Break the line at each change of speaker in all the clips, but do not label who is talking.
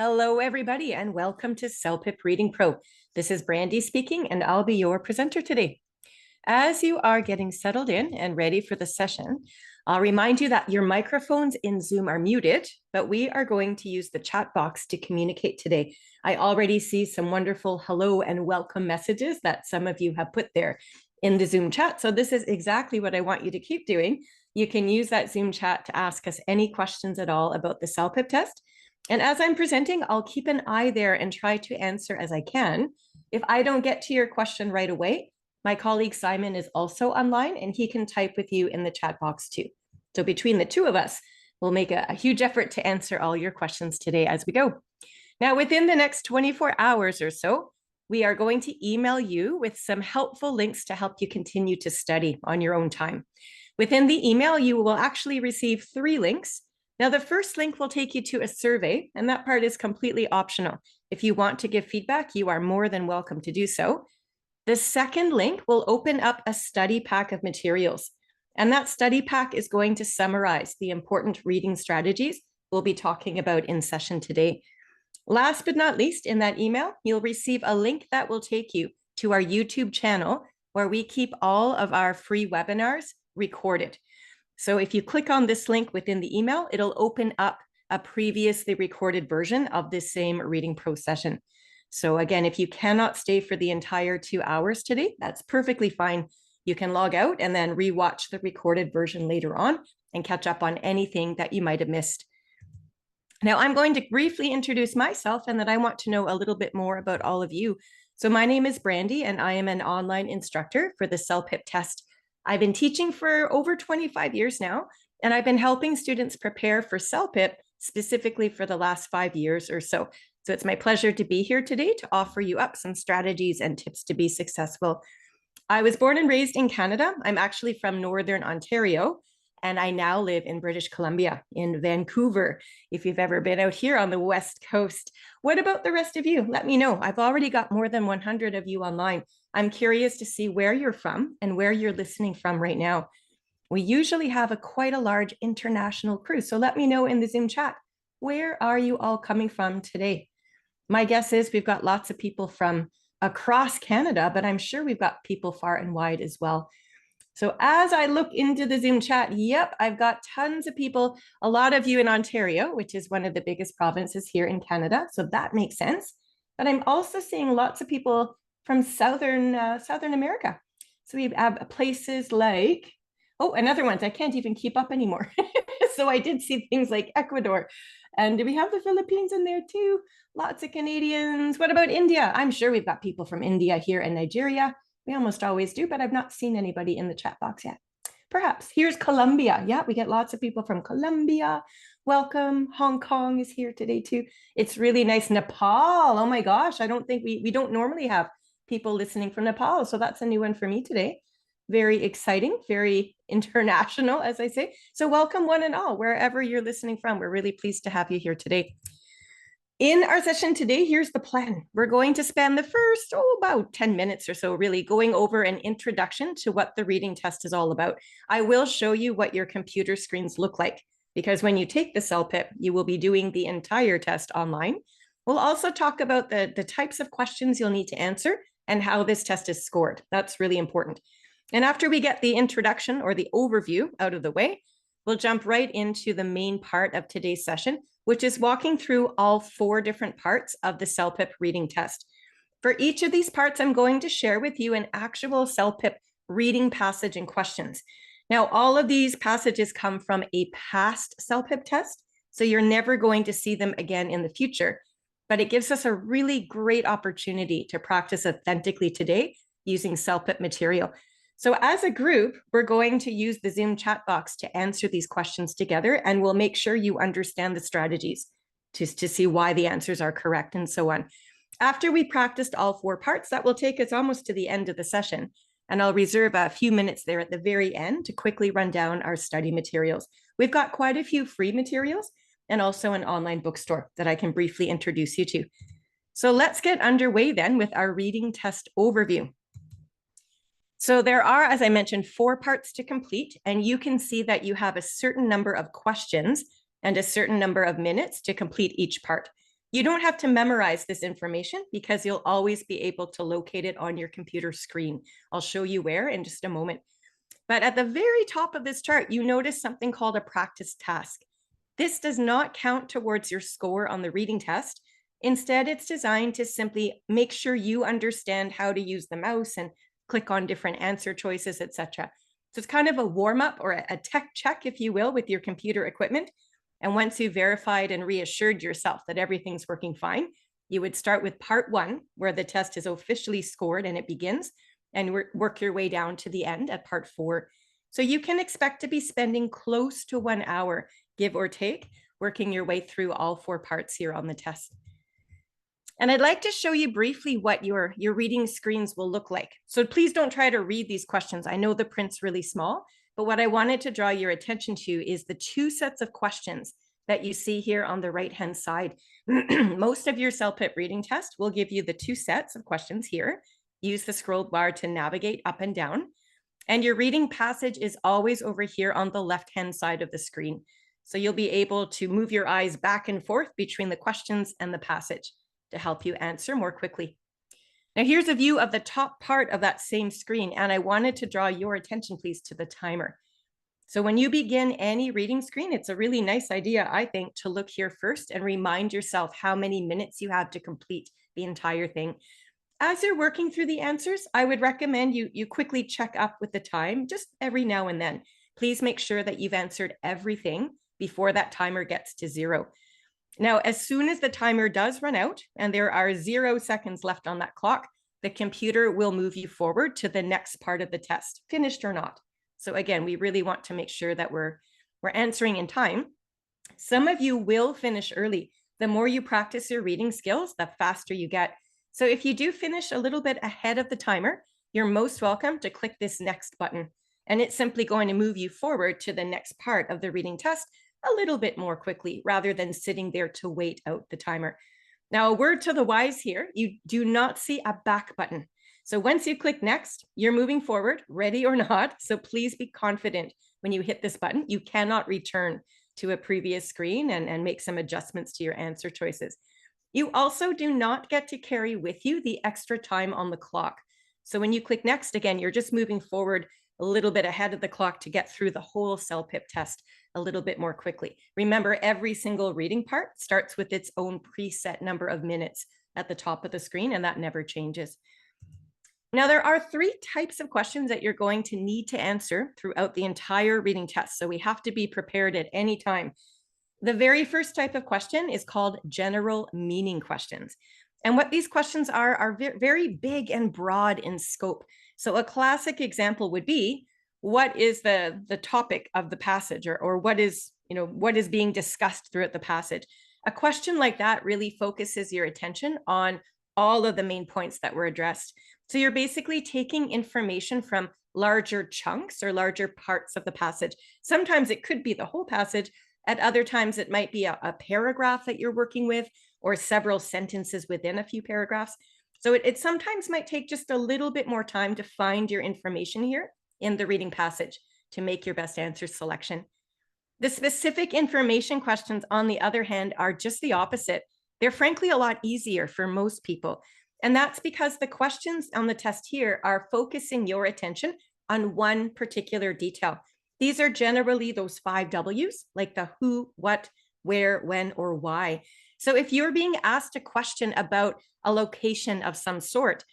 Hello, everybody, and welcome to CELPIP Reading Pro. This is Brandy speaking, and I'll be your presenter today. As you are getting settled in and ready for the session, I'll remind you that your microphones in Zoom are muted, but we are going to use the chat box to communicate today. I already see some wonderful hello and welcome messages that some of you have put there in the Zoom chat. So this is exactly what I want you to keep doing. You can use that Zoom chat to ask us any questions at all about the CELPIP test. And as I'm presenting, I'll keep an eye there and try to answer as I can. If I don't get to your question right away, my colleague Simon is also online and he can type with you in the chat box too. So between the two of us, we'll make a huge effort to answer all your questions today as we go. Now, within the next 24 hours or so, we are going to email you with some helpful links to help you continue to study on your own time. Within the email, you will actually receive 3 links. Now, the first link will take you to a survey, and that part is completely optional. If you want to give feedback, you are more than welcome to do so. The second link will open up a study pack of materials, and that study pack is going to summarize the important reading strategies we'll be talking about in session today. Last but not least, in that email, you'll receive a link that will take you to our YouTube channel where we keep all of our free webinars recorded. So if you click on this link within the email, it'll open up a previously recorded version of this same Reading Pro session. So again, if you cannot stay for the entire 2 hours today, that's perfectly fine. You can log out and then rewatch the recorded version later on and catch up on anything that you might have missed. Now, I'm going to briefly introduce myself and then I want to know a little bit more about all of you. So my name is Brandy and I am an online instructor for the CELPIP test. I've been teaching for over 25 years now, and I've been helping students prepare for CELPIP specifically for the last 5 years or so. So it's my pleasure to be here today to offer you up some strategies and tips to be successful. I was born and raised in Canada. I'm actually from Northern Ontario, and I now live in British Columbia, in Vancouver, if you've ever been out here on the West Coast. What about the rest of you? Let me know. I've already got more than 100 of you online. I'm curious to see where you're from and where you're listening from right now. We usually have quite a large international crew, so let me know in the Zoom chat. Where are you all coming from today? My guess is we've got lots of people from across Canada, but I'm sure we've got people far and wide as well. So as I look into the Zoom chat, yep, I've got tons of people, a lot of you in Ontario, which is one of the biggest provinces here in Canada. So that makes sense. But I'm also seeing lots of people from Southern America. So we have places like, oh, and other ones I can't even keep up anymore. So I did see things like Ecuador. And do we have the Philippines in there too? Lots of Canadians. What about India? I'm sure we've got people from India here and Nigeria. We almost always do, but I've not seen anybody in the chat box yet. Perhaps. Here's Colombia. Yeah, we get lots of people from Colombia. Welcome. Hong Kong is here today too. It's really nice. Nepal. Oh my gosh. I don't think we don't normally have people listening from Nepal. So that's a new one for me today. Very exciting, very international, as I say. So welcome one and all, wherever you're listening from. We're really pleased to have you here today. In our session today, here's the plan. We're going to spend the first, about 10 minutes or so, really going over an introduction to what the reading test is all about. I will show you what your computer screens look like, because when you take the CELPIP, you will be doing the entire test online. We'll also talk about the types of questions you'll need to answer and how this test is scored. That's really important. And after we get the introduction or the overview out of the way, we'll jump right into the main part of today's session, which is walking through all 4 different parts of the CELPIP reading test. For each of these parts, I'm going to share with you an actual CELPIP reading passage and questions. Now, all of these passages come from a past CELPIP test, so you're never going to see them again in the future, but it gives us a really great opportunity to practice authentically today using CELPIP material. So as a group, we're going to use the Zoom chat box to answer these questions together, and we'll make sure you understand the strategies to see why the answers are correct and so on. After we practiced all 4 parts, that will take us almost to the end of the session. And I'll reserve a few minutes there at the very end to quickly run down our study materials. We've got quite a few free materials and also an online bookstore that I can briefly introduce you to. So let's get underway then with our reading test overview. So there are, as I mentioned, 4 parts to complete, and you can see that you have a certain number of questions and a certain number of minutes to complete each part. You don't have to memorize this information because you'll always be able to locate it on your computer screen. I'll show you where in just a moment. But at the very top of this chart, you notice something called a practice task. This does not count towards your score on the reading test. Instead, it's designed to simply make sure you understand how to use the mouse and click on different answer choices, etc. So it's kind of a warm-up or a tech check, if you will, with your computer equipment. And once you've verified and reassured yourself that everything's working fine, you would start with part 1, where the test is officially scored and it begins, and work your way down to the end at part 4. So you can expect to be spending close to 1 hour, give or take, working your way through all 4 parts here on the test. And I'd like to show you briefly what your reading screens will look like. So please don't try to read these questions. I know the print's really small, but what I wanted to draw your attention to is the 2 sets of questions that you see here on the right-hand side. Most of your CELPIP reading test will give you the 2 sets of questions here. Use the scroll bar to navigate up and down. And your reading passage is always over here on the left-hand side of the screen. So you'll be able to move your eyes back and forth between the questions and the passage to help you answer more quickly. Now here's a view of the top part of that same screen, and I wanted to draw your attention, please, to the timer. So when you begin any reading screen, it's a really nice idea, I think, to look here first and remind yourself how many minutes you have to complete the entire thing. As you're working through the answers, I would recommend you quickly check up with the time just every now and then. Please make sure that you've answered everything before that timer gets to 0. Now, as soon as the timer does run out and there are 0 seconds left on that clock, the computer will move you forward to the next part of the test, finished or not. So again, we really want to make sure that we're answering in time. Some of you will finish early. The more you practice your reading skills, the faster you get. So if you do finish a little bit ahead of the timer, you're most welcome to click this next button. And it's simply going to move you forward to the next part of the reading test a little bit more quickly, rather than sitting there to wait out the timer. Now, a word to the wise here, you do not see a back button. So once you click next, you're moving forward, ready or not. So please be confident when you hit this button. You cannot return to a previous screen and make some adjustments to your answer choices. You also do not get to carry with you the extra time on the clock. So when you click next, again, you're just moving forward a little bit ahead of the clock to get through the whole CELPIP test a little bit more quickly. Remember, every single reading part starts with its own preset number of minutes at the top of the screen, and that never changes. Now, there are 3 types of questions that you're going to need to answer throughout the entire reading test. So we have to be prepared at any time. The very first type of question is called general meaning questions. And what these questions are very big and broad in scope. So a classic example would be, what is the topic of the passage, or what is being discussed throughout the passage? A question like that really focuses your attention on all of the main points that were addressed. So you're basically taking information from larger chunks or larger parts of the passage. Sometimes it could be the whole passage. At other times, it might be a paragraph that you're working with, or several sentences within a few paragraphs. So it sometimes might take just a little bit more time to find your information here in the reading passage to make your best answer selection. The specific information questions, on the other hand, are just the opposite. They're frankly a lot easier for most people. And that's because the questions on the test here are focusing your attention on one particular detail. These are generally those 5 W's, like the who, what, where, when, or why. So if you're being asked a question about a location of some sort,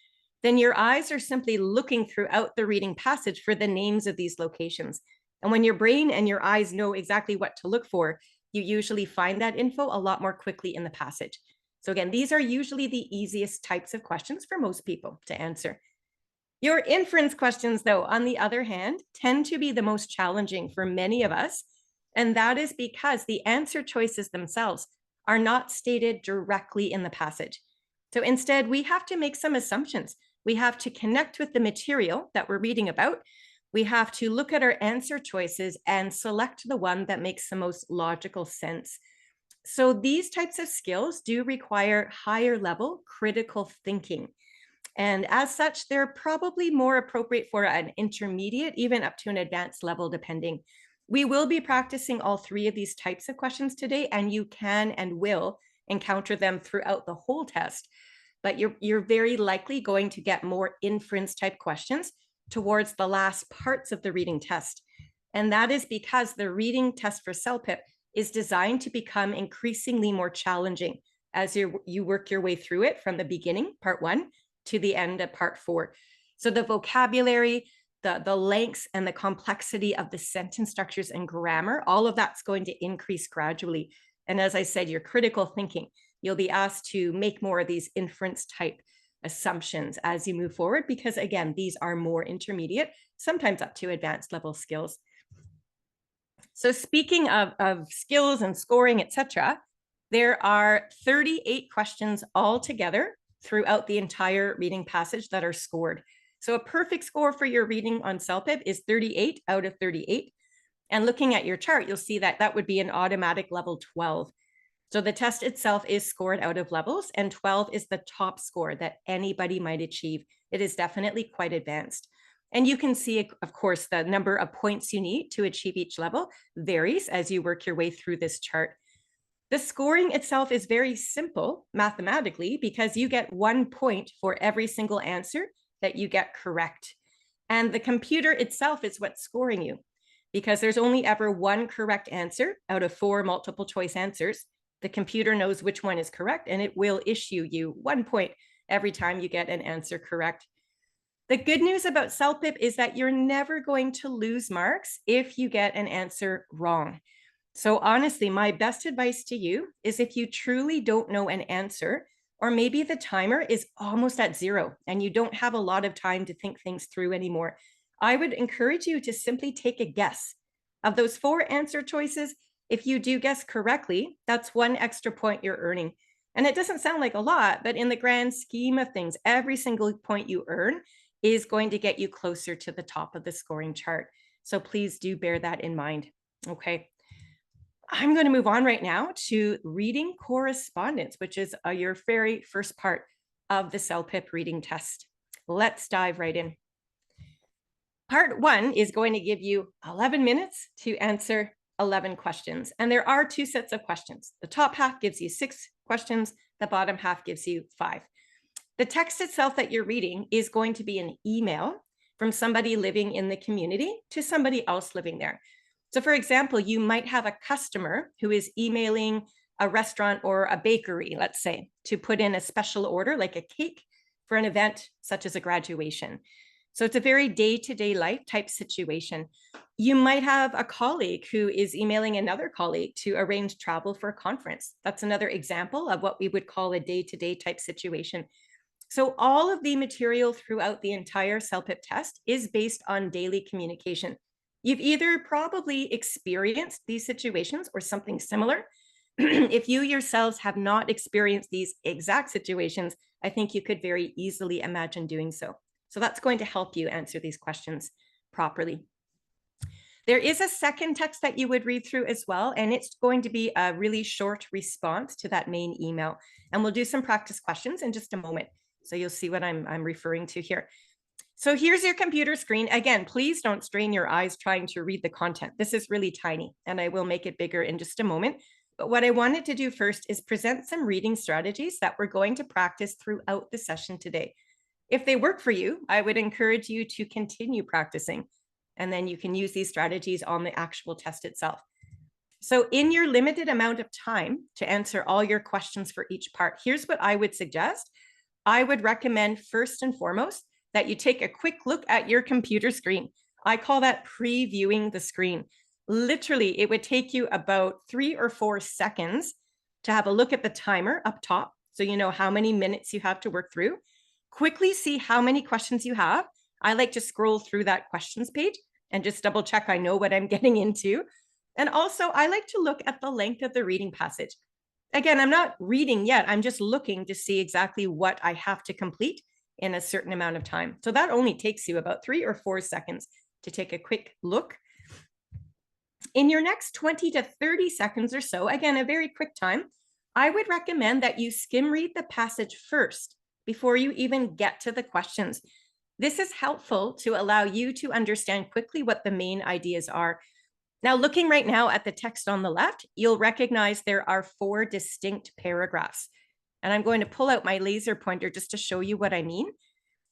then your eyes are simply looking throughout the reading passage for the names of these locations. And when your brain and your eyes know exactly what to look for, you usually find that info a lot more quickly in the passage. So again, these are usually the easiest types of questions for most people to answer. Your inference questions, though, on the other hand, tend to be the most challenging for many of us. And that is because the answer choices themselves are not stated directly in the passage. So instead, we have to make some assumptions. We have to connect with the material that we're reading about. We have to look at our answer choices and select the one that makes the most logical sense. So these types of skills do require higher level critical thinking. And as such, they're probably more appropriate for an intermediate, even up to an advanced level, depending. We will be practicing all 3 of these types of questions today, and you can and will encounter them throughout the whole test, but you're very likely going to get more inference type questions towards the last parts of the reading test. And that is because the reading test for CELPIP is designed to become increasingly more challenging as you work your way through it from the beginning, part 1, to the end of part 4. So the vocabulary, the lengths, and the complexity of the sentence structures and grammar, all of that's going to increase gradually. And as I said, your critical thinking, you'll be asked to make more of these inference type assumptions as you move forward, because again, these are more intermediate, sometimes up to advanced level skills. So speaking of skills and scoring, etc., there are 38 questions altogether throughout the entire reading passage that are scored. So a perfect score for your reading on CELPIP is 38 out of 38. And looking at your chart, you'll see that that would be an automatic level 12. So the test itself is scored out of levels, and 12 is the top score that anybody might achieve. It is definitely quite advanced. And you can see, of course, the number of points you need to achieve each level varies as you work your way through this chart. The scoring itself is very simple mathematically because you get 1 point for every single answer that you get correct. And the computer itself is what's scoring you, because there's only ever 1 correct answer out of 4 multiple choice answers. The computer knows which one is correct, and it will issue you 1 point every time you get an answer correct. The good news about CELPIP is that you're never going to lose marks if you get an answer wrong. So honestly, my best advice to you is if you truly don't know an answer, or maybe the timer is almost at 0 and you don't have a lot of time to think things through anymore, I would encourage you to simply take a guess. Of those 4 answer choices, if you do guess correctly, that's 1 extra point you're earning. And it doesn't sound like a lot, but in the grand scheme of things, every single point you earn is going to get you closer to the top of the scoring chart. So please do bear that in mind. Okay. I'm going to move on right now to reading correspondence, which is your very first part of the CELPIP reading test. Let's dive right in. Part 1 is going to give you 11 minutes to answer 11 questions. And there are 2 sets of questions. The top half gives you 6 questions. The bottom half gives you 5. The text itself that you're reading is going to be an email from somebody living in the community to somebody else living there. So for example, you might have a customer who is emailing a restaurant or a bakery, let's say, to put in a special order like a cake for an event such as a graduation. So it's a very day-to-day life type situation. You might have a colleague who is emailing another colleague to arrange travel for a conference. That's another example of what we would call a day-to-day type situation. So all of the material throughout the entire CELPIP test is based on daily communication. You've either probably experienced these situations or something similar. If you yourselves have not experienced these exact situations, I think you could very easily imagine doing so. So that's going to help you answer these questions properly. There is a second text that you would read through as well, and it's going to be a really short response to that main email. And we'll do some practice questions in just a moment. So you'll see what I'm referring to here. So here's your computer screen. Again, please don't strain your eyes trying to read the content. This is really tiny, and I will make it bigger in just a moment. But what I wanted to do first is present some reading strategies that we're going to practice throughout the session today. If they work for you, I would encourage you to continue practicing, and then you can use these strategies on the actual test itself. So in your limited amount of time to answer all your questions for each part, here's what I would suggest. I would recommend first and foremost that you take a quick look at your computer screen. I call that previewing the screen. Literally, it would take you about 3 or 4 seconds to have a look at the timer up top, so you know how many minutes you have to work through. Quickly see how many questions you have. I like to scroll through that questions page and just double check I know what I'm getting into. And also, I like to look at the length of the reading passage. Again, I'm not reading yet. I'm just looking to see exactly what I have to complete in a certain amount of time. So that only takes you about 3 or 4 seconds to take a quick look. In your next 20 to 30 seconds or so, again, a very quick time, I would recommend that you skim read the passage first before you even get to the questions. This is helpful to allow you to understand quickly what the main ideas are. Now, looking right now at the text on the left, you'll recognize there are 4 distinct paragraphs. And I'm going to pull out my laser pointer just to show you what I mean.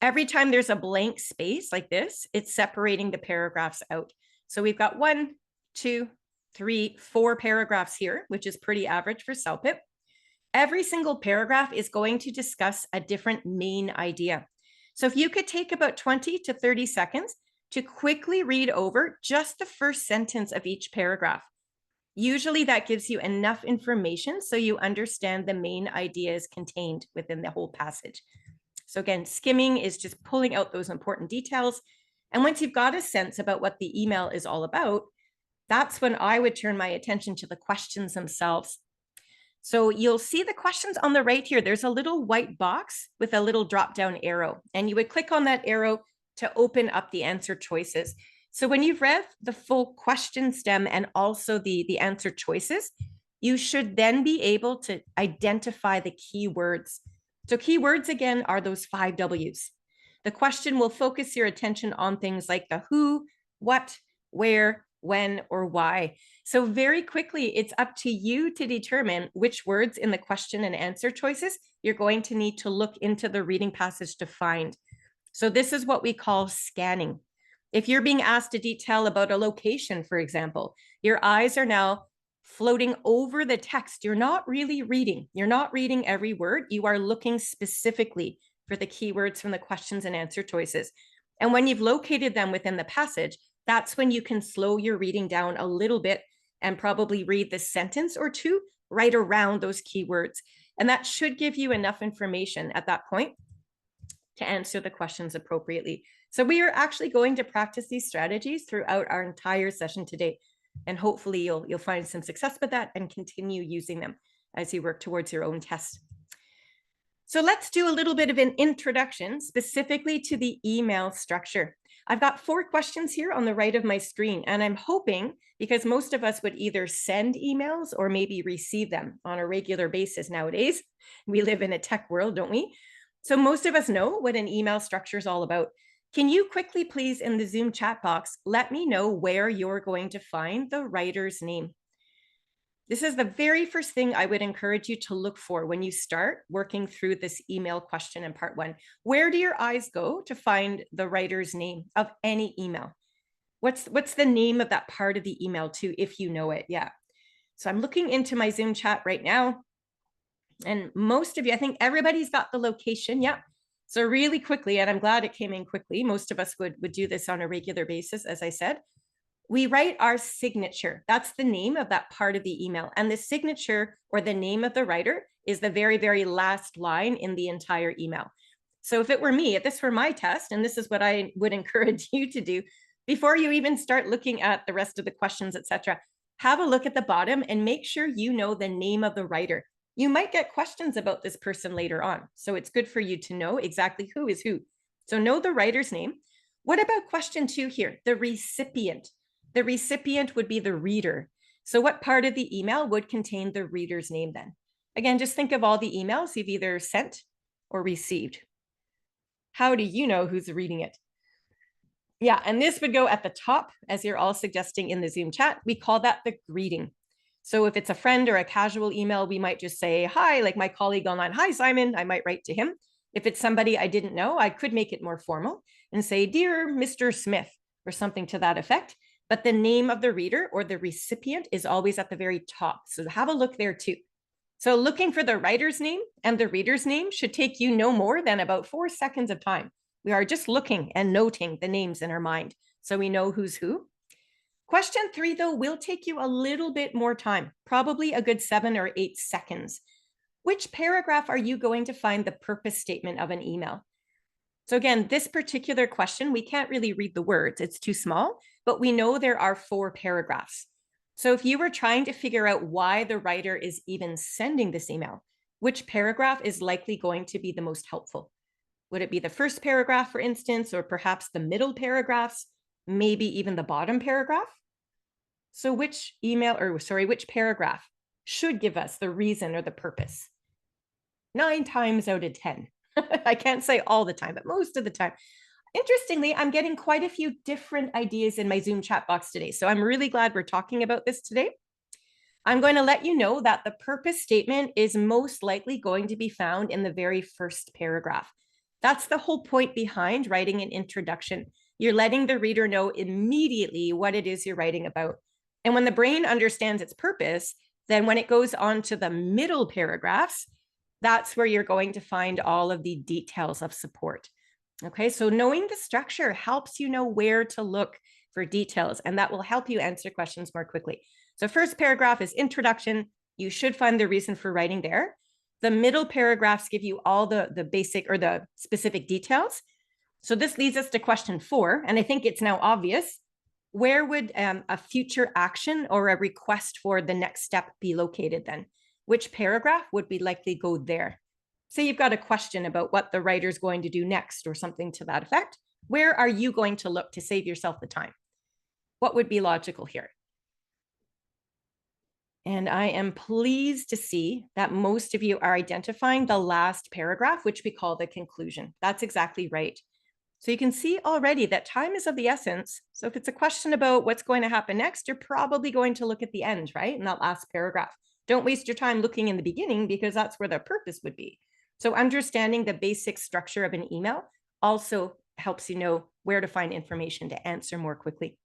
Every time there's a blank space like this, it's separating the paragraphs out. So we've got 1, 2, 3, 4 paragraphs here, which is pretty average for CELPIP. Every single paragraph is going to discuss a different main idea. So if you could take about 20 to 30 seconds to quickly read over just the first sentence of each paragraph. Usually that gives you enough information so you understand the main ideas contained within the whole passage. So again, skimming is just pulling out those important details. And once you've got a sense about what the email is all about, that's when I would turn my attention to the questions themselves. So you'll see the questions on the right here. There's a little white box with a little drop-down arrow, and you would click on that arrow to open up the answer choices. So when you've read the full question stem and also the answer choices, you should then be able to identify the keywords. So keywords, again, are those 5 W's. The question will focus your attention on things like the who, what, where, when, or why. So very quickly, it's up to you to determine which words in the question and answer choices you're going to need to look into the reading passage to find. So this is what we call scanning. If you're being asked to detail about a location, for example, your eyes are now floating over the text. You're not really reading. You're not reading every word. You are looking specifically for the keywords from the questions and answer choices. And when you've located them within the passage, that's when you can slow your reading down a little bit and probably read the sentence or two right around those keywords. And that should give you enough information at that point to answer the questions appropriately. So we are actually going to practice these strategies throughout our entire session today. And hopefully you'll find some success with that and continue using them as you work towards your own test. So let's do a little bit of an introduction specifically to the email structure. I've got 4 questions here on the right of my screen, and I'm hoping, because most of us would either send emails or maybe receive them on a regular basis nowadays. We live in a tech world, don't we? So most of us know what an email structure is all about. Can you quickly, please, in the Zoom chat box, let me know where you're going to find the writer's name? This is the very first thing I would encourage you to look for when you start working through this email question in part 1. Where do your eyes go to find the writer's name of any email? What's the name of that part of the email too, if you know it? Yeah. So I'm looking into my Zoom chat right now. And most of you, I think everybody's got the location. Yeah. So really quickly, and I'm glad it came in quickly. Most of us would do this on a regular basis, as I said. We write our signature. That's the name of that part of the email. And the signature or the name of the writer is the very, very last line in the entire email. So if it were me, if this were my test, and this is what I would encourage you to do, before you even start looking at the rest of the questions, etc., have a look at the bottom and make sure you know the name of the writer. You might get questions about this person later on. So it's good for you to know exactly who is who. So know the writer's name. What about question 2 here? The recipient. The recipient would be the reader. So what part of the email would contain the reader's name then? Again, just think of all the emails you've either sent or received. How do you know who's reading it? Yeah, and this would go at the top, as you're all suggesting in the Zoom chat. We call that the greeting. So if it's a friend or a casual email, we might just say, hi, like my colleague online, hi, Simon, I might write to him. If it's somebody I didn't know, I could make it more formal and say, dear Mr. Smith, or something to that effect. But the name of the reader or the recipient is always at the very top. So have a look there too. So looking for the writer's name and the reader's name should take you no more than about 4 seconds of time. We are just looking and noting the names in our mind so we know who's who. Question 3, though, will take you a little bit more time, probably a good 7 or 8 seconds. Which paragraph are you going to find the purpose statement of an email? So again, this particular question, we can't really read the words. It's too small, but we know there are 4 paragraphs. So if you were trying to figure out why the writer is even sending this email, which paragraph is likely going to be the most helpful? Would it be the first paragraph, for instance, or perhaps the middle paragraphs, maybe even the bottom paragraph? So which paragraph should give us the reason or the purpose? 9 times out of 10. I can't say all the time, but most of the time, Interestingly, I'm getting quite a few different ideas in my Zoom chat box today. So I'm really glad we're talking about this today. I'm going to let you know that the purpose statement is most likely going to be found in the very first paragraph. That's the whole point behind writing an introduction. You're letting the reader know immediately what it is you're writing about. And when the brain understands its purpose, then when it goes on to the middle paragraphs, that's where you're going to find all of the details of support. Okay, so knowing the structure helps you know where to look for details, and that will help you answer questions more quickly. So first paragraph is introduction. You should find the reason for writing there. The middle paragraphs give you all the basic or the specific details. So this leads us to question 4, and I think it's now obvious. Where would a future action or a request for the next step be located then? Which paragraph would we likely go there? Say you've got a question about what the writer's going to do next or something to that effect. Where are you going to look to save yourself the time? What would be logical here? And I am pleased to see that most of you are identifying the last paragraph, which we call the conclusion. That's exactly right. So you can see already that time is of the essence. So if it's a question about what's going to happen next, you're probably going to look at the end, right? In that last paragraph. Don't waste your time looking in the beginning because that's where the purpose would be. So understanding the basic structure of an email also helps you know where to find information to answer more quickly.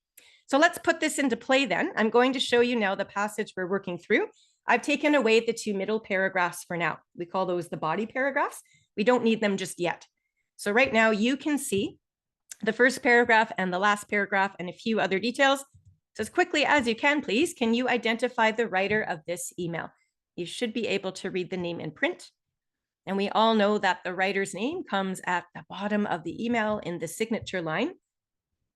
So let's put this into play then. I'm going to show you now the passage we're working through. I've taken away the 2 middle paragraphs for now. We call those the body paragraphs. We don't need them just yet. So right now you can see the first paragraph and the last paragraph and a few other details. So as quickly as you can, please, can you identify the writer of this email? You should be able to read the name in print. And we all know that the writer's name comes at the bottom of the email in the signature line.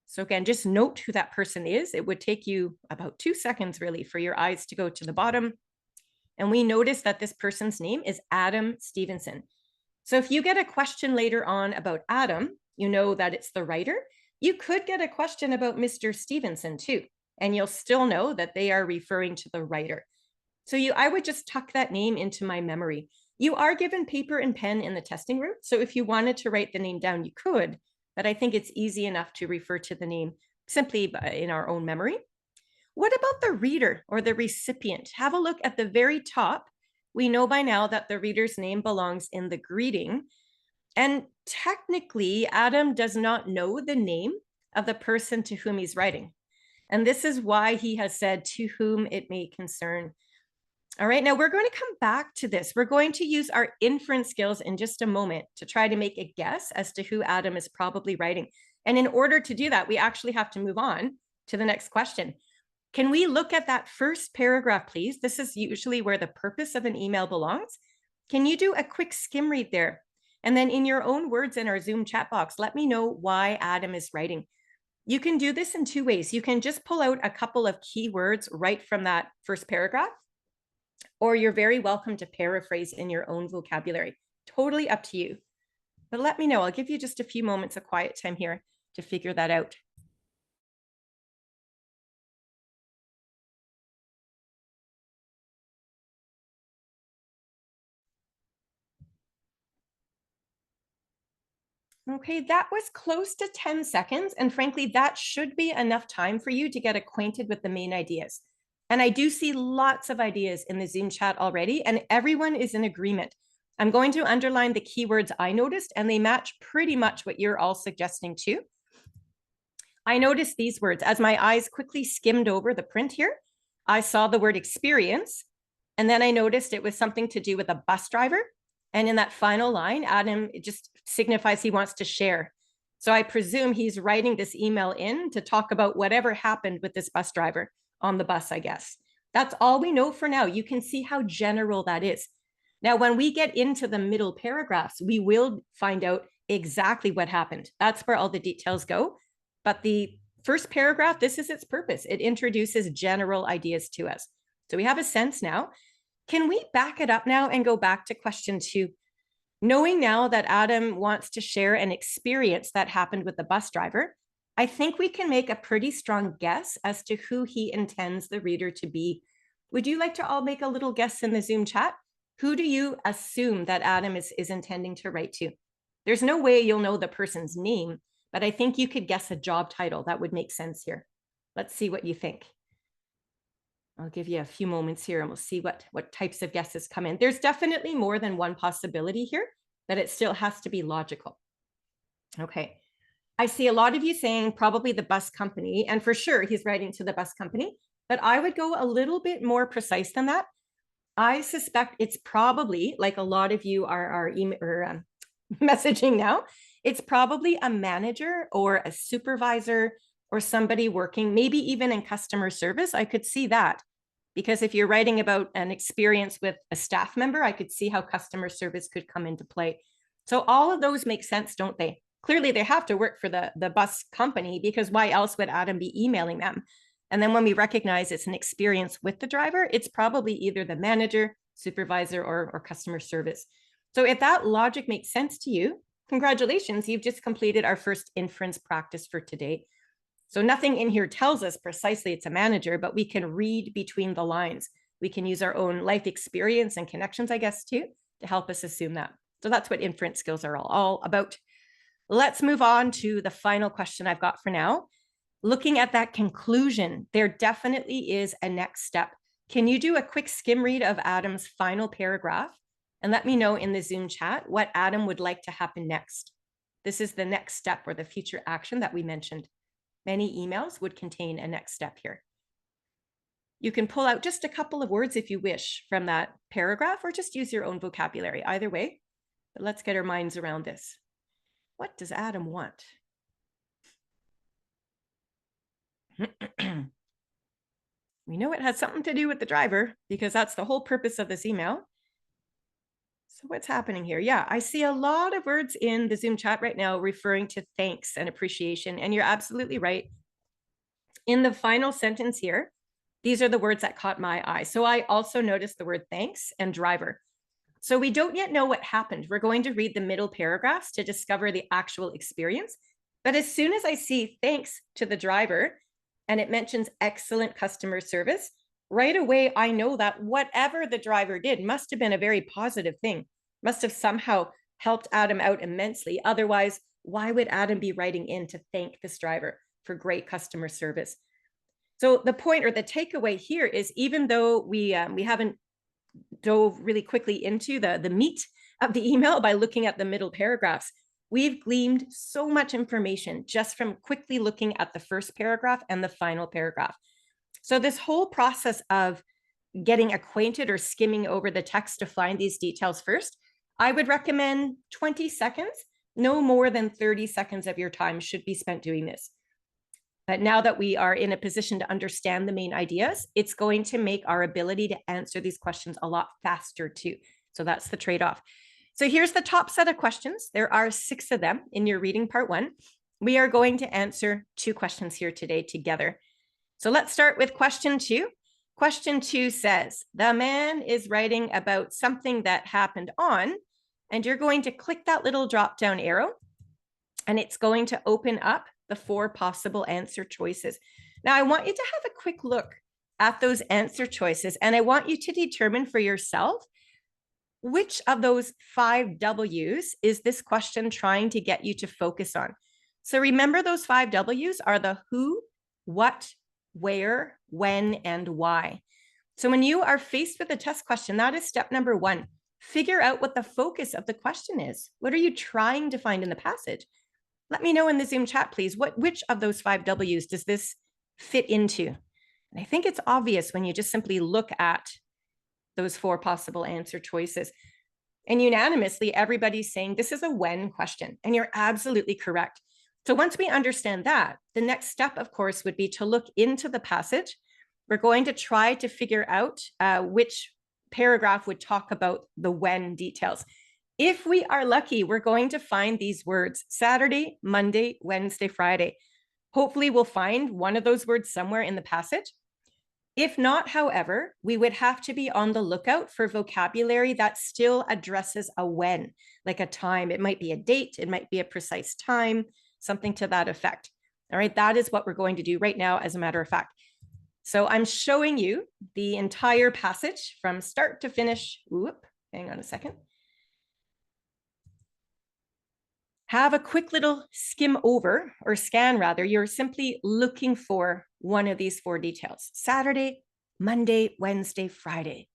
So again, just note who that person is. It would take you about 2 seconds really for your eyes to go to the bottom. And we notice that this person's name is Adam Stevenson. So if you get a question later on about Adam, you know that it's the writer. You could get a question about Mr. Stevenson too, and you'll still know that they are referring to the writer. So I would just tuck that name into my memory. You are given paper and pen in the testing room. So if you wanted to write the name down, you could, but I think it's easy enough to refer to the name simply in our own memory. What about the reader or the recipient? Have a look at the very top. We know by now that the reader's name belongs in the greeting. And technically, Adam does not know the name of the person to whom he's writing. And this is why he has said, to whom it may concern. All right, now we're going to come back to this. We're going to use our inference skills in just a moment to try to make a guess as to who Adam is probably writing. And in order to do that, we actually have to move on to the next question. Can we look at that first paragraph, please? This is usually where the purpose of an email belongs. Can you do a quick skim read there? And then in your own words in our Zoom chat box, let me know why Adam is writing. You can do this in 2 ways. You can just pull out a couple of keywords right from that first paragraph, or you're very welcome to paraphrase in your own vocabulary. Totally up to you. But let me know. I'll give you just a few moments of quiet time here to figure that out. Okay, that was close to 10 seconds. And frankly, that should be enough time for you to get acquainted with the main ideas. And I do see lots of ideas in the Zoom chat already, and everyone is in agreement. I'm going to underline the keywords I noticed, and they match pretty much what you're all suggesting too. I noticed these words as my eyes quickly skimmed over the print here. I saw the word experience, and then I noticed it was something to do with a bus driver. And in that final line, Adam, it just signifies he wants to share. So I presume he's writing this email in to talk about whatever happened with this bus driver on the bus, I guess. That's all we know for now. You can see how general that is. Now, when we get into the middle paragraphs, we will find out exactly what happened. That's where all the details go. But the first paragraph, this is its purpose. It introduces general ideas to us. So we have a sense now. Can we back it up now and go back to question 2? Knowing now that Adam wants to share an experience that happened with the bus driver, I think we can make a pretty strong guess as to who he intends the reader to be. Would you like to all make a little guess in the Zoom chat? Who do you assume that Adam is intending to write to? There's no way you'll know the person's name, but I think you could guess a job title that would make sense here. Let's see what you think. I'll give you a few moments here and we'll see what types of guesses come in. There's definitely more than one possibility here, but it still has to be logical. Okay. I see a lot of you saying probably the bus company, and for sure he's writing to the bus company, but I would go a little bit more precise than that. I suspect it's probably, like a lot of you are email or messaging now, it's probably a manager or a supervisor or somebody working, maybe even in customer service. I could see that, because if you're writing about an experience with a staff member, I could see how customer service could come into play. So all of those make sense, don't they? Clearly they have to work for the bus company, because why else would Adam be emailing them? And then when we recognize it's an experience with the driver, it's probably either the manager, supervisor, or customer service. So if that logic makes sense to you, congratulations, you've just completed our first inference practice for today. So nothing in here tells us precisely it's a manager, but we can read between the lines. We can use our own life experience and connections, I guess, too, to help us assume that. So that's what inference skills are all about. Let's move on to the final question I've got for now. Looking at that conclusion, there definitely is a next step. Can you do a quick skim read of Adam's final paragraph and let me know in the Zoom chat what Adam would like to happen next? This is the next step or the future action that we mentioned. Many emails would contain a next step here. You can pull out just a couple of words if you wish from that paragraph, or just use your own vocabulary, either way. But let's get our minds around this. What does Adam want? We know it has something to do with the driver, because that's the whole purpose of this email. So what's happening here? Yeah, I see a lot of words in the Zoom chat right now referring to thanks and appreciation. And you're absolutely right. In the final sentence here, these are the words that caught my eye. So I also noticed the word thanks and driver. So we don't yet know what happened. We're going to read the middle paragraphs to discover the actual experience. But as soon as I see thanks to the driver, and it mentions excellent customer service, right away, I know that whatever the driver did must have been a very positive thing, must have somehow helped Adam out immensely. Otherwise, why would Adam be writing in to thank this driver for great customer service? So the point or the takeaway here is, even though we haven't dove really quickly into the meat of the email by looking at the middle paragraphs, we've gleaned so much information just from quickly looking at the first paragraph and the final paragraph. So this whole process of getting acquainted or skimming over the text to find these details first, I would recommend 20 seconds. No more than 30 seconds of your time should be spent doing this. But now that we are in a position to understand the main ideas, it's going to make our ability to answer these questions a lot faster too. So that's the trade-off. So here's the top set of questions. There are 6 of them in your reading part 1. We are going to answer 2 questions here today together. So let's start with question 2. Question 2 says, the man is writing about something that happened on, and you're going to click that little drop-down arrow, and it's going to open up the 4 possible answer choices. Now, I want you to have a quick look at those answer choices, and I want you to determine for yourself which of those 5 W's is this question trying to get you to focus on. So remember, those 5 W's are the who, what, where, when, and why. So when you are faced with a test question, that is step number 1. Figure out what the focus of the question is. What are you trying to find in the passage? Let me know in the Zoom chat, please. Which of those 5 W's does this fit into? And I think it's obvious when you just simply look at those 4 possible answer choices. And unanimously, everybody's saying this is a when question, and you're absolutely correct. So once we understand that, the next step, of course, would be to look into the passage. We're going to try to figure out which paragraph would talk about the when details. If we are lucky, we're going to find these words: Saturday, Monday, Wednesday, Friday. Hopefully we'll find one of those words somewhere in the passage. If not, however, we would have to be on the lookout for vocabulary that still addresses a when, like a time. It might be a date, it might be a precise time, something to that effect. All right, that is what we're going to do right now, as a matter of fact. So I'm showing you the entire passage from start to finish. Whoop, hang on a second. have a quick little skim over, or scan rather. You're simply looking for one of these 4 details: Saturday, Monday, Wednesday, Friday.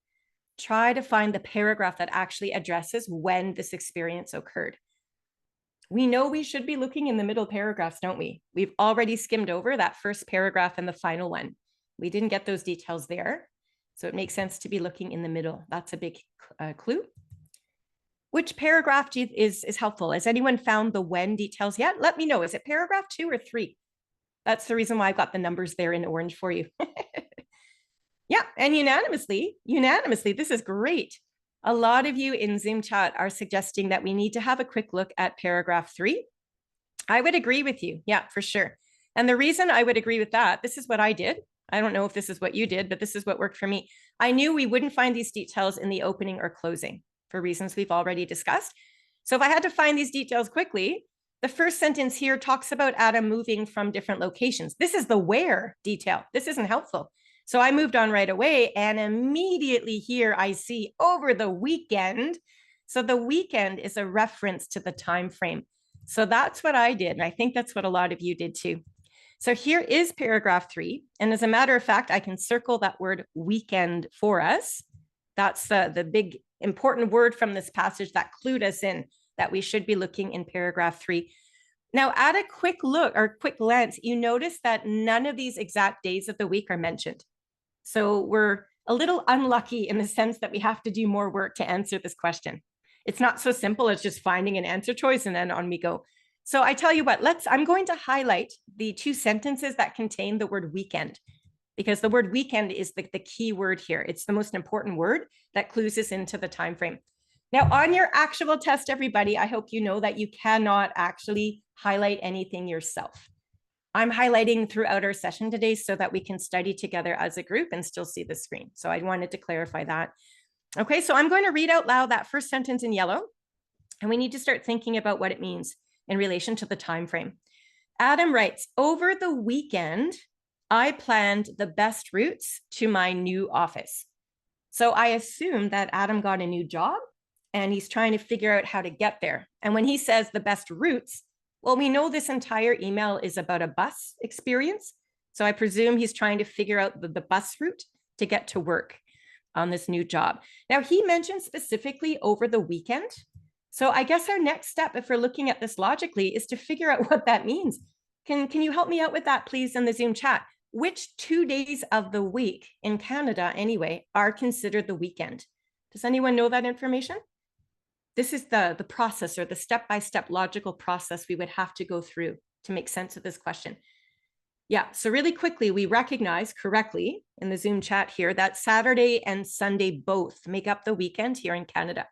Try to find the paragraph that actually addresses when this experience occurred. We know we should be looking in the middle paragraphs, don't we? We've already skimmed over that first paragraph and the final one. We didn't get those details there, so it makes sense to be looking in the middle. That's a big clue. Which paragraph is helpful? Has anyone found the when details yet? Let me know. Is it paragraph 2 or 3? That's the reason why I've got the numbers there in orange for you. Yeah, and unanimously, this is great. A lot of you in Zoom chat are suggesting that we need to have a quick look at paragraph 3. I would agree with you. Yeah, for sure. And the reason I would agree with that, this is what I did. I don't know if this is what you did, but this is what worked for me. I knew we wouldn't find these details in the opening or closing for reasons we've already discussed. So if I had to find these details quickly, the first sentence here talks about Adam moving from different locations. This is the where detail. This isn't helpful. So I moved on right away, and immediately here I see over the weekend. So the weekend is a reference to the time frame. So that's what I did. And I think that's what a lot of you did too. So here is paragraph 3. And as a matter of fact, I can circle that word weekend for us. That's the big important word from this passage that clued us in that we should be looking in paragraph 3. Now, at a quick look or quick glance, you notice that none of these exact days of the week are mentioned. So we're a little unlucky in the sense that we have to do more work to answer this question. It's not so simple as just finding an answer choice and then on we go. So I tell you what, I'm going to highlight the 2 sentences that contain the word weekend, because the word weekend is the key word here. It's the most important word that clues us into the time frame. Now, on your actual test, everybody, I hope you know that you cannot actually highlight anything yourself. I'm highlighting throughout our session today so that we can study together as a group and still see the screen. So I wanted to clarify that. Okay, so I'm going to read out loud that first sentence in yellow, and we need to start thinking about what it means in relation to the time frame. Adam writes, over the weekend, I planned the best routes to my new office. So I assume that Adam got a new job and he's trying to figure out how to get there. And when he says the best routes, well, we know this entire email is about a bus experience. So I presume he's trying to figure out the bus route to get to work on this new job. Now, he mentioned specifically over the weekend. So I guess our next step, if we're looking at this logically, is to figure out what that means. Can you help me out with that, please, in the Zoom chat? Which 2 days of the week in Canada, anyway, are considered the weekend? Does anyone know that information? This is the process, or the step-by-step logical process we would have to go through to make sense of this question. Yeah, so really quickly, we recognize correctly in the Zoom chat here that Saturday and Sunday both make up the weekend here in Canada.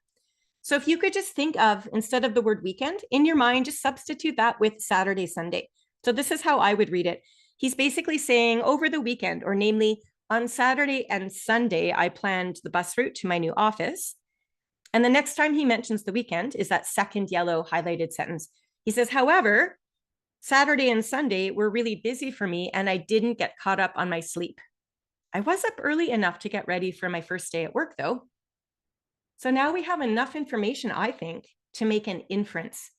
So if you could just think of, instead of the word weekend, in your mind, just substitute that with Saturday, Sunday. So this is how I would read it. He's basically saying over the weekend, or namely on Saturday and Sunday, I planned the bus route to my new office. And the next time he mentions the weekend is that second yellow highlighted sentence. He says, however, Saturday and Sunday were really busy for me and I didn't get caught up on my sleep. I was up early enough to get ready for my first day at work though. So now we have enough information, I think, to make an inference.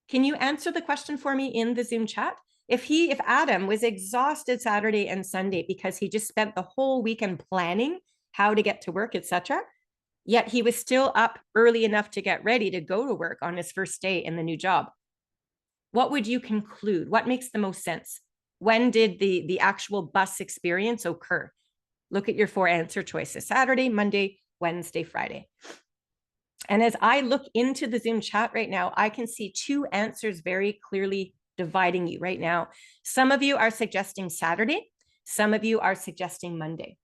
Can you answer the question for me in the Zoom chat? If Adam was exhausted Saturday and Sunday because he just spent the whole weekend planning how to get to work, etc., yet he was still up early enough to get ready to go to work on his first day in the new job, what would you conclude? What makes the most sense? When did the actual bus experience occur? Look at your 4 answer choices: Saturday, Monday, Wednesday, Friday. And as I look into the Zoom chat right now, I can see 2 answers very clearly dividing you right now. Some of you are suggesting Saturday. Some of you are suggesting Monday.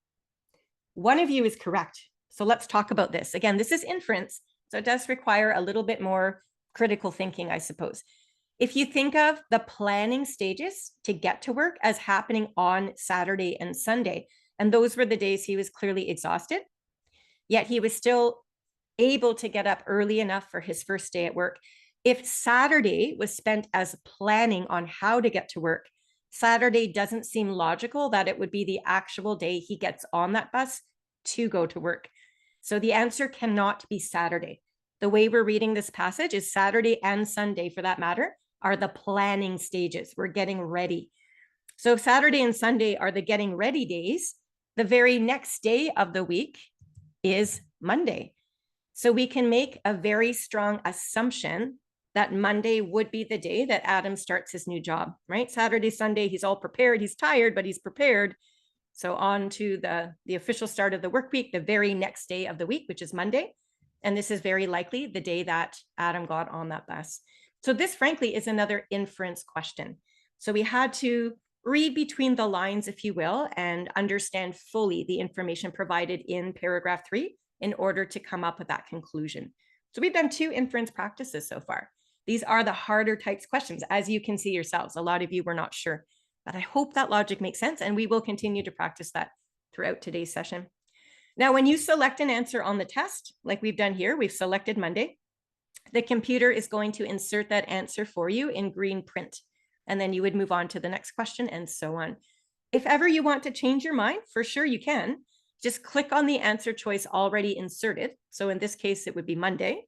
One of you is correct. So let's talk about this. Again, this is inference, so it does require a little bit more critical thinking, I suppose. If you think of the planning stages to get to work as happening on Saturday and Sunday, and those were the days he was clearly exhausted, yet he was still able to get up early enough for his first day at work. If Saturday was spent as planning on how to get to work, Saturday doesn't seem logical that it would be the actual day he gets on that bus to go to work. So the answer cannot be Saturday. The way we're reading this passage is Saturday and Sunday, for that matter, are the planning stages. We're getting ready. So if Saturday and Sunday are the getting ready days, the very next day of the week is Monday. So we can make a very strong assumption that Monday would be the day that Adam starts his new job, right? Saturday, Sunday, he's all prepared. He's tired, but he's prepared. So on to the official start of the work week, the very next day of the week, which is Monday. And this is very likely the day that Adam got on that bus. So this, frankly, is another inference question. So we had to read between the lines, if you will, and understand fully the information provided in paragraph 3 in order to come up with that conclusion. So we've done 2 inference practices so far. These are the harder types questions, as you can see yourselves. A lot of you were not sure, but I hope that logic makes sense, and we will continue to practice that throughout today's session. Now, when you select an answer on the test, like we've done here, we've selected Monday, the computer is going to insert that answer for you in green print, and then you would move on to the next question and so on. If ever you want to change your mind, for sure you can. Just click on the answer choice already inserted. So in this case, it would be Monday.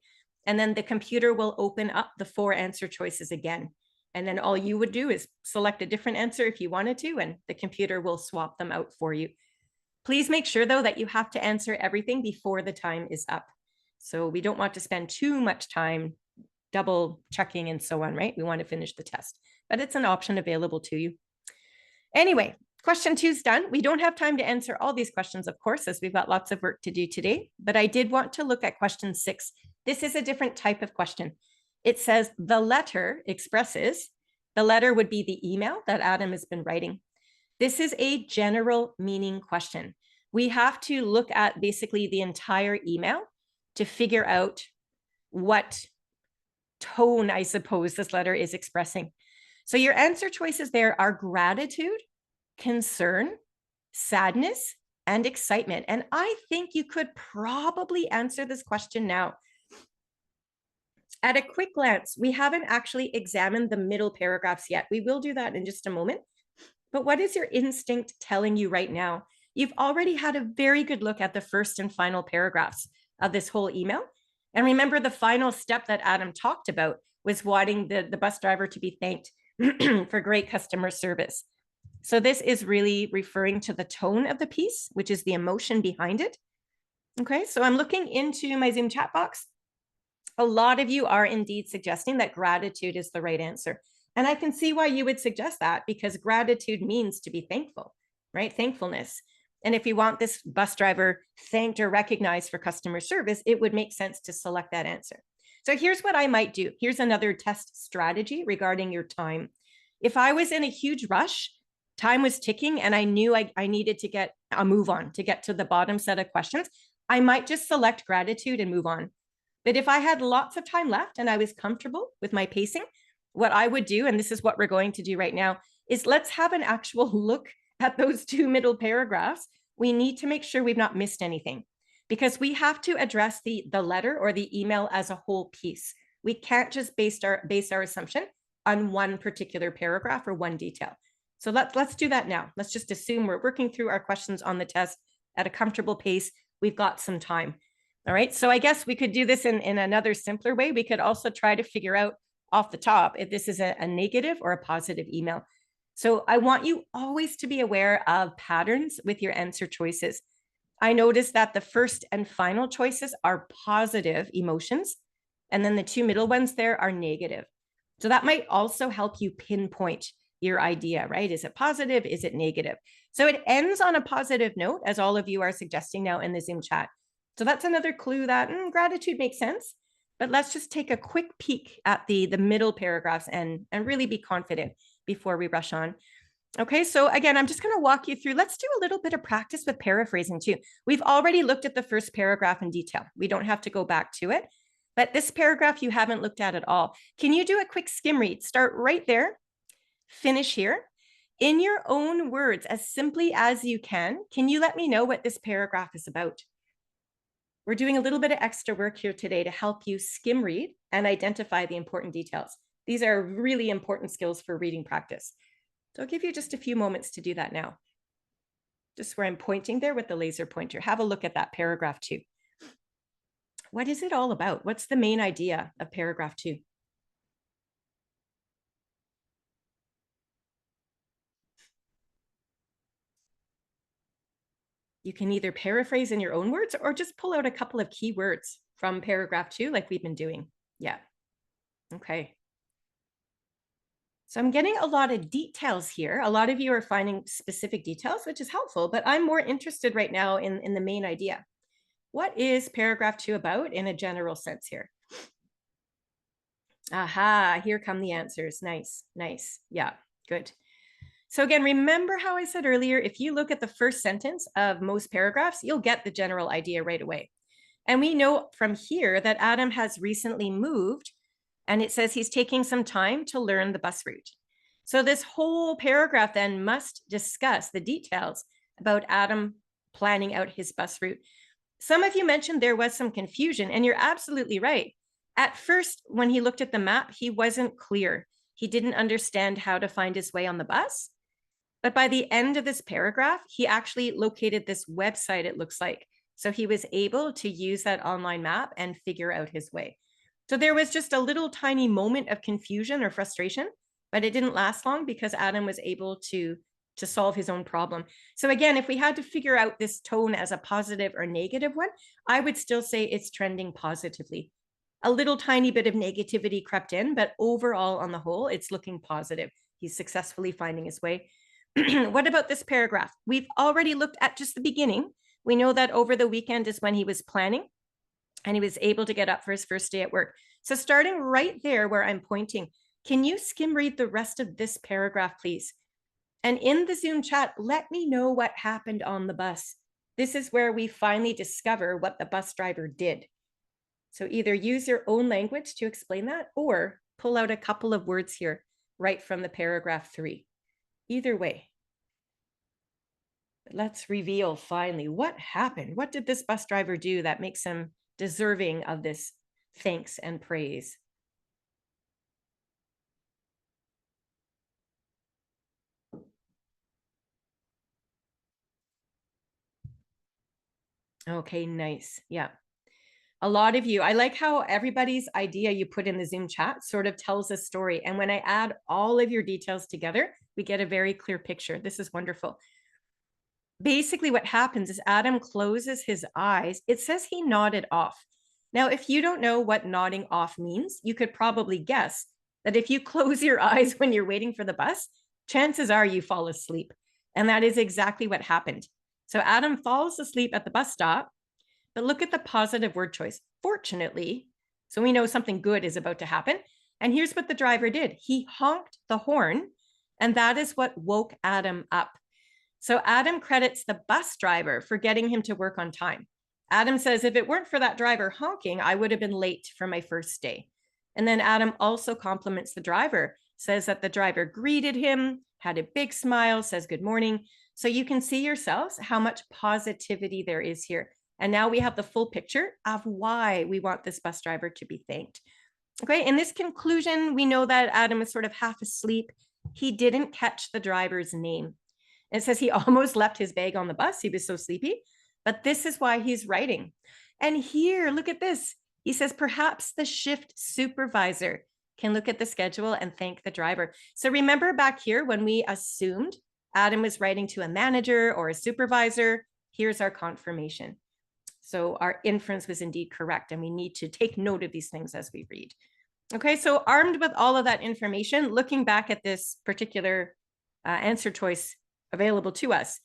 And then the computer will open up the 4 answer choices again. And then all you would do is select a different answer if you wanted to, and the computer will swap them out for you. Please make sure, though, that you have to answer everything before the time is up. So we don't want to spend too much time double checking and so on, right? We want to finish the test, but it's an option available to you. Anyway, question 2 is done. We don't have time to answer all these questions, of course, as we've got lots of work to do today, but I did want to look at question 6. This is a different type of question. It says the letter expresses, the letter would be the email that Adam has been writing. This is a general meaning question. We have to look at basically the entire email to figure out what tone, I suppose, this letter is expressing. So your answer choices there are gratitude, concern, sadness, and excitement. And I think you could probably answer this question now. At a quick glance, we haven't actually examined the middle paragraphs yet. We will do that in just a moment. But what is your instinct telling you right now? You've already had a very good look at the first and final paragraphs of this whole email. And remember, the final step that Adam talked about was wanting the bus driver to be thanked for great customer service. So this is really referring to the tone of the piece, which is the emotion behind it. Okay, so I'm looking into my Zoom chat box. A lot of you are indeed suggesting that gratitude is the right answer. And I can see why you would suggest that, because gratitude means to be thankful, right? Thankfulness. And if you want this bus driver thanked or recognized for customer service, it would make sense to select that answer. So here's what I might do. Here's another test strategy regarding your time. If I was in a huge rush, time was ticking, and I knew I needed to get a move on to get to the bottom set of questions, I might just select gratitude and move on. But if I had lots of time left and I was comfortable with my pacing, what I would do, and this is what we're going to do right now, is let's have an actual look at those 2 middle paragraphs. We need to make sure we've not missed anything, because we have to address the letter or the email as a whole piece. We can't just base our assumption on one particular paragraph or one detail. So let's do that now. Let's just assume we're working through our questions on the test at a comfortable pace. We've got some time. All right, so I guess we could do this in another simpler way. We could also try to figure out off the top if this is a negative or a positive email. So I want you always to be aware of patterns with your answer choices. I noticed that the first and final choices are positive emotions, and then the 2 middle ones there are negative. So that might also help you pinpoint your idea, right? Is it positive? Is it negative? So it ends on a positive note, as all of you are suggesting now in the Zoom chat. So that's another clue that gratitude makes sense. But let's just take a quick peek at the middle paragraphs and really be confident before we rush on. Okay, so again, I'm just going to walk you through. Let's do a little bit of practice with paraphrasing too. We've already looked at the first paragraph in detail. We don't have to go back to it. But this paragraph you haven't looked at all. Can you do a quick skim read? Start right there, finish here. In your own words, as simply as you can you let me know what this paragraph is about? We're doing a little bit of extra work here today to help you skim read and identify the important details. These are really important skills for reading practice. So I'll give you just a few moments to do that now. Just where I'm pointing there with the laser pointer. Have a look at that paragraph too. What is it all about? What's the main idea of paragraph 2? You can either paraphrase in your own words or just pull out a couple of key words from paragraph 2 like we've been doing. Yeah. Okay. So I'm getting a lot of details here. A lot of you are finding specific details, which is helpful, but I'm more interested right now in the main idea. What is paragraph 2 about in a general sense here? Aha, here come the answers. Nice, nice. Yeah, good. So again, remember how I said earlier, if you look at the first sentence of most paragraphs, you'll get the general idea right away. And we know from here that Adam has recently moved, and it says he's taking some time to learn the bus route. So this whole paragraph then must discuss the details about Adam planning out his bus route. Some of you mentioned there was some confusion, and you're absolutely right. At first, when he looked at the map, he wasn't clear. He didn't understand how to find his way on the bus. But by the end of this paragraph, he actually located this website, it looks like. So he was able to use that online map and figure out his way. So there was just a little tiny moment of confusion or frustration, but it didn't last long because Adam was able to solve his own problem. So again, if we had to figure out this tone as a positive or negative one, I would still say it's trending positively. A little tiny bit of negativity crept in, but overall on the whole, it's looking positive. He's successfully finding his way. What about this paragraph? We've already looked at just the beginning. We know that over the weekend is when he was planning and he was able to get up for his first day at work. So starting right there where I'm pointing, can you skim read the rest of this paragraph, please? And in the Zoom chat, let me know what happened on the bus. This is where we finally discover what the bus driver did. So either use your own language to explain that or pull out a couple of words here right from the paragraph 3. Either way. Let's reveal finally what happened. What did this bus driver do that makes him deserving of this thanks and praise? Okay, nice. Yeah. A lot of you, I like how everybody's idea you put in the Zoom chat sort of tells a story. And when I add all of your details together, we get a very clear picture. This is wonderful. Basically, what happens is Adam closes his eyes. It says he nodded off. Now, if you don't know what nodding off means, you could probably guess that if you close your eyes when you're waiting for the bus, chances are you fall asleep. And that is exactly what happened. So Adam falls asleep at the bus stop. But look at the positive word choice. Fortunately, so we know something good is about to happen. And here's what the driver did. He honked the horn, and that is what woke Adam up. So Adam credits the bus driver for getting him to work on time. Adam says, if it weren't for that driver honking, I would have been late for my first day. And then Adam also compliments the driver, says that the driver greeted him, had a big smile, says good morning. So you can see yourselves how much positivity there is here. And now we have the full picture of why we want this bus driver to be thanked. Okay, in this conclusion, we know that Adam is sort of half asleep. He didn't catch the driver's name. It says he almost left his bag on the bus. He was so sleepy, but this is why he's writing. And here, look at this. He says, perhaps the shift supervisor can look at the schedule and thank the driver. So remember back here when we assumed Adam was writing to a manager or a supervisor, here's our confirmation. So our inference was indeed correct, and we need to take note of these things as we read. Okay, so armed with all of that information, looking back at this particular answer choice available to us,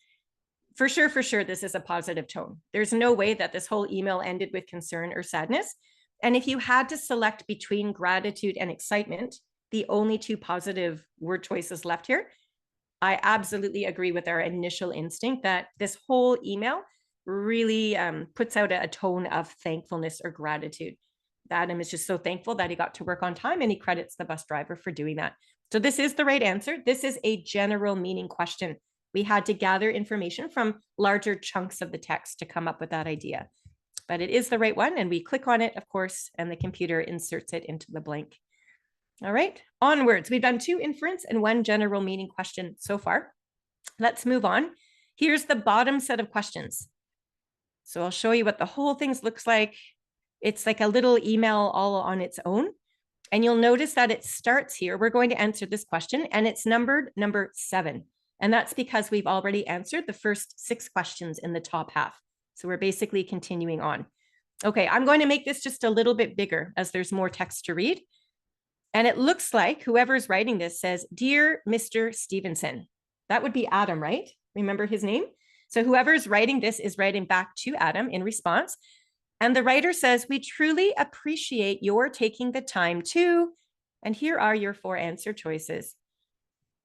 for sure, this is a positive tone. There's no way that this whole email ended with concern or sadness. And if you had to select between gratitude and excitement, the only two positive word choices left here, I absolutely agree with our initial instinct that this whole email really puts out a tone of thankfulness or gratitude. Adam is just so thankful that he got to work on time, and he credits the bus driver for doing that. So this is the right answer. This is a general meaning question. We had to gather information from larger chunks of the text to come up with that idea. But it is the right one, and we click on it, of course, and the computer inserts it into the blank. All right, onwards. We've done 2 inference and 1 general meaning question so far. Let's move on. Here's the bottom set of questions. So I'll show you what the whole thing looks like. It's like a little email all on its own. And you'll notice that it starts here. We're going to answer this question and it's numbered number 7. And that's because we've already answered the first 6 questions in the top half. So we're basically continuing on. Okay, I'm going to make this just a little bit bigger as there's more text to read. And it looks like whoever's writing this says, "Dear Mr. Stevenson." That would be Adam, right? Remember his name? So whoever's writing this is writing back to Adam in response. And the writer says, "We truly appreciate your taking the time to," and here are your 4 answer choices.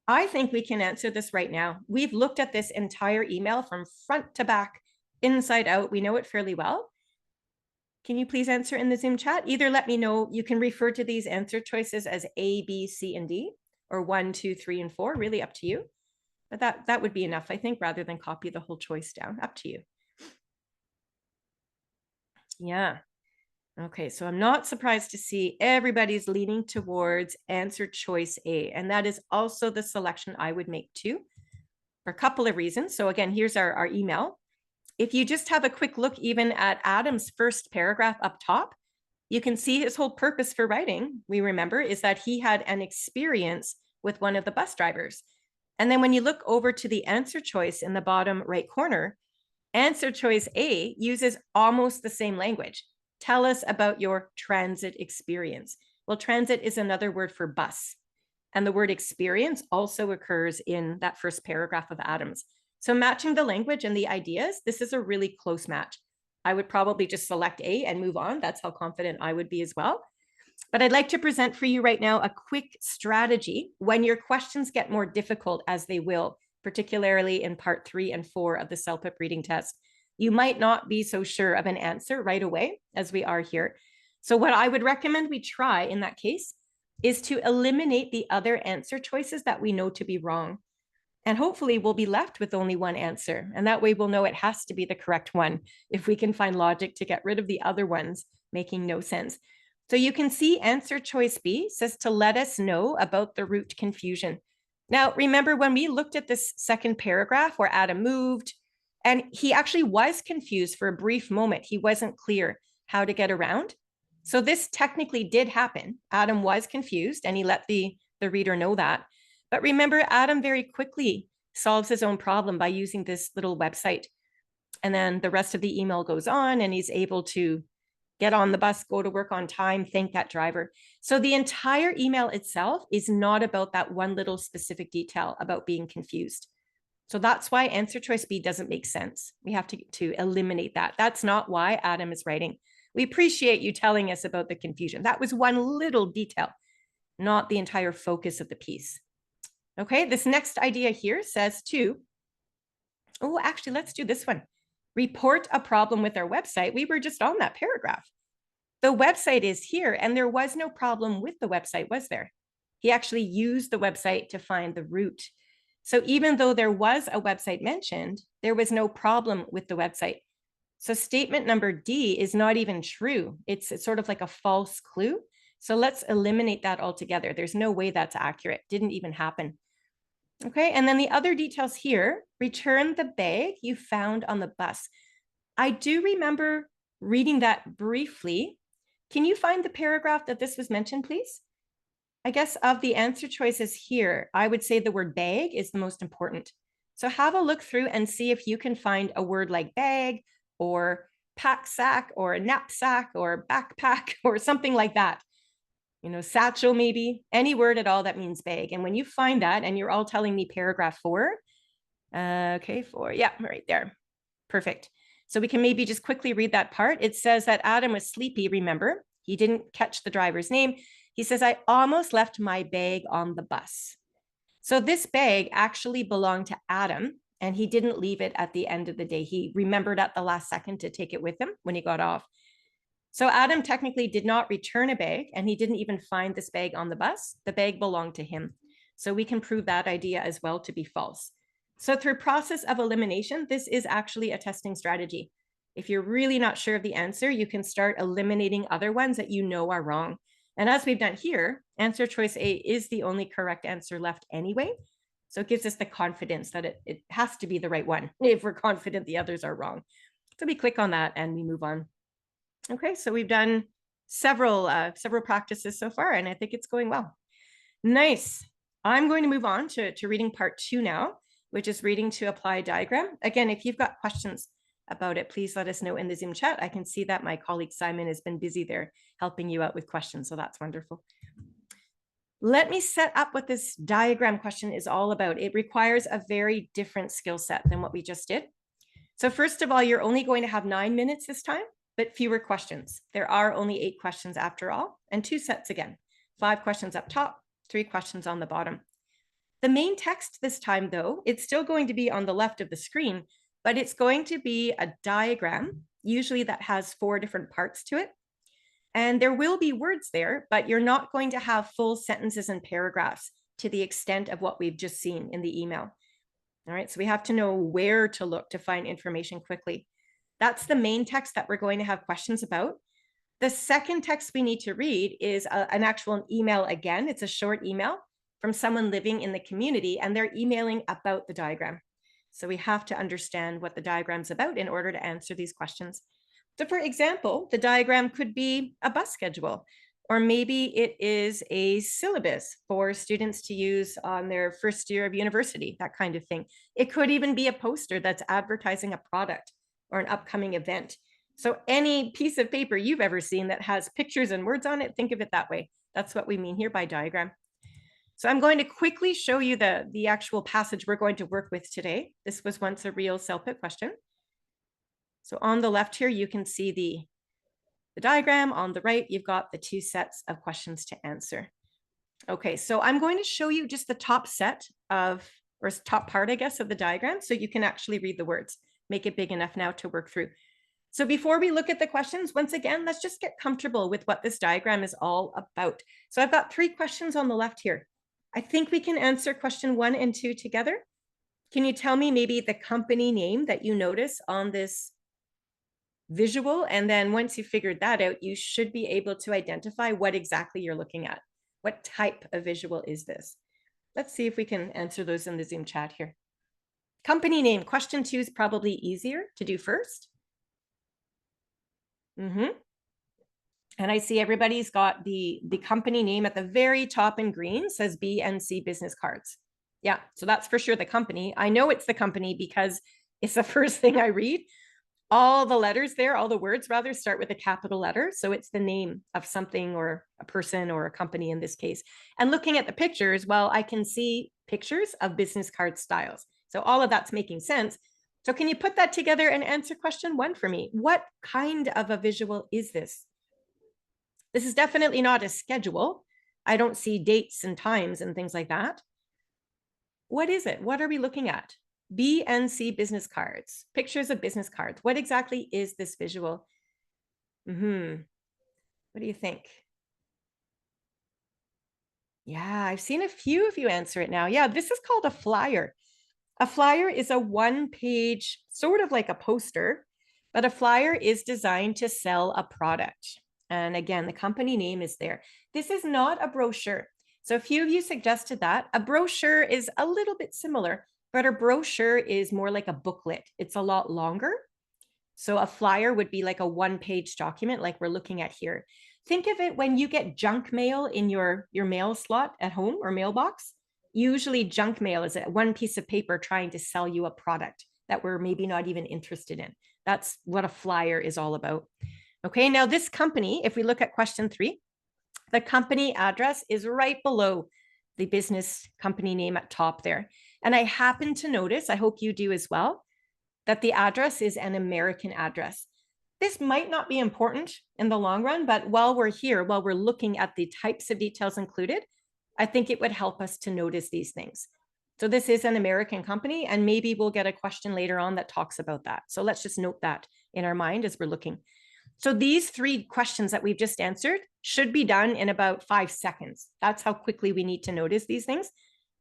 I think we can answer this right now. We've looked at this entire email from front to back, inside out. We know it fairly well. Can you please answer in the Zoom chat? Either let me know, you can refer to these answer choices as A, B, C, and D, or 1, 2, 3, and 4, really up to you. But that would be enough, I think, rather than copy the whole choice down. Up to you. Yeah. Okay, so I'm not surprised to see everybody's leaning towards answer choice A, and that is also the selection I would make too, for a couple of reasons. So again, here's our email. If you just have a quick look even at Adam's first paragraph up top, you can see his whole purpose for writing, we remember, is that he had an experience with one of the bus drivers. And then when you look over to the answer choice in the bottom right corner, answer choice A uses almost the same language. Tell us about your transit experience. Well, transit is another word for bus. And the word experience also occurs in that first paragraph of Adam's. So matching the language and the ideas, this is a really close match. I would probably just select A and move on. That's how confident I would be as well. But I'd like to present for you right now a quick strategy when your questions get more difficult, as they will, particularly in part 3 and 4 of the CELPIP reading test. You might not be so sure of an answer right away, as we are here. So what I would recommend we try in that case is to eliminate the other answer choices that we know to be wrong. And hopefully we'll be left with only one answer. And that way we'll know it has to be the correct one if we can find logic to get rid of the other ones making no sense. So you can see answer choice B says to let us know about the route confusion. Now, remember when we looked at this second paragraph where Adam moved, and he actually was confused for a brief moment. He wasn't clear how to get around. So this technically did happen. Adam was confused and he let the reader know that. But remember, Adam very quickly solves his own problem by using this little website. And then the rest of the email goes on and he's able to get on the bus, go to work on time, thank that driver. So the entire email itself is not about that one little specific detail about being confused. So that's why answer choice B doesn't make sense. We have to eliminate that. That's not why Adam is writing. We appreciate you telling us about the confusion. That was one little detail, not the entire focus of the piece. Okay, this next idea here says to, oh, actually, let's do this one. Report a problem with our website. We were just on that paragraph. The website is here, and there was no problem with the website, was there? He actually used the website to find the route. So even though there was a website mentioned, there was no problem with the website. So statement number D is not even true. It's sort of like a false clue. So let's eliminate that altogether. There's no way that's accurate. Didn't even happen. Okay, and then the other details here, return the bag you found on the bus. I do remember reading that briefly. Can you find the paragraph that this was mentioned, please? I guess of the answer choices here, I would say the word bag is the most important. So have a look through and see if you can find a word like bag or pack sack or knapsack or backpack or something like that. You know, satchel maybe, any word at all that means bag. And when you find that, and you're all telling me paragraph 4, okay, 4, yeah, right there. Perfect. So we can maybe just quickly read that part. It says that Adam was sleepy, remember? He didn't catch the driver's name. He says, I almost left my bag on the bus. So this bag actually belonged to Adam, and he didn't leave it at the end of the day. He remembered at the last second to take it with him when he got off. So Adam technically did not return a bag, and he didn't even find this bag on the bus. The bag belonged to him. So we can prove that idea as well to be false. So through process of elimination, this is actually a testing strategy. If you're really not sure of the answer, you can start eliminating other ones that you know are wrong. And as we've done here, answer choice A is the only correct answer left anyway. So it gives us the confidence that it has to be the right one if we're confident the others are wrong. So we click on that and we move on. Okay, so we've done several practices so far, and I think it's going well. Nice. I'm going to move on to reading part 2 now, which is reading to apply diagram. Again, if you've got questions about it, please let us know in the Zoom chat. I can see that my colleague Simon has been busy there helping you out with questions, so that's wonderful. Let me set up what this diagram question is all about. It requires a very different skill set than what we just did. So first of all, you're only going to have 9 minutes this time, but fewer questions. There are only 8 questions after all, and 2 sets again. 5 questions up top, 3 questions on the bottom. The main text this time, though, it's still going to be on the left of the screen, but it's going to be a diagram, usually that has 4 different parts to it. And there will be words there, but you're not going to have full sentences and paragraphs to the extent of what we've just seen in the email. All right, so we have to know where to look to find information quickly. That's the main text that we're going to have questions about. The second text we need to read is an actual email again. It's a short email from someone living in the community, and they're emailing about the diagram. So we have to understand what the diagram's about in order to answer these questions. So for example, the diagram could be a bus schedule, or maybe it is a syllabus for students to use on their first year of university, that kind of thing. It could even be a poster that's advertising a product or an upcoming event. So any piece of paper you've ever seen that has pictures and words on it, think of it that way. That's what we mean here by diagram. So I'm going to quickly show you the actual passage we're going to work with today. This was once a real CELPIP question. So on the left here, you can see the diagram. On the right, you've got the 2 sets of questions to answer. Okay, so I'm going to show you just the top set of, or top part, I guess, of the diagram, so you can actually read the words. Make it big enough now to work through. So before we look at the questions, once again, let's just get comfortable with what this diagram is all about. So I've got 3 questions on the left here. I think we can answer question 1 and 2 together. Can you tell me maybe the company name that you notice on this visual? And then once you figured that out, you should be able to identify what exactly you're looking at. What type of visual is this? Let's see if we can answer those in the Zoom chat here. Company name, question 2 is probably easier to do first. And I see everybody's got the company name at the very top in green, says BNC Business Cards. Yeah, so that's for sure the company. I know it's the company because it's the first thing I read. All the letters there, all the words rather, start with a capital letter. So it's the name of something or a person or a company in this case. And looking at the pictures, well, I can see pictures of business card styles. So all of that's making sense. So can you put that together and answer question 1 for me? What kind of a visual is this? This is definitely not a schedule. I don't see dates and times and things like that. What is it? What are we looking at? BNC business cards, pictures of business cards. What exactly is this visual? What do you think? Yeah, I've seen a few of you answer it now. Yeah, this is called a flyer. A flyer is a 1-page, sort of like a poster, but a flyer is designed to sell a product. And again, the company name is there. This is not a brochure. So a few of you suggested that. A brochure is a little bit similar, but a brochure is more like a booklet. It's a lot longer. So a flyer would be like a 1-page document like we're looking at here. Think of it when you get junk mail in your mail slot at home or mailbox. Usually junk mail is one piece of paper trying to sell you a product that we're maybe not even interested in. That's what a flyer is all about. Okay, now this company, if we look at question 3, the company address is right below the business company name at top there. And I happen to notice, I hope you do as well, that the address is an American address. This might not be important in the long run, but while we're here, while we're looking at the types of details included, I think it would help us to notice these things. So this is an American company, and maybe we'll get a question later on that talks about that. So let's just note that in our mind as we're looking. So these 3 questions that we've just answered should be done in about 5 seconds. That's how quickly we need to notice these things.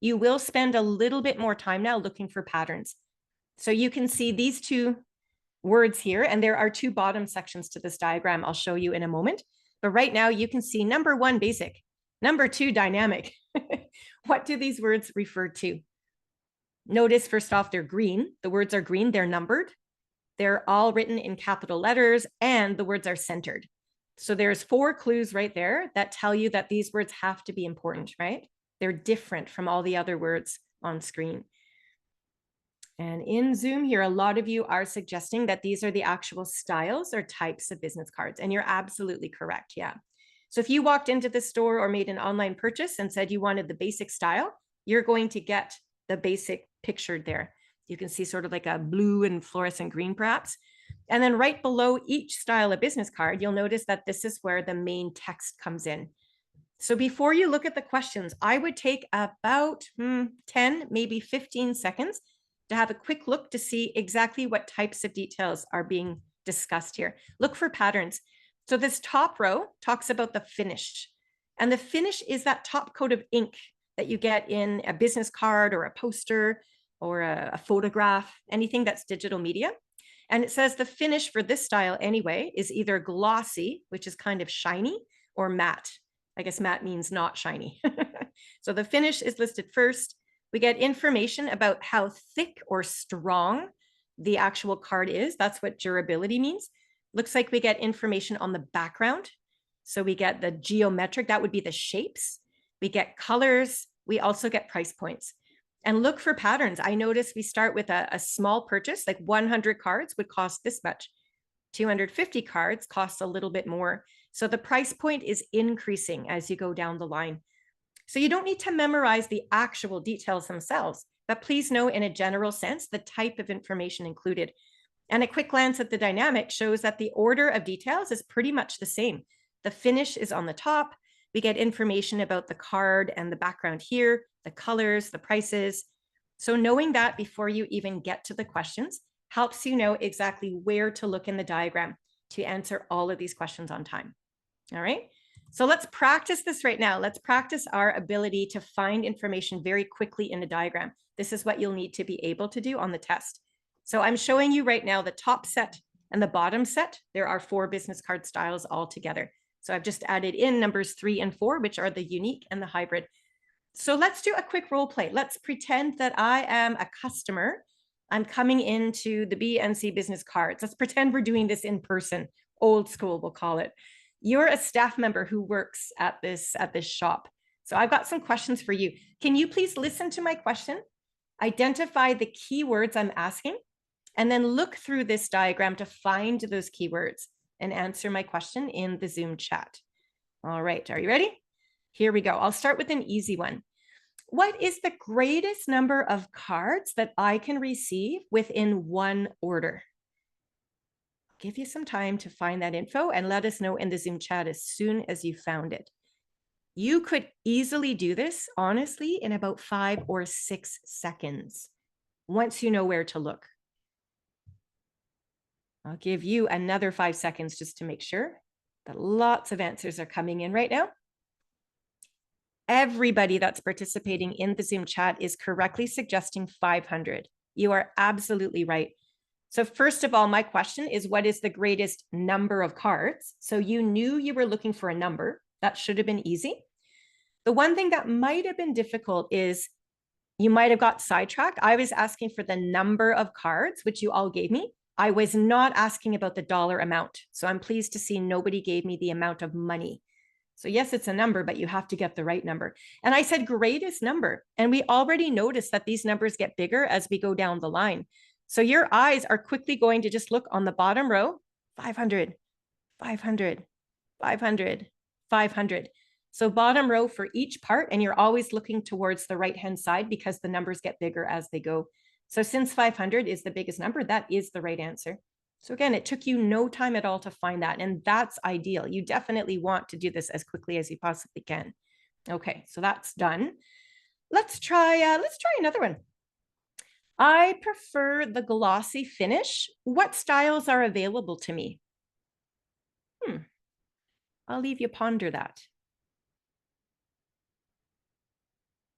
You will spend a little bit more time now looking for patterns. So you can see these 2 words here, and there are 2 bottom sections to this diagram I'll show you in a moment. But right now you can see number 1, basic. Number 2, dynamic. What do these words refer to? Notice first off, they're green. The words are green, they're numbered. They're all written in capital letters and the words are centered. So there's 4 clues right there that tell you that these words have to be important, right? They're different from all the other words on screen. And in Zoom here, a lot of you are suggesting that these are the actual styles or types of business cards. And you're absolutely correct. Yeah. So if you walked into the store or made an online purchase and said you wanted the basic style, you're going to get the basic pictured there. You can see sort of like a blue and fluorescent green, perhaps. And then right below each style of business card, you'll notice that this is where the main text comes in. So before you look at the questions, I would take about 10, maybe 15 seconds to have a quick look to see exactly what types of details are being discussed here. Look for patterns. So this top row talks about the finish. And the finish is that top coat of ink that you get in a business card or a poster or a photograph, anything that's digital media. And it says the finish for this style anyway is either glossy, which is kind of shiny, or matte. I guess matte means not shiny. So the finish is listed first. We get information about how thick or strong the actual card is. That's what durability means. Looks like we get information on the background. So we get the geometric, that would be the shapes. We get colors. We also get price points. And look for patterns. I noticed we start with a small purchase, like 100 cards would cost this much. 250 cards costs a little bit more. So the price point is increasing as you go down the line. So you don't need to memorize the actual details themselves, but please know in a general sense the type of information included. And a quick glance at the dynamic shows that the order of details is pretty much the same. The finish is on the top. We get information about the card and the background here, the colors, the prices. So knowing that before you even get to the questions helps you know exactly where to look in the diagram to answer all of these questions on time. All right. So let's practice this right now. Let's practice our ability to find information very quickly in a diagram. This is what you'll need to be able to do on the test. So I'm showing you right now the top set and the bottom set. There are 4 business card styles all together. So I've just added in numbers 3 and 4, which are the unique and the hybrid. So let's do a quick role play. Let's pretend that I am a customer. I'm coming into the BNC business cards. Let's pretend we're doing this in person, old school, we'll call it. You're a staff member who works at this shop. So I've got some questions for you. Can you please listen to my question, identify the keywords I'm asking, and then look through this diagram to find those keywords and answer my question in the Zoom chat. All right, are you ready? Here we go. I'll start with an easy one. What is the greatest number of cards that I can receive within one order? Give you some time to find that info and let us know in the Zoom chat as soon as you found it. You could easily do this, honestly, in about 5 or 6 seconds, once you know where to look. I'll give you another 5 seconds just to make sure that lots of answers are coming in right now. Everybody that's participating in the Zoom chat is correctly suggesting 500. You are absolutely right. So first of all, my question is, what is the greatest number of cards? So you knew you were looking for a number. That should have been easy. The one thing that might have been difficult is you might have got sidetracked. I was asking for the number of cards, which you all gave me. I was not asking about the dollar amount. So I'm pleased to see nobody gave me the amount of money. So yes, it's a number, but you have to get the right number. And I said greatest number. And we already noticed that these numbers get bigger as we go down the line. So your eyes are quickly going to just look on the bottom row, 500, 500, 500, 500. So bottom row for each part, and you're always looking towards the right-hand side because the numbers get bigger as they go. So since 500 is the biggest number, that is the right answer. So again, it took you no time at all to find that, and that's ideal. You definitely want to do this as quickly as you possibly can. Okay, so that's done. Let's try another one. I prefer the glossy finish. What styles are available to me? I'll leave you ponder that.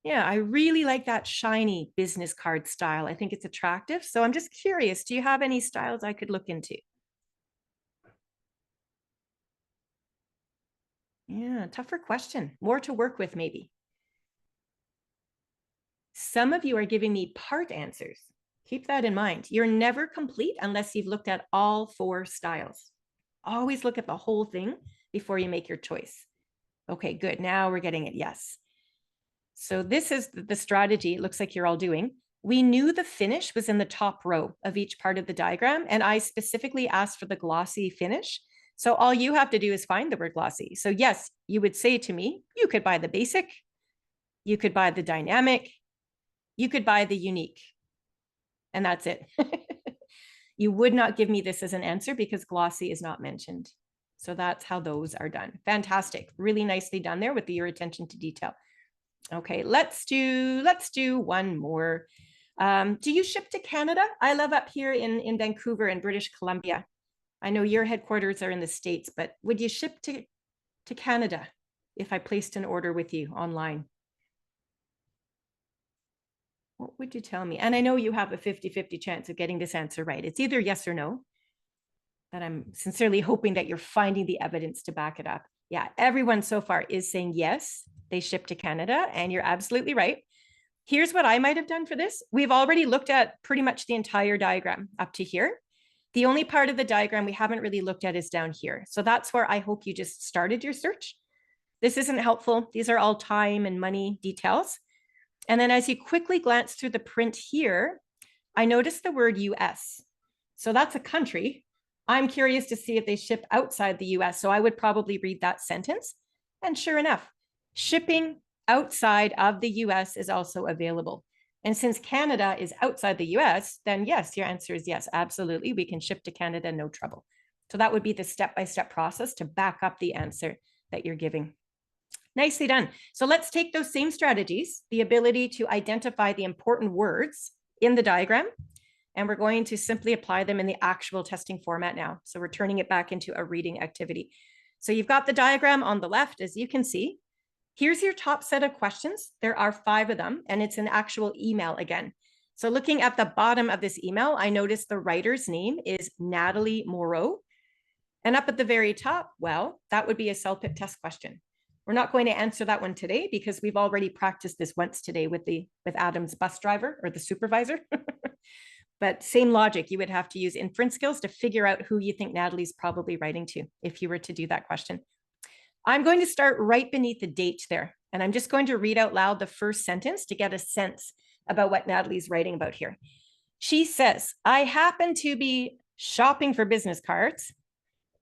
Yeah, I really like that shiny business card style. I think it's attractive. So I'm just curious, do you have any styles I could look into? Yeah, tougher question. More to work with, maybe. Some of you are giving me part answers. Keep that in mind. You're never complete unless you've looked at all 4 styles. Always look at the whole thing before you make your choice. Okay, good. Now we're getting it. Yes. So this is the strategy it looks like you're all doing. We knew the finish was in the top row of each part of the diagram, and I specifically asked for the glossy finish. So all you have to do is find the word glossy. So yes, you would say to me, you could buy the basic, you could buy the dynamic, you could buy the unique, and that's it. You would not give me this as an answer because glossy is not mentioned. So that's how those are done. Fantastic. Really nicely done there with your attention to detail. Okay, let's do one more. Do you ship to Canada? I live up here in Vancouver in British Columbia. I know your headquarters are in the States, but would you ship to Canada if I placed an order with you online? What would you tell me? And I know you have a 50-50 chance of getting this answer right. It's either yes or no, but I'm sincerely hoping that you're finding the evidence to back it up. Yeah, everyone so far is saying yes, they ship to Canada, and you're absolutely right. Here's what I might have done for this. We've already looked at pretty much the entire diagram up to here. The only part of the diagram we haven't really looked at is down here. So that's where I hope you just started your search. This isn't helpful. These are all time and money details. And then as you quickly glance through the print here, I noticed the word US. So that's a country. I'm curious to see if they ship outside the US. So I would probably read that sentence. And sure enough, shipping outside of the US is also available. And since Canada is outside the US, then yes, your answer is yes, absolutely. We can ship to Canada, no trouble. So that would be the step-by-step process to back up the answer that you're giving. Nicely done. So let's take those same strategies, the ability to identify the important words in the diagram, and we're going to simply apply them in the actual testing format now. So we're turning it back into a reading activity. So you've got the diagram on the left, as you can see. Here's your top set of questions. There are 5 of them, and it's an actual email again. So looking at the bottom of this email, I noticed the writer's name is Natalie Moreau. And up at the very top, well, that would be a CELPIP test question. We're not going to answer that one today because we've already practiced this once today with Adam's bus driver or the supervisor. But same logic, you would have to use inference skills to figure out who you think Natalie's probably writing to if you were to do that question. I'm going to start right beneath the date there, and I'm just going to read out loud the first sentence to get a sense about what Natalie's writing about here. She says, I happen to be shopping for business cards.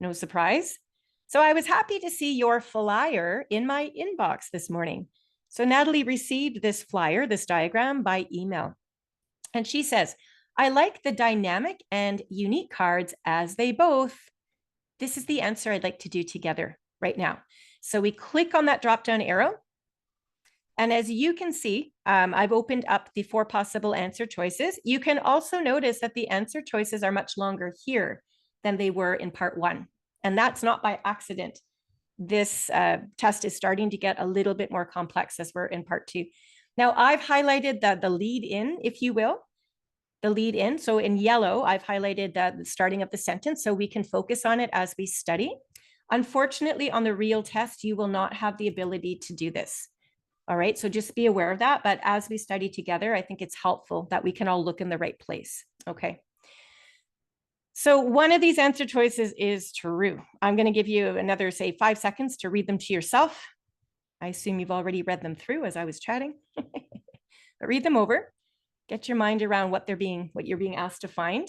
No surprise. So I was happy to see your flyer in my inbox this morning. So Natalie received this flyer, this diagram, by email. And she says, I like the dynamic and unique cards as they both. This is the answer I'd like to do together right now. So we click on that drop-down arrow. And as you can see, I've opened up the 4 possible answer choices. You can also notice that the answer choices are much longer here than they were in part 1. And that's not by accident. This test is starting to get a little bit more complex as we're in part 2. Now, I've highlighted the lead in, if you will, the lead in. So in yellow, I've highlighted the starting of the sentence so we can focus on it as we study. Unfortunately, on the real test, you will not have the ability to do this. All right, so just be aware of that. But as we study together, I think it's helpful that we can all look in the right place. Okay. So one of these answer choices is true. I'm going to give you another, say, 5 seconds to read them to yourself. I assume you've already read them through as I was chatting. But read them over. Get your mind around what you're being asked to find.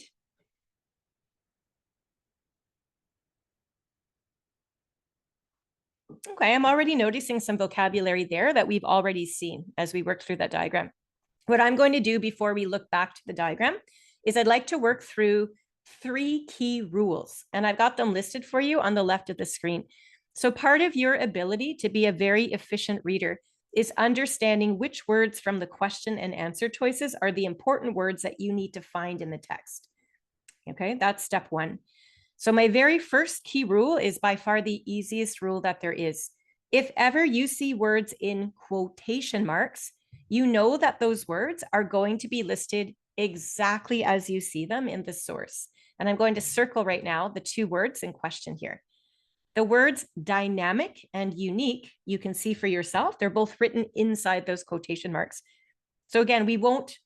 Okay, I'm already noticing some vocabulary there that we've already seen as we work through that diagram. What I'm going to do before we look back to the diagram is I'd like to work through 3 key rules, and I've got them listed for you on the left of the screen. So part of your ability to be a very efficient reader is understanding which words from the question and answer choices are the important words that you need to find in the text. Okay, that's step 1. So my very first key rule is by far the easiest rule that there is. If ever you see words in quotation marks, you know that those words are going to be listed exactly as you see them in the source. And I'm going to circle right now the 2 words in question here. The words dynamic and unique, you can see for yourself, they're both written inside those quotation marks. So again, we won't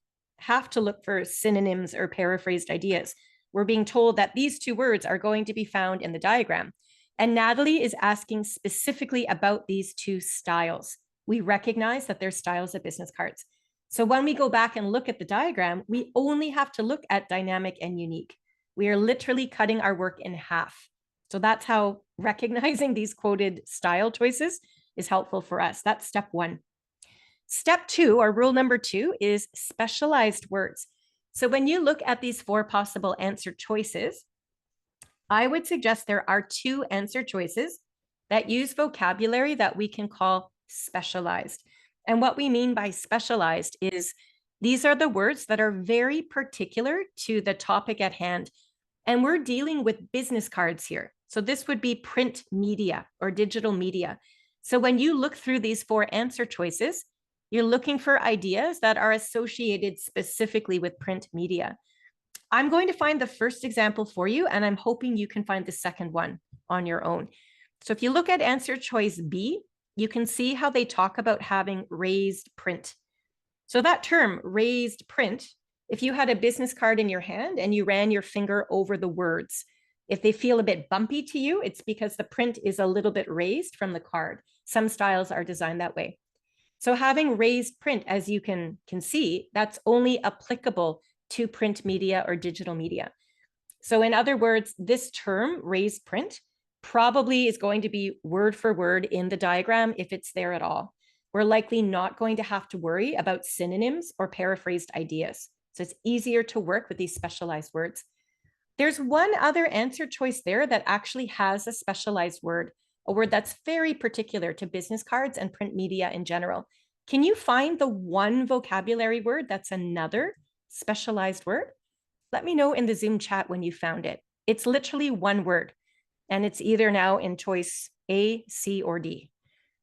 have to look for synonyms or paraphrased ideas. We're being told that these two words are going to be found in the diagram. And Natalie is asking specifically about these two styles. We recognize that they're styles of business cards. So when we go back and look at the diagram, we only have to look at dynamic and unique. We are literally cutting our work in half. So that's how recognizing these quoted style choices is helpful for us. That's step one. Step two, or rule number two, is specialized words. So when you look at these four possible answer choices, I would suggest there are two answer choices that use vocabulary that we can call specialized. And what we mean by specialized is these are the words that are very particular to the topic at hand. And we're dealing with business cards here. So this would be print media or digital media. So when you look through these four answer choices, you're looking for ideas that are associated specifically with print media. I'm going to find the first example for you, and I'm hoping you can find the second one on your own. So if you look at answer choice B, you can see how they talk about having raised print. So that term, raised print, if you had a business card in your hand and you ran your finger over the words, if they feel a bit bumpy to you, it's because the print is a little bit raised from the card. Some styles are designed that way. So having raised print, as you can see, that's only applicable to print media or digital media. So in other words, this term, raised print, probably is going to be word for word in the diagram if it's there at all. We're likely not going to have to worry about synonyms or paraphrased ideas. So it's easier to work with these specialized words. There's one other answer choice there that actually has a specialized word, a word that's very particular to business cards and print media in general. Can you find the one vocabulary word that's another specialized word? Let me know in the Zoom chat when you found it. It's literally one word, and it's either now in choice A, C, or D.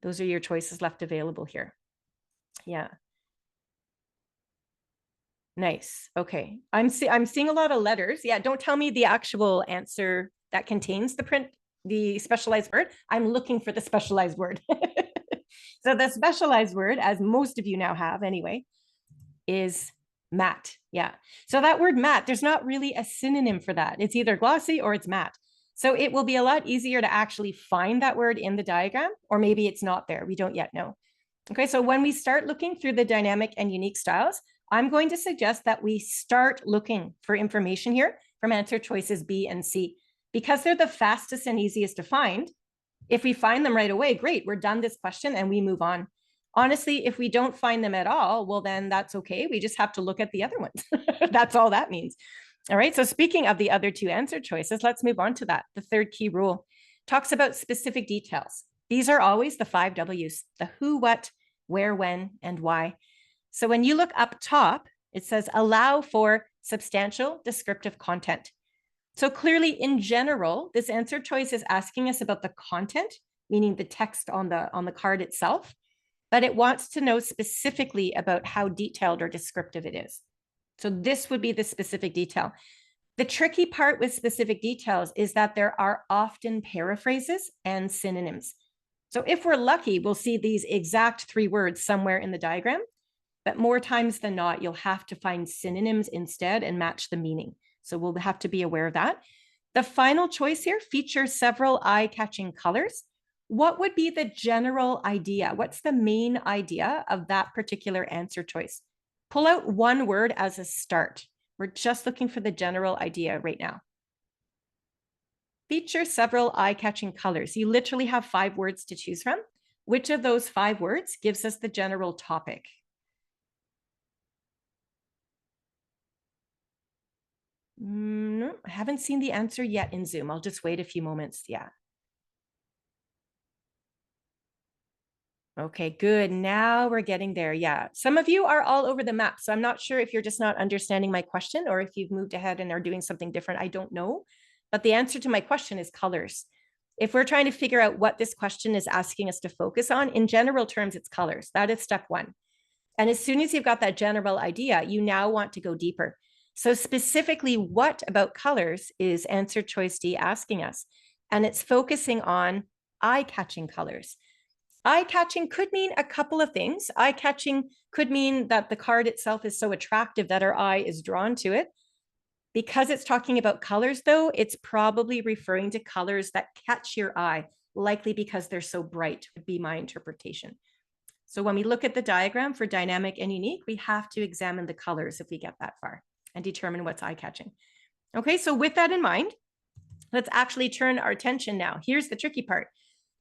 Those are your choices left available here. Yeah. Nice. Okay. I'm seeing a lot of letters. Yeah. Don't tell me the actual answer that contains the specialized word. I'm looking for the specialized word. So the specialized word, as most of you now have anyway, is matte. Yeah. So that word matte, there's not really a synonym for that. It's either glossy or it's matte. So it will be a lot easier to actually find that word in the diagram, or maybe it's not there. We don't yet know. Okay. So when we start looking through the dynamic and unique styles, I'm going to suggest that we start looking for information here from answer choices B and C, because they're the fastest and easiest to find. If we find them right away, great, we're done this question and we move on. Honestly, if we don't find them at all, well, then that's okay. We just have to look at the other ones. That's all that means. All right. So speaking of the other two answer choices, let's move on to that. The third key rule talks about specific details. These are always the 5 W's, the who, what, where, when, and why. So when you look up top, it says allow for substantial descriptive content. So clearly, in general, this answer choice is asking us about the content, meaning the text on the card itself, but it wants to know specifically about how detailed or descriptive it is. So this would be the specific detail. The tricky part with specific details is that there are often paraphrases and synonyms. So if we're lucky, we'll see these exact 3 words somewhere in the diagram, but more times than not, you'll have to find synonyms instead and match the meaning. So we'll have to be aware of that. The final choice here features several eye-catching colors. What would be the general idea? What's the main idea of that particular answer choice? Pull out one word as a start. We're just looking for the general idea right now. Feature several eye-catching colors. You literally have 5 words to choose from. Which of those 5 words gives us the general topic? No, I haven't seen the answer yet in Zoom. I'll just wait a few moments. Yeah. Okay, good. Now we're getting there. Yeah. Some of you are all over the map. So I'm not sure if you're just not understanding my question or if you've moved ahead and are doing something different. I don't know. But the answer to my question is colors. If we're trying to figure out what this question is asking us to focus on, in general terms, it's colors. That is step 1. And as soon as you've got that general idea, you now want to go deeper. So specifically, what about colors is answer choice D asking us? And it's focusing on eye-catching colors. Eye-catching could mean a couple of things. Eye-catching could mean that the card itself is so attractive that our eye is drawn to it. Because it's talking about colors, though, it's probably referring to colors that catch your eye, likely because they're so bright, would be my interpretation. So when we look at the diagram for dynamic and unique, we have to examine the colors if we get that far and determine what's eye-catching. Okay, so with that in mind, let's actually turn our attention now. Here's the tricky part.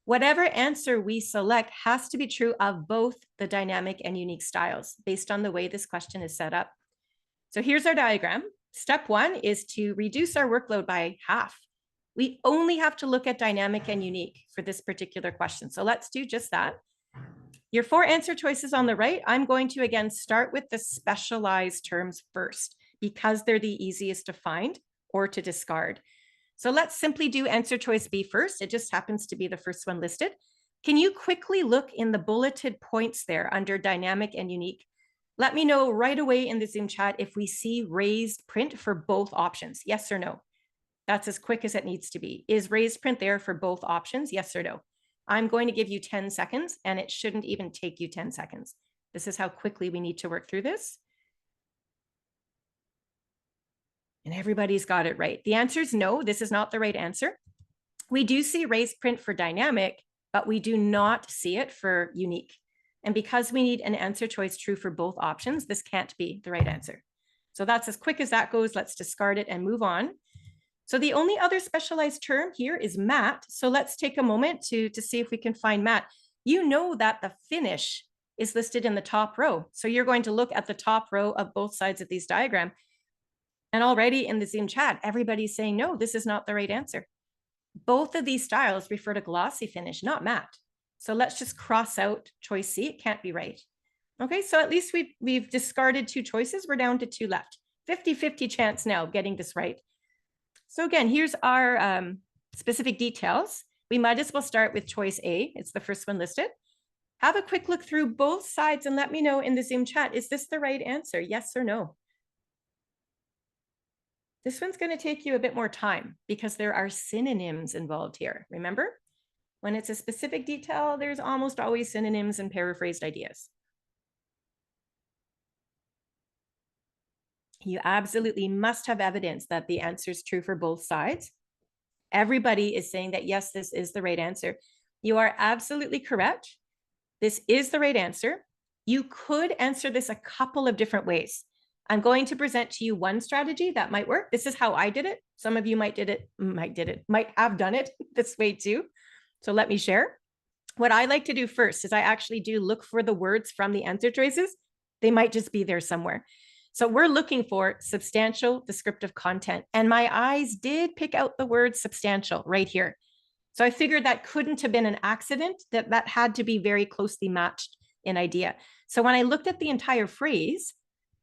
Whatever answer we select has to be true of both the dynamic and unique styles based on the way this question is set up. So here's our diagram. Step one is to reduce our workload by half. We only have to look at dynamic and unique for this particular question. So let's do just that. Your 4 answer choices on the right, I'm going to again start with the specialized terms first because they're the easiest to find or to discard. So let's simply do answer choice B first. It just happens to be the first one listed. Can you quickly look in the bulleted points there under dynamic and unique? Let me know right away in the Zoom chat if we see raised print for both options, yes or no. That's as quick as it needs to be. Is raised print there for both options, yes or no? I'm going to give you 10 seconds and it shouldn't even take you 10 seconds. This is how quickly we need to work through this. And everybody's got it right. The answer is no, this is not the right answer. We do see raised print for dynamic, but we do not see it for unique. And because we need an answer choice true for both options, this can't be the right answer. So that's as quick as that goes. Let's discard it and move on. So the only other specialized term here is matte. So let's take a moment to see if we can find matte. You know that the finish is listed in the top row. So you're going to look at the top row of both sides of these diagrams. And already in the Zoom chat, everybody's saying, no, this is not the right answer. Both of these styles refer to glossy finish, not matte. So let's just cross out choice C. It can't be right. Okay, so at least we've discarded 2 choices. We're down to 2 left. 50-50 chance now of getting this right. So again, here's our specific details. We might as well start with choice A. It's the first one listed. Have a quick look through both sides and let me know in the Zoom chat, is this the right answer? Yes or no? This one's going to take you a bit more time because there are synonyms involved here. Remember, when it's a specific detail, there's almost always synonyms and paraphrased ideas. You absolutely must have evidence that the answer is true for both sides. Everybody is saying that, yes, this is the right answer. You are absolutely correct. This is the right answer. You could answer this a couple of different ways. I'm going to present to you one strategy that might work. This is how I did it. Some of you might have done it this way too. So let me share. What I like to do first is I actually do look for the words from the answer choices. They might just be there somewhere. So we're looking for substantial descriptive content. And my eyes did pick out the word substantial right here. So I figured that couldn't have been an accident, that had to be very closely matched in idea. So when I looked at the entire phrase,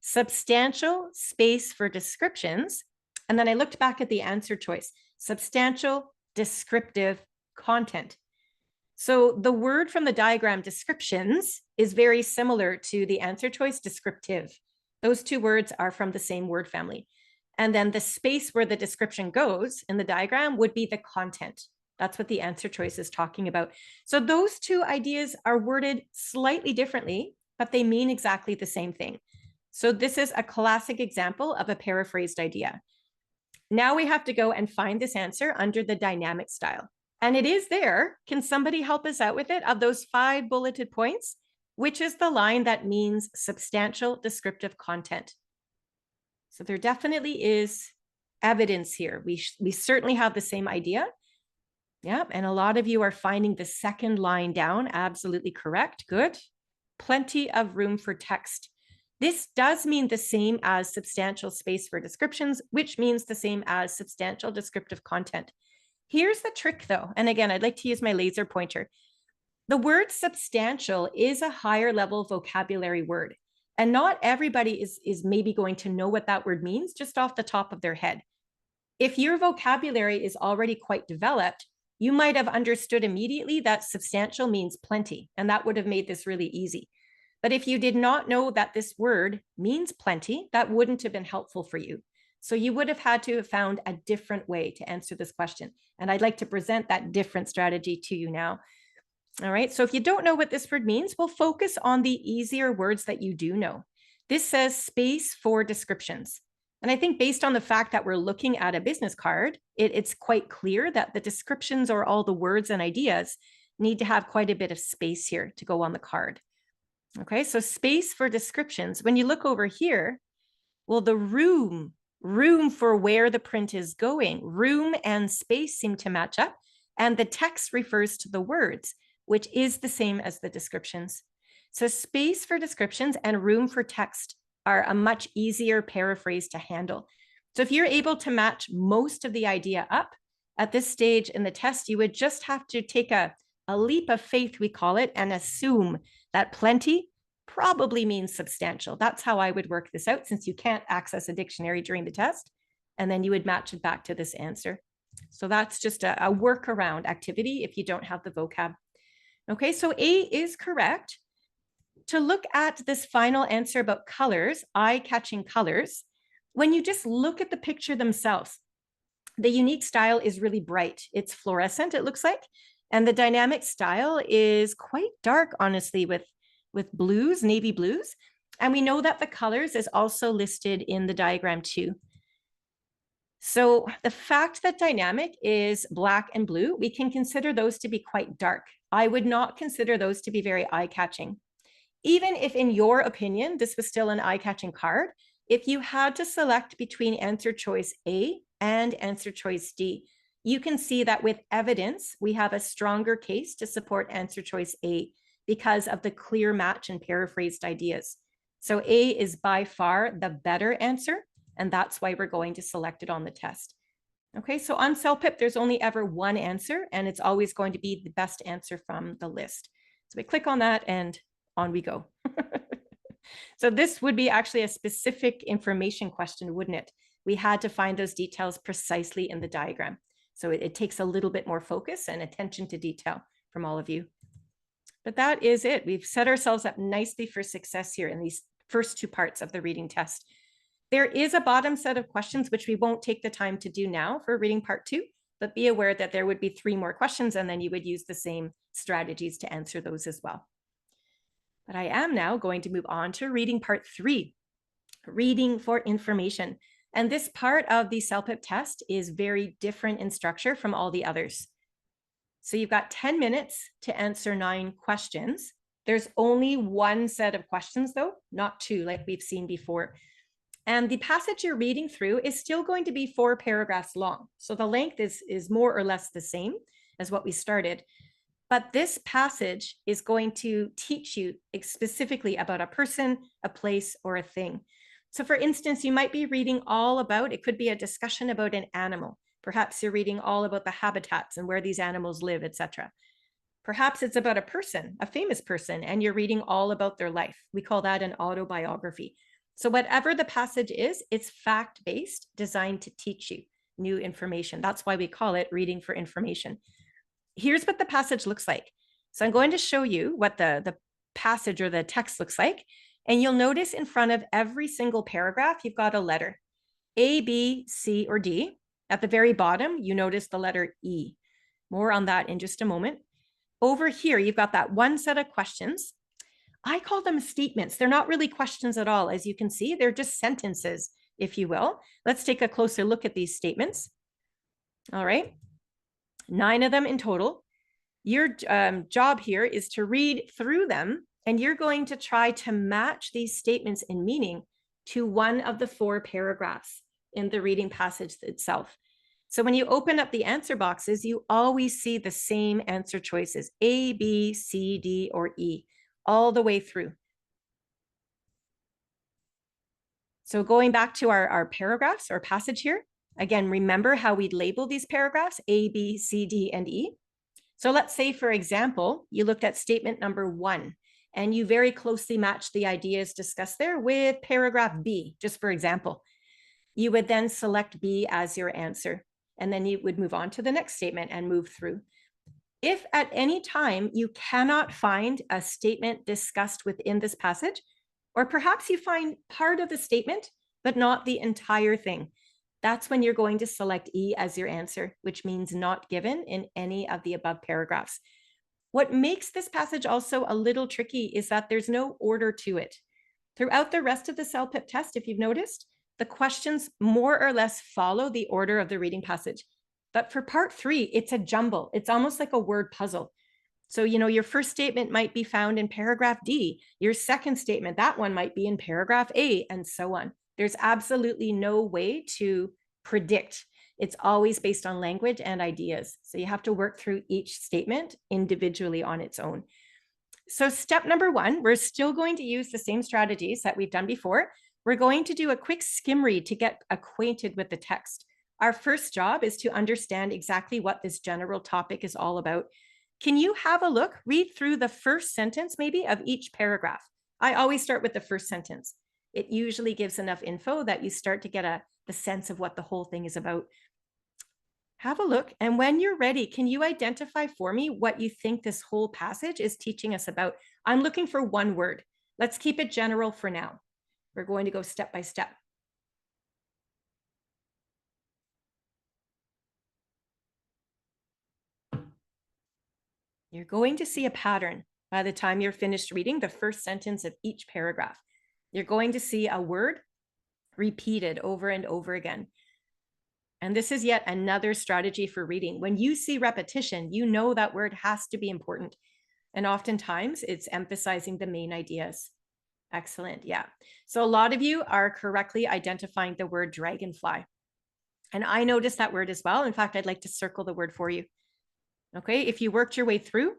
substantial space for descriptions, and then I looked back at the answer choice, substantial descriptive content. So the word from the diagram descriptions is very similar to the answer choice descriptive. Those 2 words are from the same word family. And then the space where the description goes in the diagram would be the content. That's what the answer choice is talking about. So those 2 ideas are worded slightly differently, but they mean exactly the same thing. So this is a classic example of a paraphrased idea. Now we have to go and find this answer under the dynamic style. And it is there. Can somebody help us out with it? Of those 5 bulleted points, which is the line that means substantial descriptive content? So there definitely is evidence here. We certainly have the same idea. Yeah, and a lot of you are finding the second line down. Absolutely correct. Good. Plenty of room for text. This does mean the same as substantial space for descriptions, which means the same as substantial descriptive content. Here's the trick though. And again, I'd like to use my laser pointer. The word substantial is a higher level vocabulary word. And not everybody is maybe going to know what that word means just off the top of their head. If your vocabulary is already quite developed, you might have understood immediately that substantial means plenty, and that would have made this really easy. But if you did not know that this word means plenty, that wouldn't have been helpful for you. So you would have had to have found a different way to answer this question. And I'd like to present that different strategy to you now. All right, so if you don't know what this word means, we'll focus on the easier words that you do know. This says space for descriptions. And I think based on the fact that we're looking at a business card, it's quite clear that the descriptions or all the words and ideas need to have quite a bit of space here to go on the card. Okay, so space for descriptions. When you look over here, well, the room for where the print is going, room and space seem to match up. And the text refers to the words, which is the same as the descriptions. So space for descriptions and room for text are a much easier paraphrase to handle. So if you're able to match most of the idea up at this stage in the test, you would just have to take a leap of faith, we call it, and assume that plenty probably means substantial. That's how I would work this out, since you can't access a dictionary during the test. And then you would match it back to this answer. So that's just a workaround activity if you don't have the vocab. Okay, so A is correct. To look at this final answer about colors, eye-catching colors, when you just look at the picture themselves, the unique style is really bright. It's fluorescent, it looks like. And the dynamic style is quite dark, honestly, with blues, navy blues. And we know that the colors is also listed in the diagram too. So the fact that dynamic is black and blue, we can consider those to be quite dark. I would not consider those to be very eye-catching. Even if in your opinion, this was still an eye-catching card, if you had to select between answer choice A and answer choice D, you can see that with evidence, we have a stronger case to support answer choice A because of the clear match and paraphrased ideas. So A is by far the better answer, and that's why we're going to select it on the test. Okay, so on CELPIP, there's only ever one answer, and it's always going to be the best answer from the list. So we click on that and on we go. So this would be actually a specific information question, wouldn't it? We had to find those details precisely in the diagram. So it takes a little bit more focus and attention to detail from all of you. But that is it. We've set ourselves up nicely for success here in these first two parts of the reading test. There is a bottom set of questions, which we won't take the time to do now for reading part 2, but be aware that there would be 3 more questions, and then you would use the same strategies to answer those as well. But I am now going to move on to reading part 3, reading for information. And this part of the CELPIP test is very different in structure from all the others. So you've got 10 minutes to answer 9 questions. There's only 1 set of questions though, not 2 like we've seen before. And the passage you're reading through is still going to be 4 paragraphs long. So the length is more or less the same as what we started. But this passage is going to teach you specifically about a person, a place, or a thing. So for instance, you might be reading all about, it could be a discussion about an animal. Perhaps you're reading all about the habitats and where these animals live, etc. Perhaps it's about a person, a famous person, and you're reading all about their life. We call that an autobiography. So whatever the passage is, it's fact-based, designed to teach you new information. That's why we call it reading for information. Here's what the passage looks like. So I'm going to show you what the passage or the text looks like. And you'll notice in front of every single paragraph, you've got a letter, A, B, C, or D. At the very bottom, you notice the letter E. More on that in just a moment. Over here, you've got that 1 set of questions. I call them statements. They're not really questions at all. As you can see, they're just sentences, if you will. Let's take a closer look at these statements. All right, 9 of them in total. Your job here is to read through them, and you're going to try to match these statements in meaning to one of the 4 paragraphs in the reading passage itself. So when you open up the answer boxes, you always see the same answer choices, A, B, C, D, or E, all the way through. So going back to our paragraphs or passage here, again, remember how we label these paragraphs, A, B, C, D, and E. So let's say, for example, you looked at statement number 1, and you very closely matched the ideas discussed there with paragraph B, just for example. You would then select B as your answer, and then you would move on to the next statement and move through. If at any time you cannot find a statement discussed within this passage, or perhaps you find part of the statement, but not the entire thing, that's when you're going to select E as your answer, which means not given in any of the above paragraphs. What makes this passage also a little tricky is that there's no order to it. Throughout the rest of the CELPIP test, if you've noticed, the questions more or less follow the order of the reading passage. But for part 3, it's a jumble. It's almost like a word puzzle. So, your first statement might be found in paragraph D. Your second statement, that one might be in paragraph A, and so on. There's absolutely no way to predict. It's always based on language and ideas. So you have to work through each statement individually on its own. So step number 1, we're still going to use the same strategies that we've done before. We're going to do a quick skim read to get acquainted with the text. Our first job is to understand exactly what this general topic is all about. Can you have a look, read through the first sentence maybe of each paragraph? I always start with the first sentence. It usually gives enough info that you start to get the sense of what the whole thing is about. Have a look, and when you're ready, can you identify for me what you think this whole passage is teaching us about? I'm looking for one word. Let's keep it general for now. We're going to go step by step. You're going to see a pattern by the time you're finished reading the first sentence of each paragraph. You're going to see a word repeated over and over again. And this is yet another strategy for reading. When you see repetition, you know that word has to be important. And oftentimes it's emphasizing the main ideas. Excellent. Yeah. So a lot of you are correctly identifying the word dragonfly. And I noticed that word as well. In fact, I'd like to circle the word for you. Okay. If you worked your way through,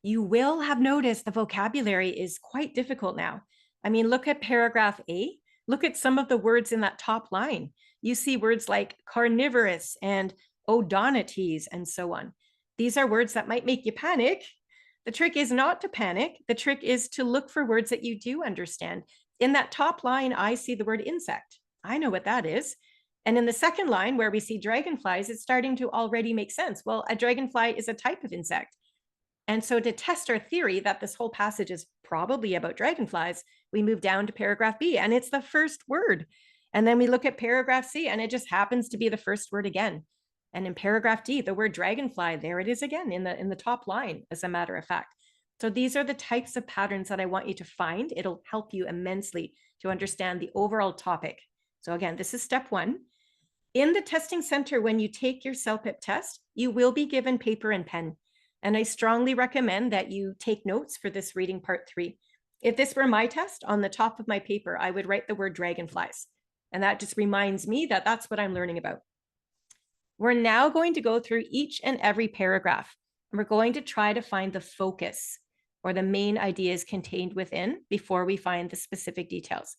you will have noticed the vocabulary is quite difficult now. I mean, look at paragraph A. Look at some of the words in that top line. You see words like carnivorous and odontists and so on. These are words that might make you panic. The trick is not to panic. The trick is to look for words that you do understand. In that top line, I see the word insect. I know what that is. And in the second line, where we see dragonflies, it's starting to already make sense. Well, a dragonfly is a type of insect. And so to test our theory that this whole passage is probably about dragonflies, we move down to paragraph B, and it's the first word. And then we look at paragraph C, and it just happens to be the first word again. And in paragraph D, the word dragonfly, there it is again in the top line, as a matter of fact. So these are the types of patterns that I want you to find. It'll help you immensely to understand the overall topic. So again, this is step 1. In the testing center, when you take your CELPIP test, you will be given paper and pen. And I strongly recommend that you take notes for this reading part 3. If this were my test, on the top of my paper, I would write the word dragonflies. And that just reminds me that that's what I'm learning about. We're now going to go through each and every paragraph, and we're going to try to find the focus or the main ideas contained within before we find the specific details.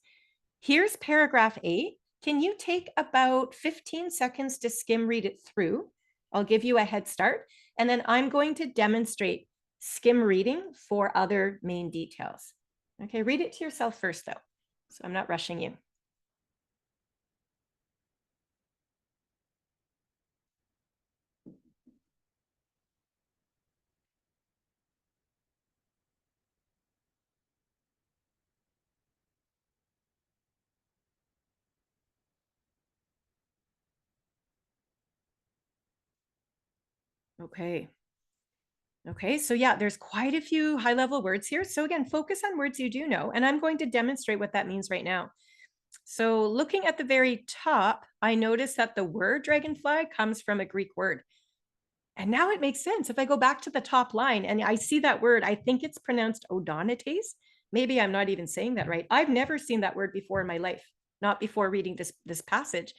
Here's paragraph A. Can you take about 15 seconds to skim read it through? I'll give you a head start, and then I'm going to demonstrate skim reading for other main details. Okay, read it to yourself first, though, so I'm not rushing you. Okay. Okay, so yeah, there's quite a few high-level words here. So again, focus on words you do know, and I'm going to demonstrate what that means right now. So looking at the very top, I noticed that the word dragonfly comes from a Greek word. And now it makes sense. If I go back to the top line and I see that word, I think it's pronounced odontists. Maybe I'm not even saying that right. I've never seen that word before in my life, not before reading this passage.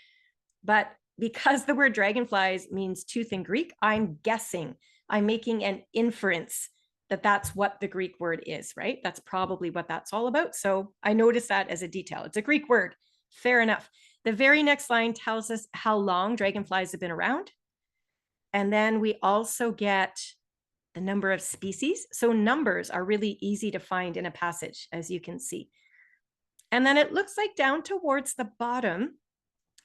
But because the word dragonflies means tooth in Greek, I'm guessing, I'm making an inference that that's what the Greek word is, right? That's probably what that's all about. So I noticed that as a detail. It's a Greek word. Fair enough. The very next line tells us how long dragonflies have been around. And then we also get the number of species. So numbers are really easy to find in a passage, as you can see. And then it looks like down towards the bottom,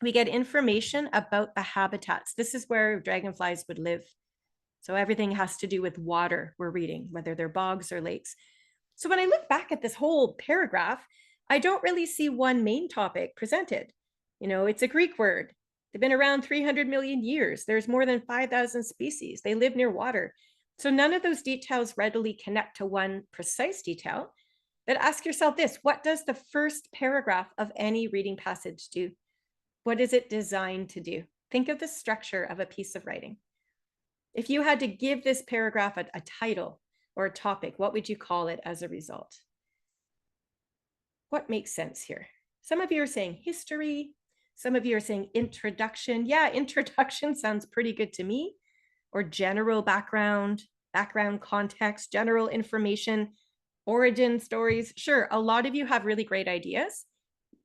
we get information about the habitats. This is where dragonflies would live. So everything has to do with water we're reading, whether they're bogs or lakes. So when I look back at this whole paragraph, I don't really see one main topic presented. It's a Greek word. They've been around 300 million years. There's more than 5,000 species. They live near water. So none of those details readily connect to one precise detail, but ask yourself this: what does the first paragraph of any reading passage do? What is it designed to do? Think of the structure of a piece of writing. If you had to give this paragraph a title or a topic, what would you call it as a result? What makes sense here? Some of you are saying history. Some of you are saying introduction. Yeah, introduction sounds pretty good to me. Or general background context, general information, origin stories. Sure, a lot of you have really great ideas.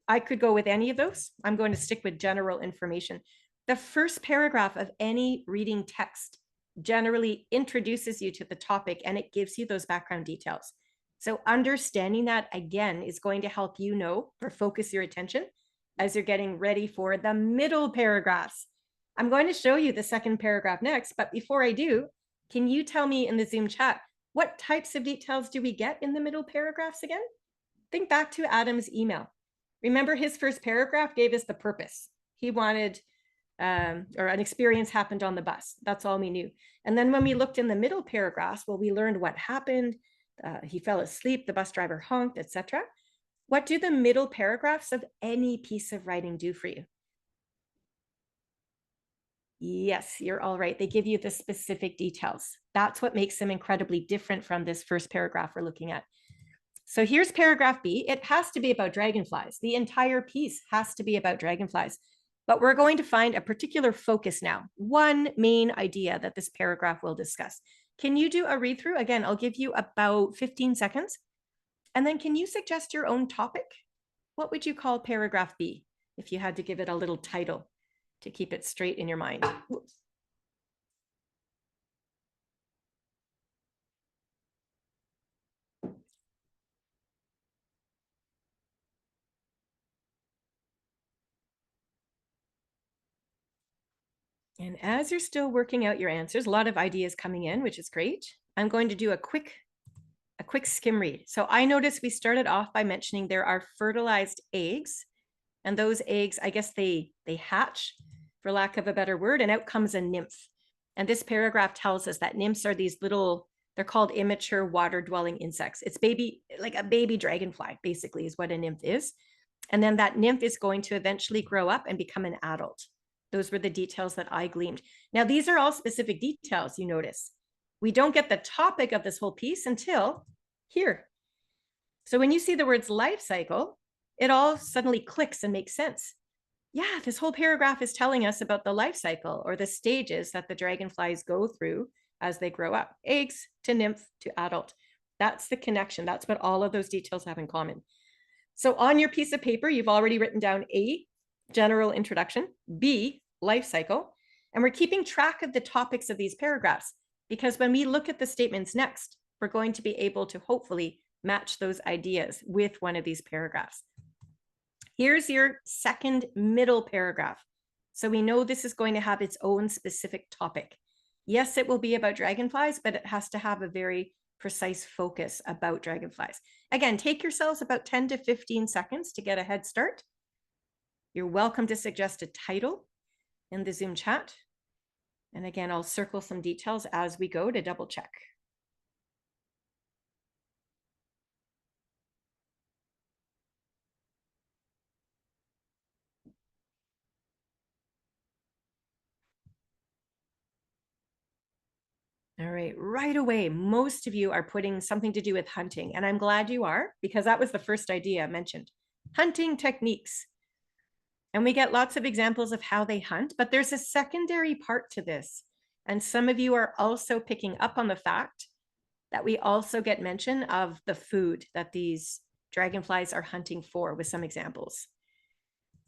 I could go with any of those. I'm going to stick with general information. The first paragraph of any reading text generally introduces you to the topic and it gives you those background details. So understanding that, again, is going to help you know or focus your attention as you're getting ready for the middle paragraphs. I'm going to show you the second paragraph next, but before I do, can you tell me in the Zoom chat, what types of details do we get in the middle paragraphs again? Think back to Adam's email. Remember, his first paragraph gave us the purpose. He wanted, or an experience happened on the bus. That's all we knew. And then when we looked in the middle paragraphs, well, we learned what happened. He fell asleep, the bus driver honked, etc. What do the middle paragraphs of any piece of writing do for you? Yes, you're all right. They give you the specific details. That's what makes them incredibly different from this first paragraph we're looking at. So here's paragraph B. It has to be about dragonflies. The entire piece has to be about dragonflies. But we're going to find a particular focus now, one main idea that this paragraph will discuss. Can you do a read through? Again, I'll give you about 15 seconds. And then can you suggest your own topic? What would you call paragraph B if you had to give it a little title to keep it straight in your mind? Whoops. And as you're still working out your answers, a lot of ideas coming in, which is great. I'm going to do a quick skim read. So I noticed we started off by mentioning there are fertilized eggs, and those eggs, I guess they hatch, for lack of a better word, and out comes a nymph. And this paragraph tells us that nymphs are these little, they're called immature water-dwelling insects. It's like a baby dragonfly, basically, is what a nymph is. And then that nymph is going to eventually grow up and become an adult. Those were the details that I gleaned. Now, these are all specific details, you notice. We don't get the topic of this whole piece until here. So when you see the words life cycle, it all suddenly clicks and makes sense. Yeah, this whole paragraph is telling us about the life cycle or the stages that the dragonflies go through as they grow up, eggs to nymph to adult. That's the connection. That's what all of those details have in common. So on your piece of paper, you've already written down A, general introduction, B, life cycle, and we're keeping track of the topics of these paragraphs because when we look at the statements next, we're going to be able to hopefully match those ideas with one of these paragraphs. Here's your second middle paragraph. So we know this is going to have its own specific topic. Yes, it will be about dragonflies, but it has to have a very precise focus about dragonflies. Again, take yourselves about 10 to 15 seconds to get a head start. You're welcome to suggest a title in the Zoom chat. And again, I'll circle some details as we go to double check. All right away, most of you are putting something to do with hunting, and I'm glad you are, because that was the first idea I mentioned. Hunting techniques. And we get lots of examples of how they hunt, but there's a secondary part to this. And some of you are also picking up on the fact that we also get mention of the food that these dragonflies are hunting for with some examples.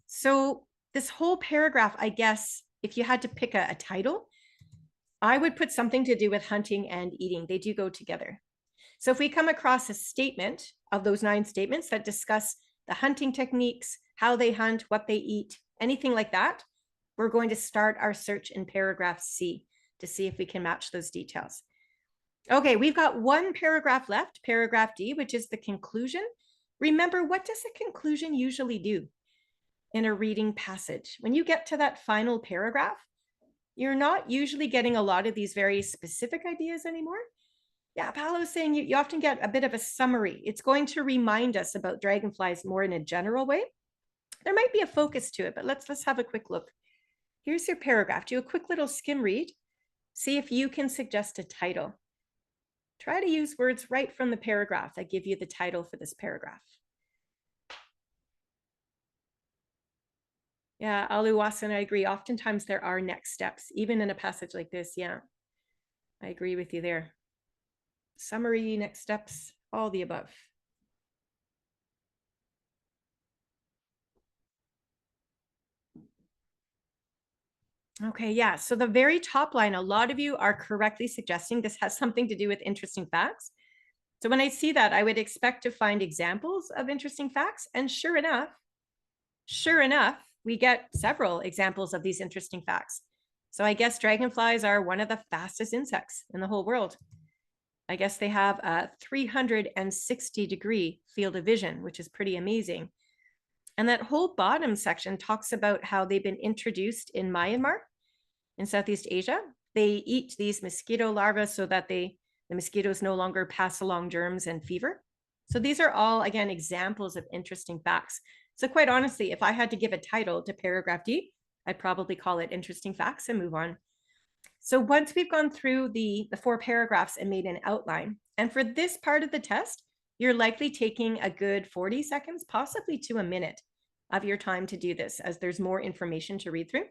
So this whole paragraph, I guess, if you had to pick a title, I would put something to do with hunting and eating. They do go together. So if we come across a statement of those 9 statements that discuss the hunting techniques, how they hunt, what they eat, anything like that, we're going to start our search in paragraph C to see if we can match those details. Okay, we've got one paragraph left, paragraph D, which is the conclusion. Remember, what does a conclusion usually do in a reading passage? When you get to that final paragraph, you're not usually getting a lot of these very specific ideas anymore. Yeah, Paolo's saying you often get a bit of a summary. It's going to remind us about dragonflies more in a general way. There might be a focus to it, but let's have a quick look. Here's your paragraph. Do a quick little skim read. See if you can suggest a title. Try to use words right from the paragraph that give you the title for this paragraph. Yeah, Aluwasan, I agree. Oftentimes there are next steps, even in a passage like this. Yeah, I agree with you there. Summary, next steps, all the above. Okay, yeah. So the very top line, a lot of you are correctly suggesting this has something to do with interesting facts. So when I see that, I would expect to find examples of interesting facts. And sure enough, we get several examples of these interesting facts. So I guess dragonflies are one of the fastest insects in the whole world. I guess they have a 360-degree field of vision, which is pretty amazing. And that whole bottom section talks about how they've been introduced in Myanmar in Southeast Asia. They eat these mosquito larvae so that the mosquitoes no longer pass along germs and fever. So these are all, again, examples of interesting facts. So quite honestly, if I had to give a title to paragraph D, I'd probably call it Interesting Facts and move on. So once we've gone through the 4 paragraphs and made an outline, and for this part of the test, you're likely taking a good 40 seconds, possibly to a minute of your time to do this, as there's more information to read through.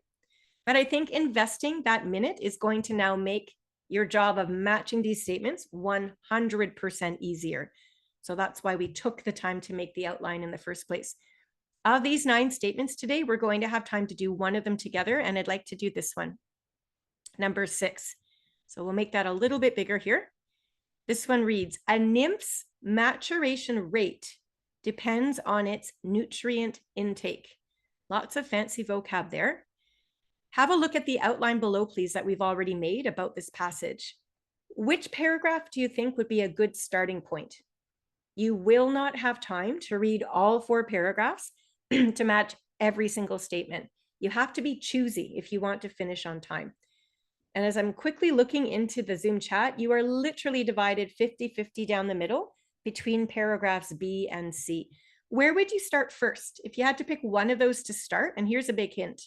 But I think investing that minute is going to now make your job of matching these statements 100% easier. So that's why we took the time to make the outline in the first place. Of these 9 statements today, we're going to have time to do one of them together, and I'd like to do this one, number 6. So we'll make that a little bit bigger here. This one reads, a nymph's maturation rate depends on its nutrient intake. Lots of fancy vocab there. Have a look at the outline below, please, that we've already made about this passage. Which paragraph do you think would be a good starting point? You will not have time to read all 4 paragraphs to match every single statement. You have to be choosy if you want to finish on time. And as I'm quickly looking into the Zoom chat, you are literally divided 50-50 down the middle between paragraphs B and C. Where would you start first? If you had to pick one of those to start, and here's a big hint.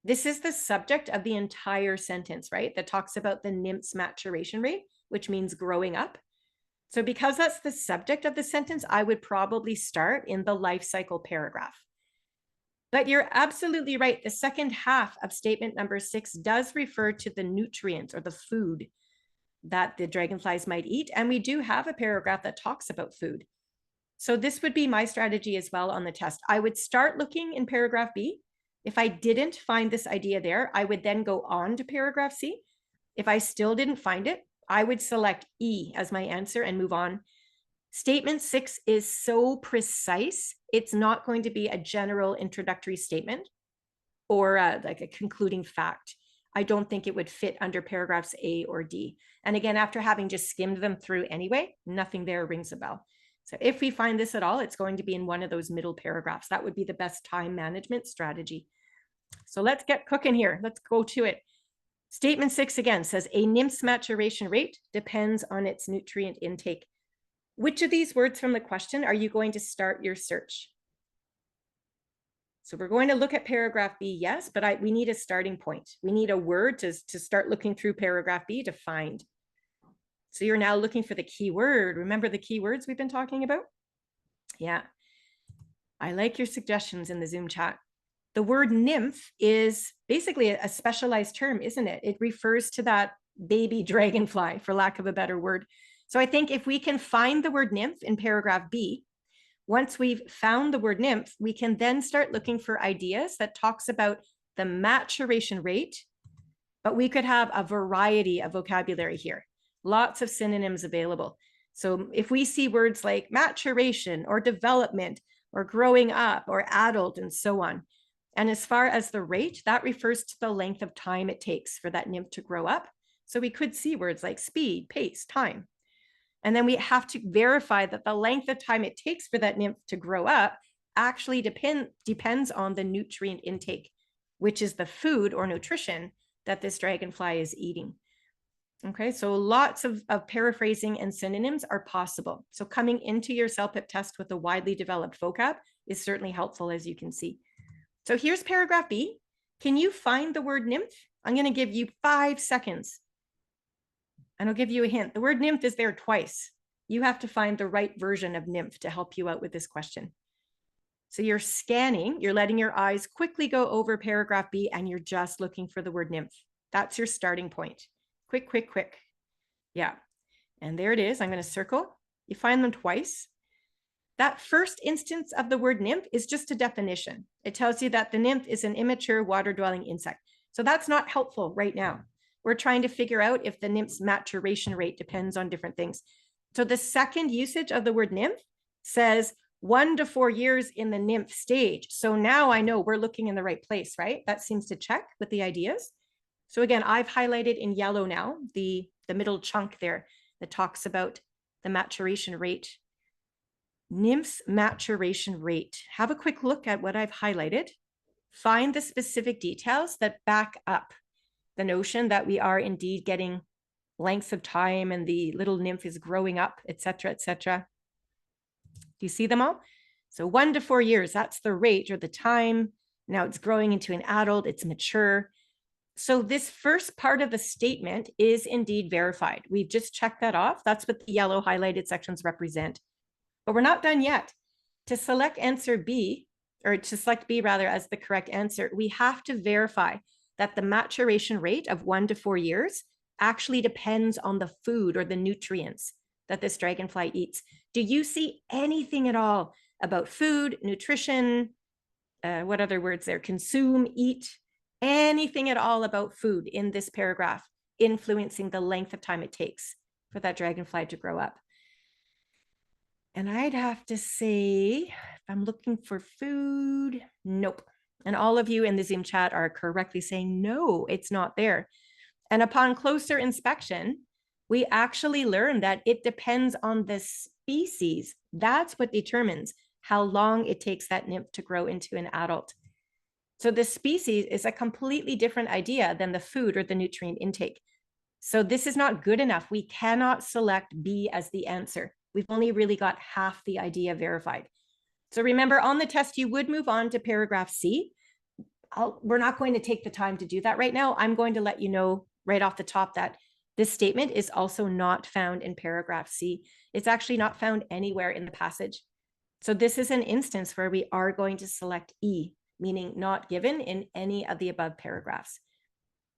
This is the subject of the entire sentence, right? That talks about the nymph's maturation rate, which means growing up. So because that's the subject of the sentence, I would probably start in the life cycle paragraph. But you're absolutely right. The second half of statement number 6 does refer to the nutrients or the food that the dragonflies might eat. And we do have a paragraph that talks about food. So this would be my strategy as well on the test. I would start looking in paragraph B. If I didn't find this idea there, I would then go on to paragraph C. If I still didn't find it, I would select E as my answer and move on. Statement 6 is so precise, it's not going to be a general introductory statement or like a concluding fact. I don't think it would fit under paragraphs A or D. And again, after having just skimmed them through anyway, nothing there rings a bell. So if we find this at all, it's going to be in one of those middle paragraphs. That would be the best time management strategy. So let's get cooking here. Let's go to it. Statement 6 again says a nymph's maturation rate depends on its nutrient intake. Which of these words from the question are you going to start your search? So we're going to look at paragraph B, yes, but we need a starting point. We need a word to start looking through paragraph B to find. So you're now looking for the key word. Remember the keywords we've been talking about? Yeah. I like your suggestions in the Zoom chat. The word nymph is basically a specialized term, isn't it? It refers to that baby dragonfly, for lack of a better word. So I think if we can find the word nymph in paragraph B, once we've found the word nymph, we can then start looking for ideas that talks about the maturation rate, but we could have a variety of vocabulary here. Lots of synonyms available. So if we see words like maturation or development or growing up or adult and so on, and as far as the rate, that refers to the length of time it takes for that nymph to grow up. So we could see words like speed, pace, time. And then we have to verify that the length of time it takes for that nymph to grow up actually depends on the nutrient intake. which is the food or nutrition that this dragonfly is eating. Okay, so lots of paraphrasing and synonyms are possible. So coming into your CELPIP test with a widely developed vocab is certainly helpful, as you can see. So here's paragraph B. Can you find the word nymph? I'm going to give you 5 seconds. And I'll give you a hint. The word nymph is there twice. You have to find the right version of nymph to help you out with this question. So you're scanning, you're letting your eyes quickly go over paragraph B, and you're just looking for the word nymph. That's your starting point. Quick, quick, quick. Yeah. And there it is. I'm going to circle. You find them twice. That first instance of the word nymph is just a definition. It tells you that the nymph is an immature water-dwelling insect. So that's not helpful right now. We're trying to figure out if the nymph's maturation rate depends on different things. So the second usage of the word nymph says 1 to 4 years in the nymph stage. So now I know we're looking in the right place, right? That seems to check with the ideas. So again, I've highlighted in yellow now the middle chunk there that talks about the maturation rate. Nymph's maturation rate. Have a quick look at what I've highlighted. Find the specific details that back up the notion that we are indeed getting lengths of time and the little nymph is growing up, etc., etc. Do you see them all? So 1 to 4 years, that's the rate or the time. Now it's growing into an adult, it's mature. So this first part of the statement is indeed verified. We've just checked that off. That's what the yellow highlighted sections represent. But we're not done yet. To select answer B, or to select B rather as the correct answer, we have to verify that the maturation rate of 1 to 4 years actually depends on the food or the nutrients that this dragonfly eats. Do you see anything at all about food, nutrition, what other words there? Consume, eat, anything at all about food in this paragraph influencing the length of time it takes for that dragonfly to grow up? And I'd have to say, if I'm looking for food, nope. And all of you in the Zoom chat are correctly saying, no, it's not there. And upon closer inspection, we actually learn that it depends on the species. That's what determines how long it takes that nymph to grow into an adult. So the species is a completely different idea than the food or the nutrient intake. So this is not good enough. We cannot select B as the answer. We've only really got half the idea verified. So remember, on the test, you would move on to paragraph C. We're not going to take the time to do that right now. I'm going to let you know right off the top that this statement is also not found in paragraph C. It's actually not found anywhere in the passage. So this is an instance where we are going to select E, meaning not given in any of the above paragraphs.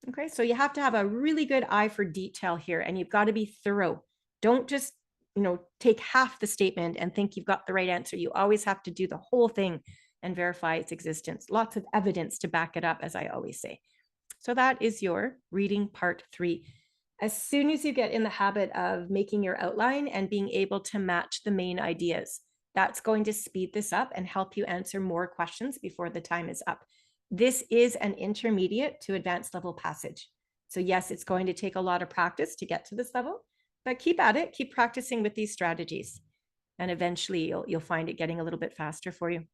Okay, so you have to have a really good eye for detail here, and you've got to be thorough. Don't just, take half the statement and think you've got the right answer. You always have to do the whole thing and verify its existence. Lots of evidence to back it up, as I always say. So that is your reading part 3. As soon as you get in the habit of making your outline and being able to match the main ideas, that's going to speed this up and help you answer more questions before the time is up. This is an intermediate to advanced level passage. So yes, it's going to take a lot of practice to get to this level, but keep at it, keep practicing with these strategies. And eventually you'll find it getting a little bit faster for you.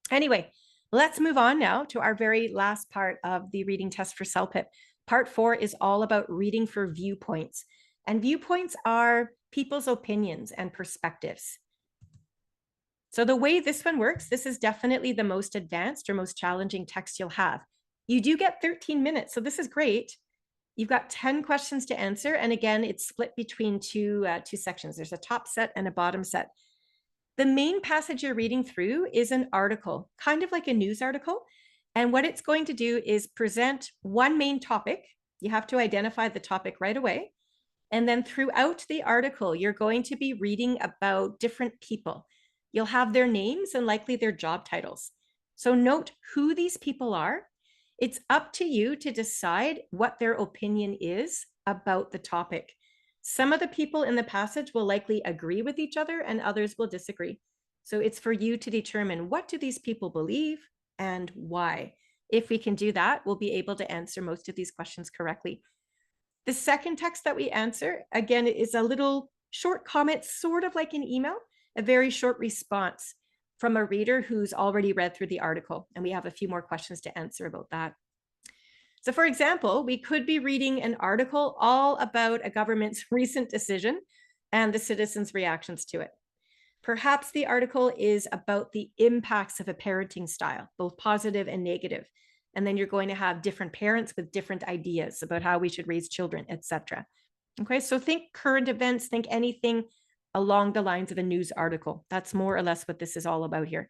Anyway, let's move on now to our very last part of the reading test for CELPIP. Part 4 is all about reading for viewpoints. And viewpoints are people's opinions and perspectives. So the way this one works, this is definitely the most advanced or most challenging text you'll have. You do get 13 minutes, so this is great. You've got 10 questions to answer. And again, it's split between two sections. There's a top set and a bottom set. The main passage you're reading through is an article, kind of like a news article. And what it's going to do is present one main topic. You have to identify the topic right away. And then throughout the article, you're going to be reading about different people. You'll have their names and likely their job titles. So note who these people are. It's up to you to decide what their opinion is about the topic. Some of the people in the passage will likely agree with each other and others will disagree. So it's for you to determine, what do these people believe and why? If we can do that, we'll be able to answer most of these questions correctly. The second text that we answer, again, is a little short comment, sort of like an email, a very short response. from a reader who's already read through the article. And we have a few more questions to answer about that. So for example, we could be reading an article all about a government's recent decision and the citizens' reactions to it. Perhaps the article is about the impacts of a parenting style, both positive and negative. And then you're going to have different parents with different ideas about how we should raise children, etc. Okay, so think current events, think anything along the lines of a news article. That's more or less what this is all about here.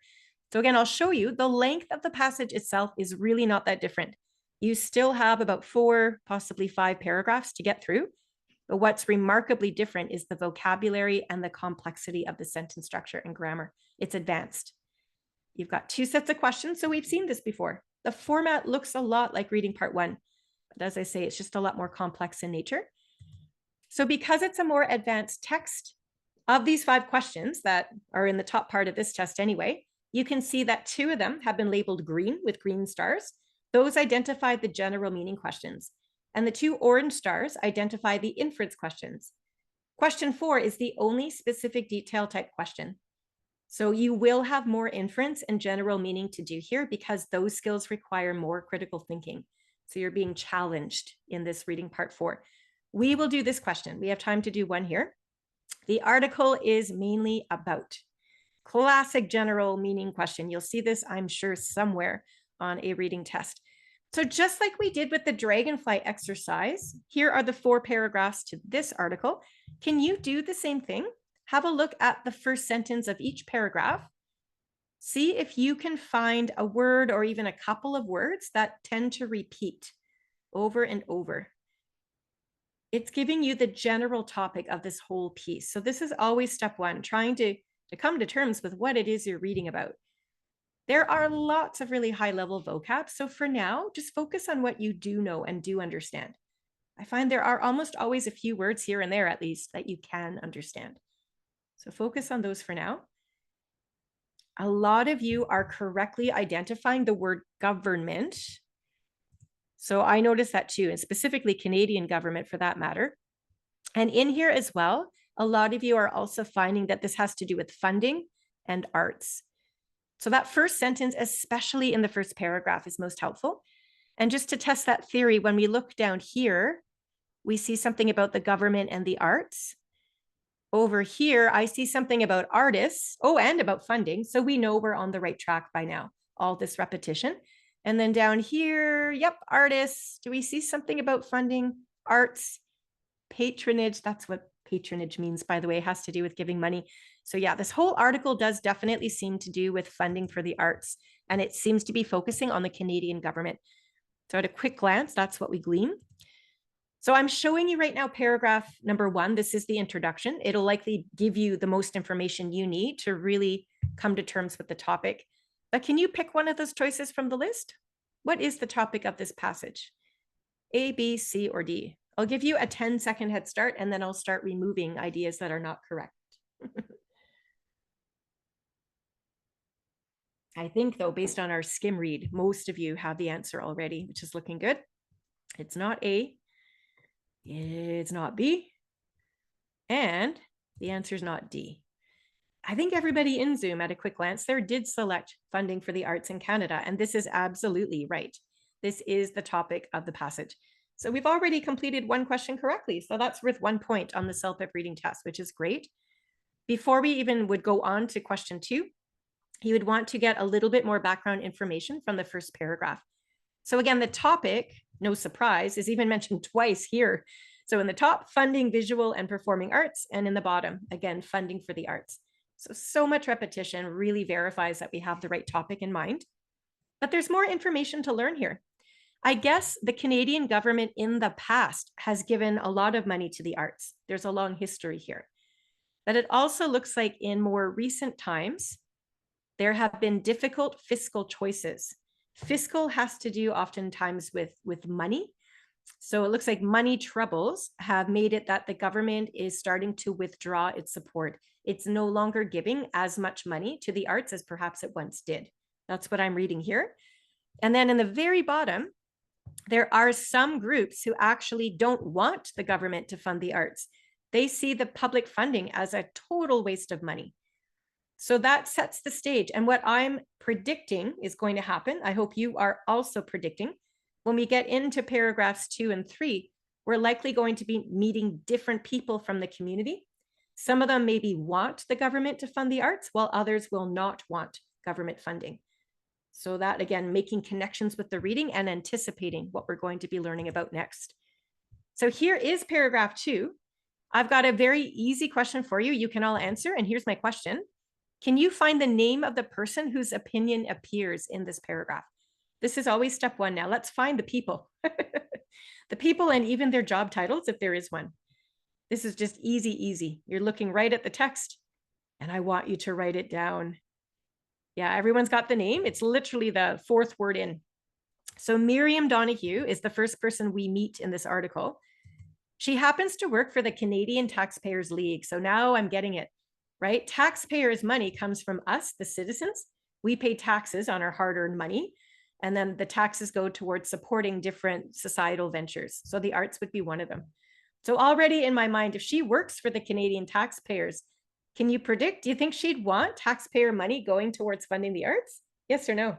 So again, I'll show you the length of the passage itself is really not that different. You still have about 4, possibly 5 paragraphs to get through. But what's remarkably different is the vocabulary and the complexity of the sentence structure and grammar. It's advanced. You've got 2 sets of questions, so we've seen this before. The format looks a lot like reading part 1, but as I say, it's just a lot more complex in nature. So because it's a more advanced text, of these 5 questions that are in the top part of this test anyway, you can see that 2 of them have been labeled green with green stars. Those identify the general meaning questions. And the 2 orange stars identify the inference questions. Question 4 is the only specific detail type question. So you will have more inference and general meaning to do here because those skills require more critical thinking. So you're being challenged in this reading part 4. We will do this question. We have time to do one here. The article is mainly about. Classic general meaning question. You'll see this, I'm sure, somewhere on a reading test. So just like we did with the dragonfly exercise, here are the 4 paragraphs to this article. Can you do the same thing? Have a look at the first sentence of each paragraph. See if you can find a word or even a couple of words that tend to repeat over and over. It's giving you the general topic of this whole piece. So this is always step 1, trying to come to terms with what it is you're reading about. There are lots of really high-level vocab. So for now, just focus on what you do know and do understand. I find there are almost always a few words here and there, at least, that you can understand. So focus on those for now. A lot of you are correctly identifying the word government. So I noticed that too, and specifically Canadian government for that matter. And in here as well, a lot of you are also finding that this has to do with funding and arts. So that first sentence, especially in the first paragraph, is most helpful. And just to test that theory, when we look down here, we see something about the government and the arts. Over here, I see something about artists, and about funding. So we know we're on the right track by now, all this repetition. And then down here, yep, artists. Do we see something about funding, arts, patronage? That's what patronage means, by the way, it has to do with giving money. So yeah, this whole article does definitely seem to do with funding for the arts, and it seems to be focusing on the Canadian government. So at a quick glance, that's what we glean. So I'm showing you right now paragraph number 1. This is the introduction. It'll likely give you the most information you need to really come to terms with the topic. But can you pick one of those choices from the list? What is the topic of this passage? A, B, C, or D? I'll give you a 10-second head start, and then I'll start removing ideas that are not correct. I think, though, based on our skim read, most of you have the answer already, which is looking good. It's not A. It's not B. And the answer is not D. I think everybody in Zoom at a quick glance there did select funding for the arts in Canada, and this is absolutely right. This is the topic of the passage. So we've already completed one question correctly. So that's worth 1 point on the CELPIP reading test, which is great. Before we even would go on to question 2, you would want to get a little bit more background information from the first paragraph. So again, the topic, no surprise, is even mentioned twice here. So in the top, funding visual and performing arts, and in the bottom, again, funding for the arts. So much repetition really verifies that we have the right topic in mind. But there's more information to learn here. I guess the Canadian government in the past has given a lot of money to the arts. There's a long history here. But it also looks like in more recent times, there have been difficult fiscal choices. Fiscal has to do oftentimes with money. So it looks like money troubles have made it that the government is starting to withdraw its support. It's no longer giving as much money to the arts as perhaps it once did. That's what I'm reading here. And then in the very bottom, there are some groups who actually don't want the government to fund the arts. They see the public funding as a total waste of money. So that sets the stage. And what I'm predicting is going to happen, I hope you are also predicting, when we get into paragraphs 2 and 3, we're likely going to be meeting different people from the community. Some of them maybe want the government to fund the arts, while others will not want government funding. So that, again, making connections with the reading and anticipating what we're going to be learning about next. So here is paragraph 2. I've got a very easy question for you. You can all answer. And here's my question. Can you find the name of the person whose opinion appears in this paragraph? This is always step 1 now. Let's find the people. The people and even their job titles, if there is one. This is just easy, easy. You're looking right at the text, and I want you to write it down. Yeah, everyone's got the name. It's literally the 4th word in. So Miriam Donahue is the first person we meet in this article. She happens to work for the Canadian Taxpayers League. So now I'm getting it, right? Taxpayers' money comes from us, the citizens. We pay taxes on our hard-earned money, and then the taxes go towards supporting different societal ventures. So the arts would be one of them. So already in my mind, if she works for the Canadian taxpayers, can you predict? Do you think she'd want taxpayer money going towards funding the arts? Yes or no?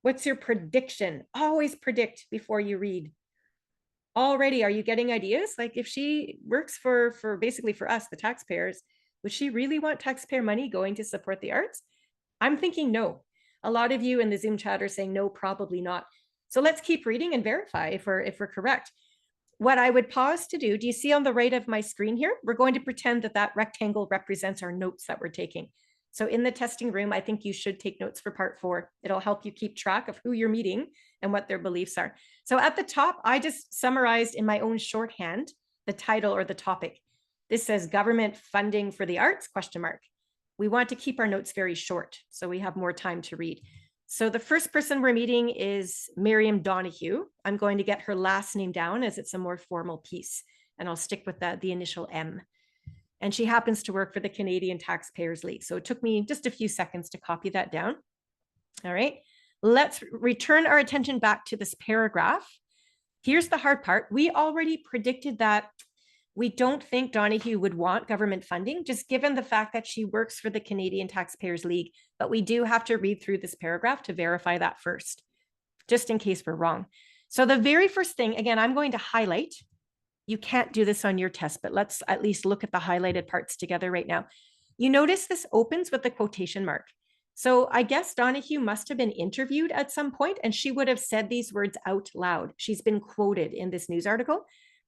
What's your prediction? Always predict before you read. Already, are you getting ideas? Like if she works for basically for us, the taxpayers, would she really want taxpayer money going to support the arts? I'm thinking no. A lot of you in the Zoom chat are saying no, probably not. So let's keep reading and verify if we're correct. What I would pause to do you see on the right of my screen here? We're going to pretend that that rectangle represents our notes that we're taking. So in the testing room, I think you should take notes for part 4. It'll help you keep track of who you're meeting and what their beliefs are. So at the top, I just summarized in my own shorthand the title or the topic. This says government funding for the arts, ? We want to keep our notes very short so we have more time to read. So the first person we're meeting is Miriam Donahue. I'm going to get her last name down as it's a more formal piece, and I'll stick with the initial M. And she happens to work for the Canadian Taxpayers League. So it took me just a few seconds to copy that down. All right, let's return our attention back to this paragraph. Here's the hard part. We already predicted that we don't think Donahue would want government funding, just given the fact that she works for the Canadian Taxpayers League. But we do have to read through this paragraph to verify that first, just in case we're wrong. So the very first thing, again, I'm going to highlight. You can't do this on your test, but let's at least look at the highlighted parts together right now. You notice this opens with a quotation mark. So I guess Donahue must have been interviewed at some point, and she would have said these words out loud. She's been quoted in this news article.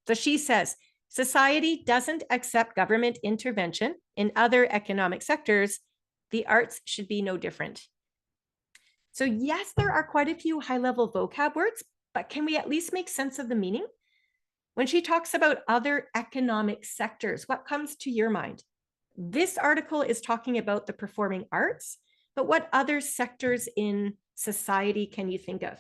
So she says, society doesn't accept government intervention in other economic sectors. The arts should be no different. So yes, there are quite a few high-level vocab words, but can we at least make sense of the meaning? When she talks about other economic sectors, what comes to your mind? This article is talking about the performing arts, but what other sectors in society can you think of?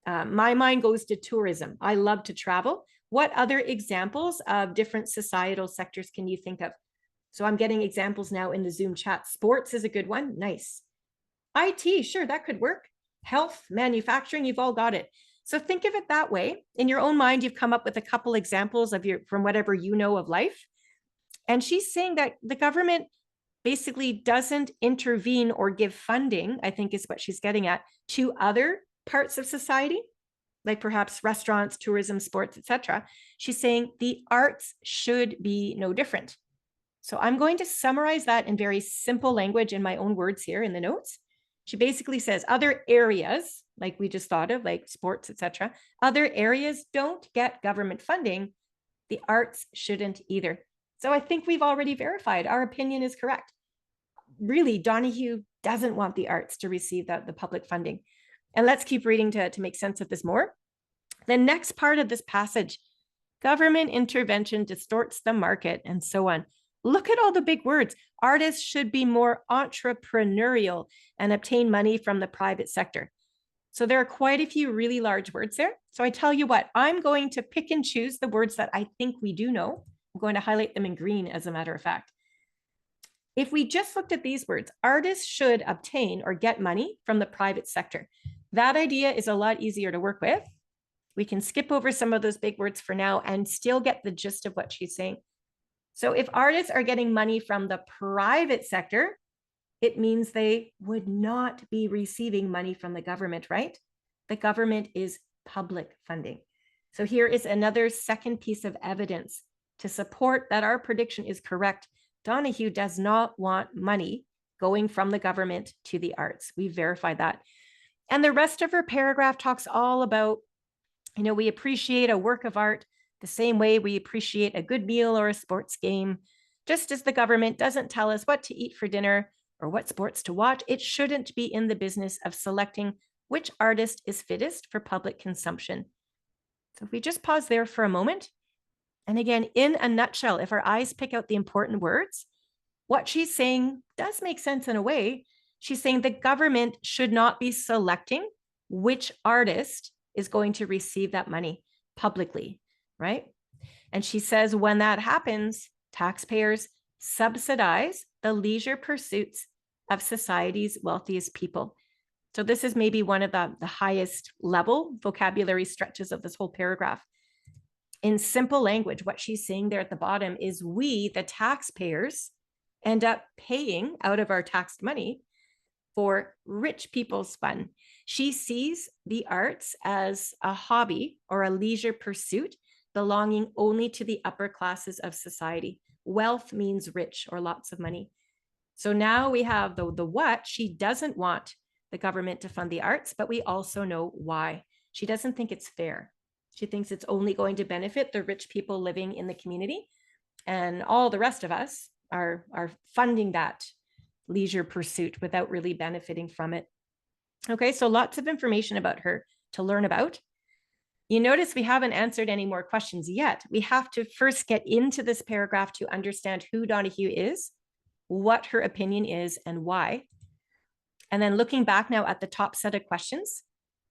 My mind goes to tourism. I love to travel. What other examples of different societal sectors can you think of? So I'm getting examples now in the Zoom chat. Sports is a good one. Nice. IT, sure, that could work. Health, manufacturing, you've all got it. So think of it that way. In your own mind, you've come up with a couple examples of from whatever you know of life. And she's saying that the government basically doesn't intervene or give funding, I think is what she's getting at, to other parts of society, like perhaps restaurants, tourism, sports, etc. She's saying the arts should be no different. So I'm going to summarize that in very simple language in my own words here in the notes. She basically says other areas, like we just thought of, like sports, etc. Other areas don't get government funding. The arts shouldn't either. So I think we've already verified our opinion is correct. Really, Donahue doesn't want the arts to receive the public funding. And let's keep reading to make sense of this more. The next part of this passage, government intervention distorts the market and so on. Look at all the big words. Artists should be more entrepreneurial and obtain money from the private sector. So there are quite a few really large words there. So I tell you what, I'm going to pick and choose the words that I think we do know. I'm going to highlight them in green, as a matter of fact. If we just looked at these words, artists should obtain or get money from the private sector. That idea is a lot easier to work with. We can skip over some of those big words for now and still get the gist of what she's saying. So if artists are getting money from the private sector, it means they would not be receiving money from the government, right? The government is public funding. So here is another second piece of evidence to support that our prediction is correct. Donahue does not want money going from the government to the arts. We verified that. And the rest of her paragraph talks all about, we appreciate a work of art the same way we appreciate a good meal or a sports game. Just as the government doesn't tell us what to eat for dinner or what sports to watch, it shouldn't be in the business of selecting which artist is fittest for public consumption. So if we just pause there for a moment, and again, in a nutshell, if our eyes pick out the important words, what she's saying does make sense in a way. She's saying the government should not be selecting which artist is going to receive that money publicly, right? And she says when that happens, taxpayers subsidize the leisure pursuits of society's wealthiest people. So this is maybe one of the highest level vocabulary stretches of this whole paragraph. In simple language, what she's saying there at the bottom is we, the taxpayers, end up paying out of our taxed money for rich people's fun. She sees the arts as a hobby or a leisure pursuit belonging only to the upper classes of society. Wealth means rich or lots of money. So now we have the what. She doesn't want the government to fund the arts, but we also know why. She doesn't think it's fair. She thinks it's only going to benefit the rich people living in the community, and all the rest of us are funding that leisure pursuit without really benefiting from it. Okay, so lots of information about her to learn about. You notice we haven't answered any more questions yet. We have to first get into this paragraph to understand who Donahue is, what her opinion is, and why. And then looking back now at the top set of questions,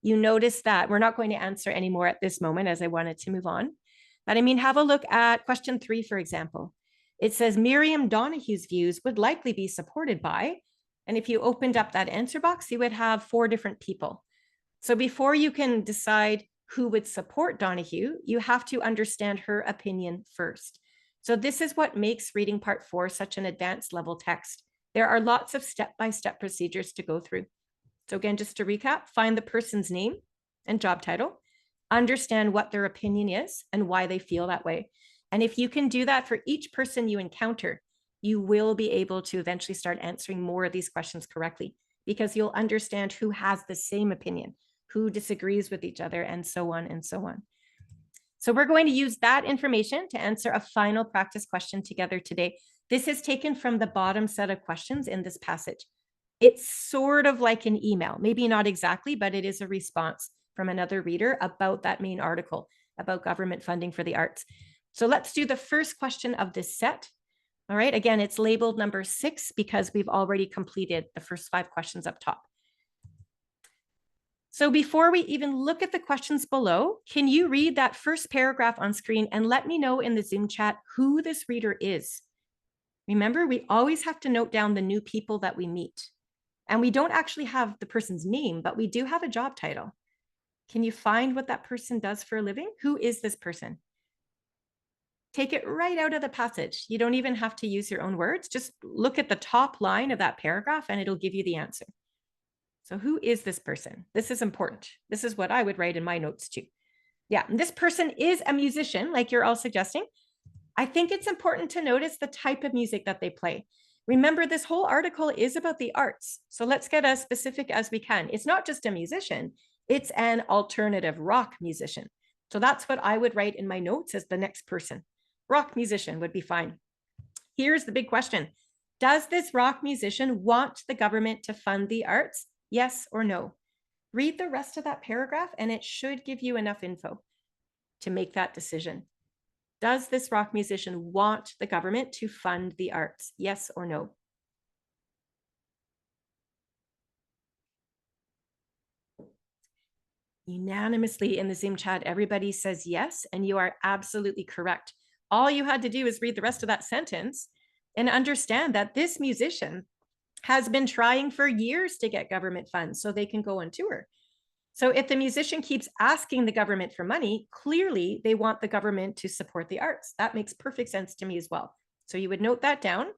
you notice that we're not going to answer any more at this moment as I wanted to move on. But I mean, have a look at question 3, for example. It says Miriam Donahue's views would likely be supported by, and if you opened up that answer box, you would have 4 different people. So before you can decide who would support Donahue, you have to understand her opinion first. So this is what makes reading part 4 such an advanced level text. There are lots of step-by-step procedures to go through. So again, just to recap, find the person's name and job title, understand what their opinion is and why they feel that way. And if you can do that for each person you encounter, you will be able to eventually start answering more of these questions correctly, because you'll understand who has the same opinion, who disagrees with each other, and so on and so on. So we're going to use that information to answer a final practice question together today. This is taken from the bottom set of questions in this passage. It's sort of like an email, maybe not exactly, but it is a response from another reader about that main article about government funding for the arts. So let's do the first question of this set. All right, again, it's labeled number 6 because we've already completed the first 5 questions up top. So before we even look at the questions below, can you read that first paragraph on screen and let me know in the Zoom chat who this reader is? Remember, we always have to note down the new people that we meet. And we don't actually have the person's name, but we do have a job title. Can you find what that person does for a living? Who is this person? Take it right out of the passage. You don't even have to use your own words. Just look at the top line of that paragraph and it'll give you the answer. So who is this person? This is important. This is what I would write in my notes too. Yeah, this person is a musician, like you're all suggesting. I think it's important to notice the type of music that they play. Remember, this whole article is about the arts. So let's get as specific as we can. It's not just a musician, it's an alternative rock musician. So that's what I would write in my notes as the next person. Rock musician would be fine. Here's the big question. Does this rock musician want the government to fund the arts? Yes or no? Read the rest of that paragraph and it should give you enough info to make that decision. Does this rock musician want the government to fund the arts? Yes or no? Unanimously in the Zoom chat, everybody says yes, and you are absolutely correct. All you had to do is read the rest of that sentence and understand that this musician has been trying for years to get government funds so they can go on tour. So if the musician keeps asking the government for money, clearly they want the government to support the arts. That makes perfect sense to me as well. So you would note that down.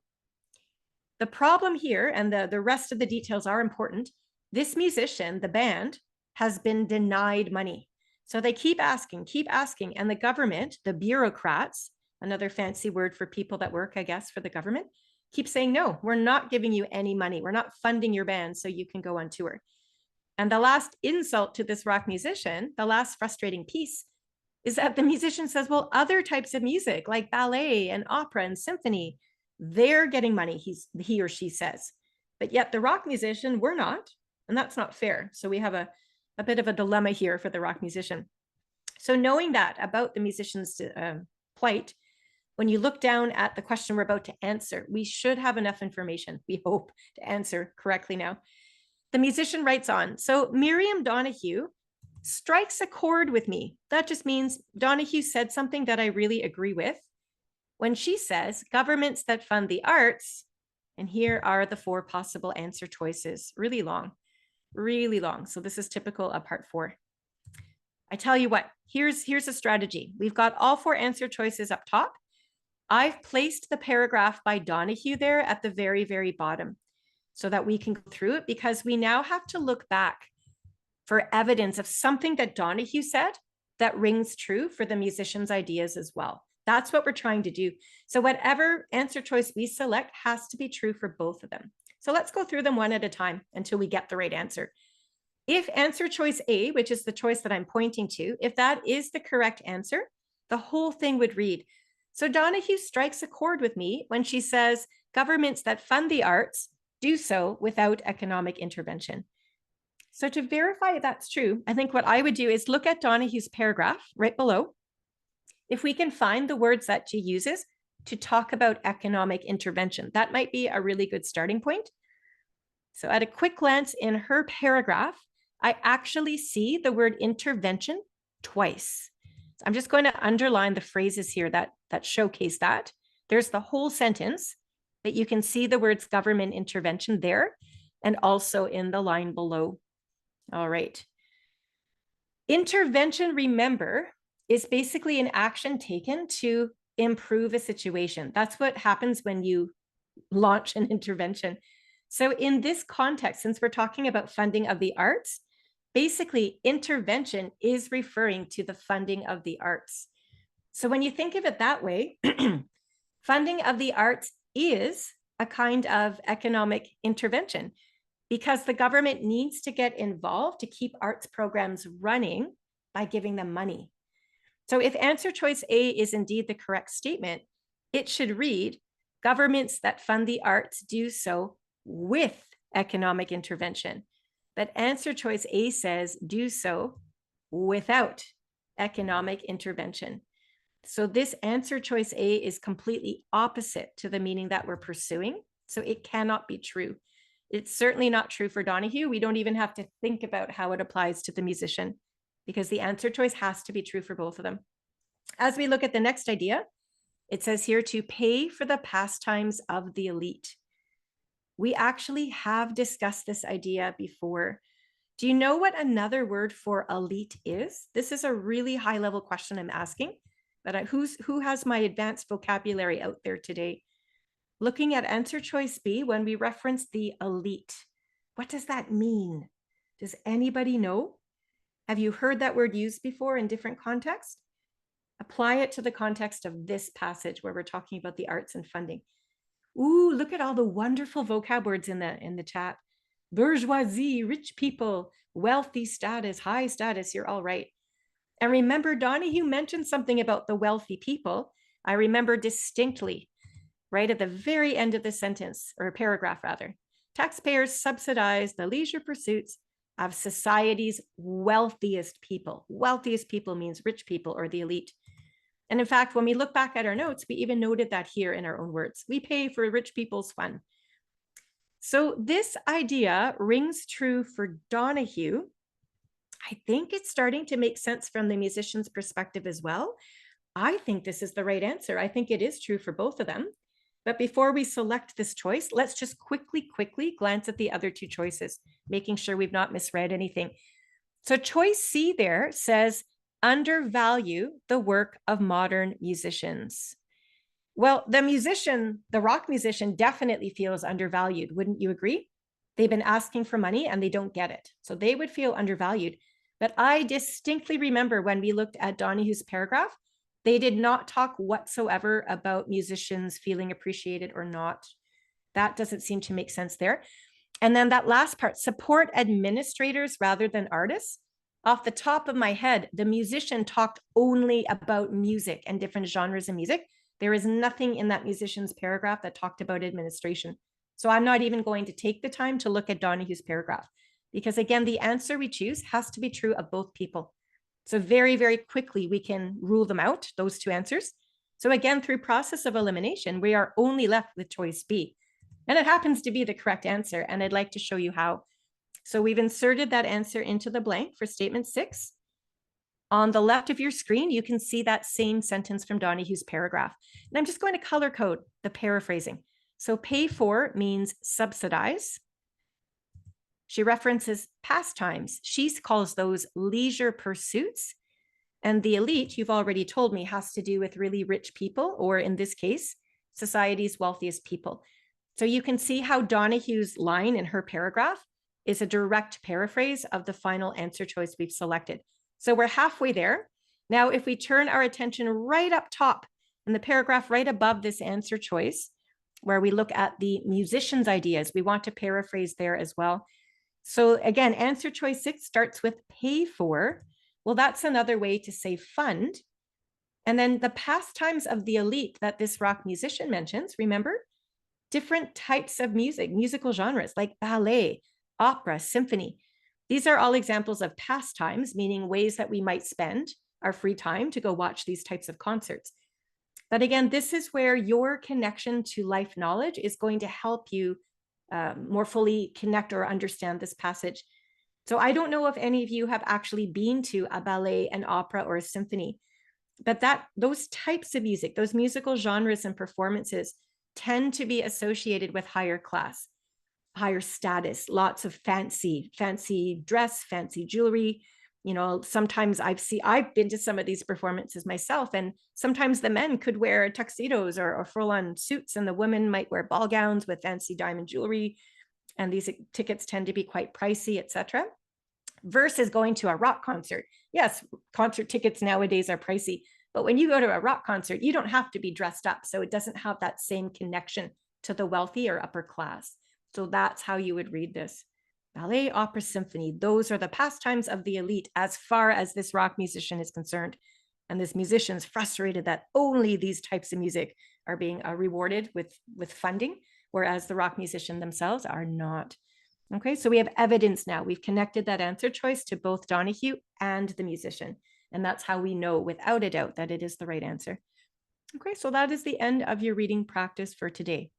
The problem here, and the rest of the details are important, this musician, the band, has been denied money. So they keep asking, and the government, the bureaucrats, another fancy word for people that work, I guess, for the government, keep saying, no, we're not giving you any money. We're not funding your band so you can go on tour. And the last insult to this rock musician, the last frustrating piece, is that the musician says, well, other types of music like ballet and opera and symphony, they're getting money, he or she says. But yet the rock musician, we're not, and that's not fair. So we have a bit of a dilemma here for the rock musician. So knowing that about the musician's plight, when you look down at the question we're about to answer, we should have enough information, we hope, to answer correctly now. The musician writes on, so Miriam Donahue strikes a chord with me. That just means Donahue said something that I really agree with when she says governments that fund the arts, and here are the 4 possible answer choices, really long. So this is typical of part 4. I tell you what, here's a strategy. We've got all 4 answer choices up top. I've placed the paragraph by Donahue there at the very, very bottom so that we can go through it, because we now have to look back for evidence of something that Donahue said that rings true for the musician's ideas as well. That's what we're trying to do. So whatever answer choice we select has to be true for both of them. So let's go through them one at a time until we get the right answer. If answer choice A, which is the choice that I'm pointing to, if that is the correct answer, the whole thing would read, so Donahue strikes a chord with me when she says governments that fund the arts do so without economic intervention. So to verify that's true, I think what I would do is look at Donahue's paragraph right below. If we can find the words that she uses to talk about economic intervention, that might be a really good starting point. So at a quick glance in her paragraph, I actually see the word intervention twice. I'm just going to underline the phrases here that showcase that. There's the whole sentence, but you can see the words government intervention there and also in the line below. All right. Intervention, remember, is basically an action taken to improve a situation. That's what happens when you launch an intervention. So in this context, since we're talking about funding of the arts, basically intervention is referring to the funding of the arts. So when you think of it that way, funding of the arts is a kind of economic intervention, because the government needs to get involved to keep arts programs running by giving them money. So if answer choice A is indeed the correct statement, it should read, governments that fund the arts do so with economic intervention. But answer choice A says do so without economic intervention. So this answer choice A is completely opposite to the meaning that we're pursuing. So it cannot be true. It's certainly not true for Donahue. We don't even have to think about how it applies to the musician, because the answer choice has to be true for both of them. As we look at the next idea, it says here to pay for the pastimes of the elite. We actually have discussed this idea before. Do you know what another word for elite is? This is a really high level question I'm asking, but who has my advanced vocabulary out there today? Looking at answer choice B, when we reference the elite, what does that mean? Does anybody know? Have you heard that word used before in different contexts? Apply it to the context of this passage where we're talking about the arts and funding. Ooh, look at all the wonderful vocab words in the chat. Bourgeoisie, rich people, wealthy status, high status, you're all right. And remember, Donahue mentioned something about the wealthy people. I remember distinctly, right at the very end of the sentence, or paragraph rather. Taxpayers subsidize the leisure pursuits of society's wealthiest people. Wealthiest people means rich people or the elite. And in fact, when we look back at our notes, we even noted that here in our own words. We pay for rich people's fun. So this idea rings true for Donahue. I think it's starting to make sense from the musician's perspective as well. I think this is the right answer. I think it is true for both of them. But before we select this choice, let's just quickly glance at the other 2 choices, making sure we've not misread anything. So choice C there says, undervalue the work of modern musicians. Well, the rock musician definitely feels undervalued. Wouldn't you agree? They've been asking for money and they don't get it. So they would feel undervalued. But I distinctly remember when we looked at Donahue's paragraph, they did not talk whatsoever about musicians feeling appreciated or not. That doesn't seem to make sense there. And then that last part, support administrators rather than artists. Off the top of my head, the musician talked only about music and different genres of music. There is nothing in that musician's paragraph that talked about administration. So I'm not even going to take the time to look at Donahue's paragraph because, again, the answer we choose has to be true of both people. So very, very quickly, we can rule them out, those two answers. So again, through process of elimination, we are only left with choice B. And it happens to be the correct answer. And I'd like to show you how. So we've inserted that answer into the blank for statement 6. On the left of your screen, you can see that same sentence from Donahue's paragraph. And I'm just going to color code the paraphrasing. So pay for means subsidize. She references pastimes. She calls those leisure pursuits. And the elite, you've already told me, has to do with really rich people, or in this case, society's wealthiest people. So you can see how Donahue's line in her paragraph is a direct paraphrase of the final answer choice we've selected. So we're halfway there. Now, if we turn our attention right up top in the paragraph right above this answer choice, where we look at the musician's ideas, we want to paraphrase there as well. So again, answer choice 6 starts with pay for. Well, that's another way to say fund. And then the pastimes of the elite that this rock musician mentions, remember? Different types of music, musical genres like ballet, opera, symphony. These are all examples of pastimes, meaning ways that we might spend our free time to go watch these types of concerts. But again, this is where your connection to life knowledge is going to help you more fully connect or understand this passage. So I don't know if any of you have actually been to a ballet, an opera, or a symphony, but those types of music, those musical genres and performances tend to be associated with higher class, higher status, lots of fancy dress, fancy jewelry. You know, sometimes I've been to some of these performances myself, and sometimes the men could wear tuxedos or full-on suits, and the women might wear ball gowns with fancy diamond jewelry. And these tickets tend to be quite pricey, etc. Versus going to a rock concert. Yes, concert tickets nowadays are pricey, but when you go to a rock concert, you don't have to be dressed up. So it doesn't have that same connection to the wealthy or upper class. So that's how you would read this. Ballet, opera, symphony, those are the pastimes of the elite as far as this rock musician is concerned. And this musician's frustrated that only these types of music are being rewarded with funding, whereas the rock musician themselves are not. Okay, so we have evidence now. We've connected that answer choice to both Donahue and the musician. And that's how we know without a doubt that it is the right answer. Okay, so that is the end of your reading practice for today.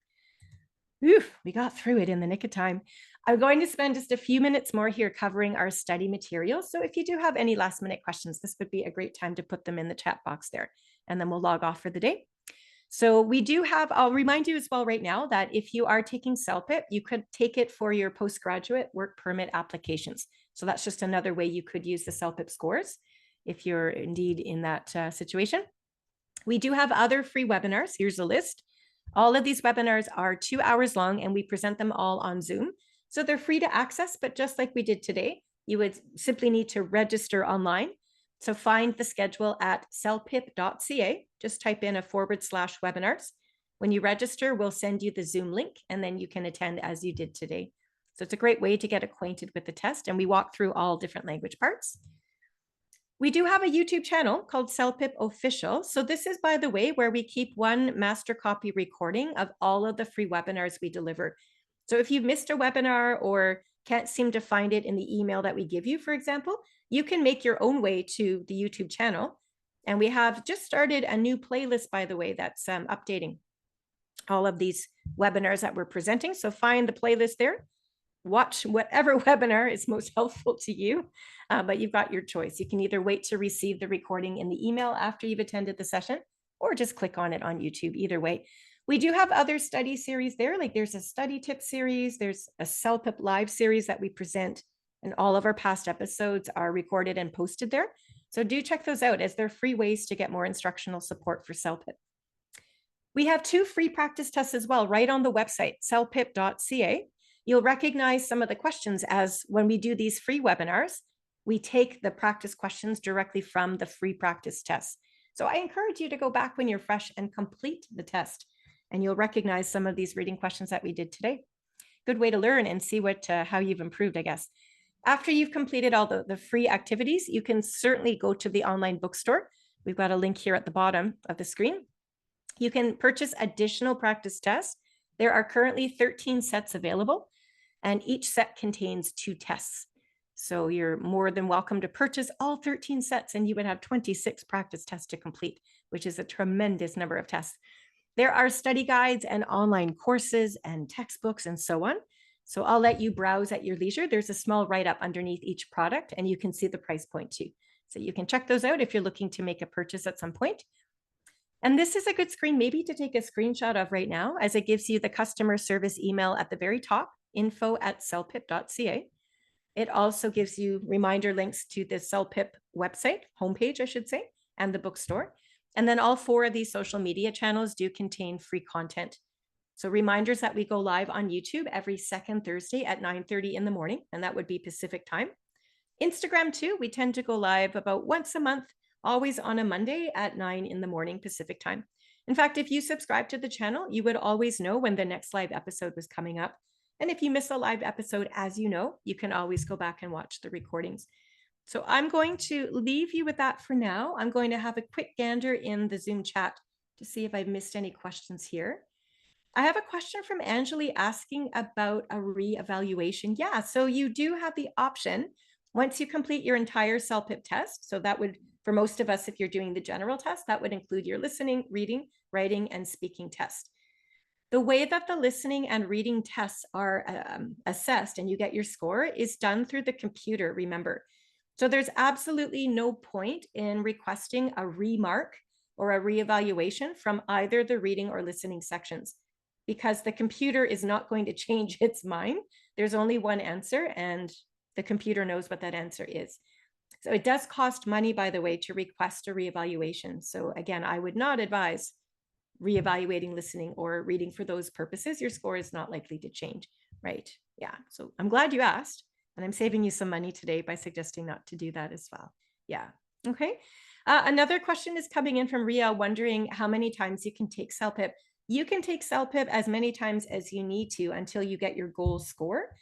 Oof, we got through it in the nick of time. I'm going to spend just a few minutes more here covering our study materials. So if you do have any last minute questions, this would be a great time to put them in the chat box there. And then we'll log off for the day. So we do have, I'll remind you as well right now that if you are taking CELPIP, you could take it for your postgraduate work permit applications. So that's just another way you could use the CELPIP scores if you're indeed in that situation. We do have other free webinars. Here's a list. All of these webinars are 2 hours long and we present them all on Zoom. So they're free to access, but just like we did today, you would simply need to register online. So find the schedule at celpip.ca. Just type in /webinars. When you register, we'll send you the Zoom link and then you can attend as you did today. So it's a great way to get acquainted with the test, and we walk through all different language parts. We do have a YouTube channel called CELPIP Official. So this is, by the way, where we keep one master copy recording of all of the free webinars we deliver. So if you've missed a webinar or can't seem to find it in the email that we give you, for example, you can make your own way to the YouTube channel. And we have just started a new playlist, by the way, that's updating all of these webinars that we're presenting. So find the playlist there. Watch whatever webinar is most helpful to you, but you've got your choice. You can either wait to receive the recording in the email after you've attended the session, or just click on it on YouTube. Either way. We do have other study series there, like there's a study tip series, there's a CELPIP live series that we present, and all of our past episodes are recorded and posted there. So do check those out, as they're free ways to get more instructional support for CELPIP. We have 2 free practice tests as well, right on the website, celpip.ca. You'll recognize some of the questions as when we do these free webinars, we take the practice questions directly from the free practice tests. So I encourage you to go back when you're fresh and complete the test, and you'll recognize some of these reading questions that we did today. Good way to learn and see how you've improved, I guess. After you've completed all the free activities, you can certainly go to the online bookstore. We've got a link here at the bottom of the screen. You can purchase additional practice tests. There are currently 13 sets available, and each set contains 2 tests. So you're more than welcome to purchase all 13 sets, and you would have 26 practice tests to complete, which is a tremendous number of tests. There are study guides and online courses and textbooks and so on. So I'll let you browse at your leisure. There's a small write-up underneath each product, and you can see the price point too. So you can check those out if you're looking to make a purchase at some point. And this is a good screen maybe to take a screenshot of right now, as it gives you the customer service email at the very top, info@celpip.ca. It also gives you reminder links to the CELPIP website, homepage, I should say, and the bookstore. And then all 4 of these social media channels do contain free content. So reminders that we go live on YouTube every second Thursday at 9:30 in the morning, and that would be Pacific time. Instagram too, we tend to go live about once a month, always on a Monday at 9 in the morning Pacific time. In fact, if you subscribe to the channel, you would always know when the next live episode was coming up. And if you miss a live episode, as you know, you can always go back and watch the recordings. So I'm going to leave you with that for now. I'm going to have a quick gander in the Zoom chat to see if I've missed any questions here. I have a question from Angeli asking about a reevaluation. Yeah, so you do have the option once you complete your entire CELPIP test. So that would, for most of us, if you're doing the general test, that would include your listening, reading, writing, and speaking test. The way that the listening and reading tests are assessed and you get your score is done through the computer, remember. So there's absolutely no point in requesting a remark or a reevaluation from either the reading or listening sections, because the computer is not going to change its mind. There's only one answer, and the computer knows what that answer is. So it does cost money, by the way, to request a reevaluation. So again, I would not advise reevaluating listening or reading for those purposes. Your score is not likely to change, right? Yeah, so I'm glad you asked, and I'm saving you some money today by suggesting not to do that as well. Yeah, okay. Another question is coming in from Ria, wondering how many times you can take CELPIP. You can take CELPIP as many times as you need to until you get your goal score.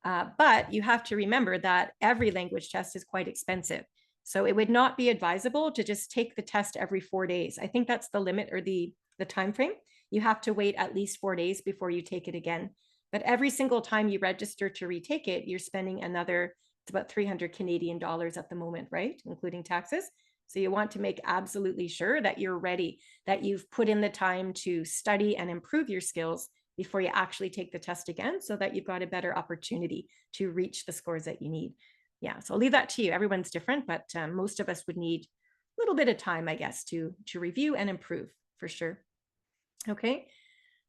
But you have to remember that every language test is quite expensive. So it would not be advisable to just take the test every 4 days. I think that's the limit, or the time frame. You have to wait at least 4 days before you take it again. But every single time you register to retake it, you're spending another, it's about 300 Canadian dollars at the moment, right? Including taxes. So you want to make absolutely sure that you're ready, that you've put in the time to study and improve your skills before you actually take the test again, so that you've got a better opportunity to reach the scores that you need. Yeah, so I'll leave that to you. Everyone's different, but most of us would need a little bit of time, I guess, to review and improve for sure. Okay.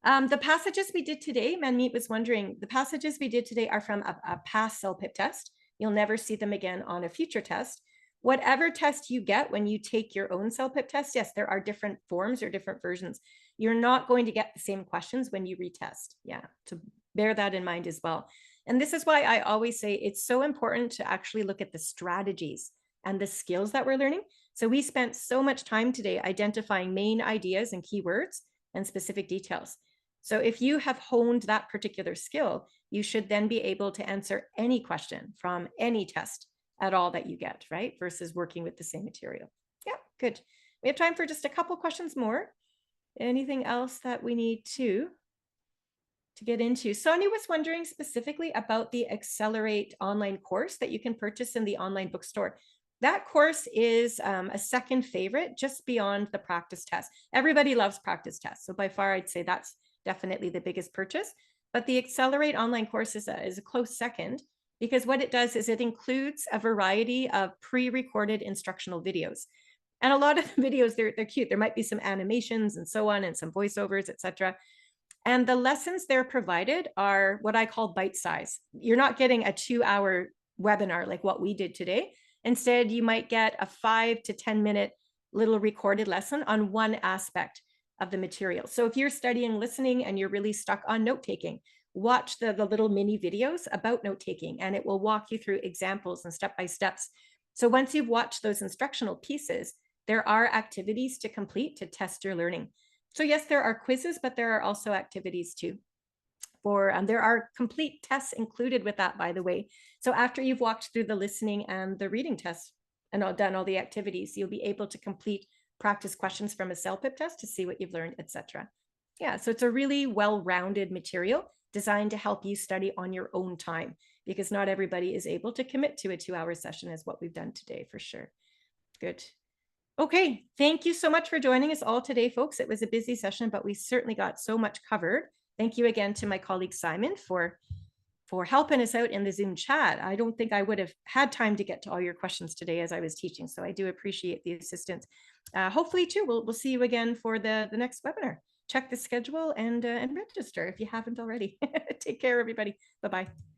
The passages we did today, Manmeet was wondering, the passages we did today are from a past CELPIP test. You'll never see them again on a future test. Whatever test you get when you take your own CELPIP test, yes, there are different forms or different versions. You're not going to get the same questions when you retest. Yeah, so bear that in mind as well. And this is why I always say it's so important to actually look at the strategies and the skills that we're learning. So we spent so much time today identifying main ideas and keywords and specific details. So if you have honed that particular skill, you should then be able to answer any question from any test at all that you get, right? Versus working with the same material. Yeah, good. We have time for just a couple questions more. Anything else that we need to get into? Sonia was wondering specifically about the Accelerate online course that you can purchase in the online bookstore. That course is a second favorite, just beyond the practice test. Everybody loves practice tests. So by far, I'd say that's definitely the biggest purchase. But the Accelerate online course is a close second, because what it does is it includes a variety of pre-recorded instructional videos. And a lot of the videos, they're cute. There might be some animations and so on, and some voiceovers, etc. And the lessons they're provided are what I call bite size. You're not getting a 2-hour webinar like what we did today. Instead, you might get a 5 to 10 minute little recorded lesson on one aspect of the material. So if you're studying listening and you're really stuck on note-taking, watch the little mini videos about note-taking, and it will walk you through examples and step-by-steps. So once you've watched those instructional pieces, there are activities to complete to test your learning. So yes, there are quizzes, but there are also activities too. There are complete tests included with that, by the way. So after you've walked through the listening and the reading test and done all the activities, you'll be able to complete practice questions from a CELPIP test to see what you've learned, etc. Yeah, so it's a really well-rounded material designed to help you study on your own time, because not everybody is able to commit to a 2-hour session as what we've done today, for sure. Good. Okay, thank you so much for joining us all today, folks. It was a busy session, but we certainly got so much covered. Thank you again to my colleague Simon for helping us out in the Zoom chat. I don't think I would have had time to get to all your questions today as I was teaching, so I do appreciate the assistance. Hopefully too, we'll see you again for the next webinar. Check the schedule and register if you haven't already. Take care, everybody. Bye-bye.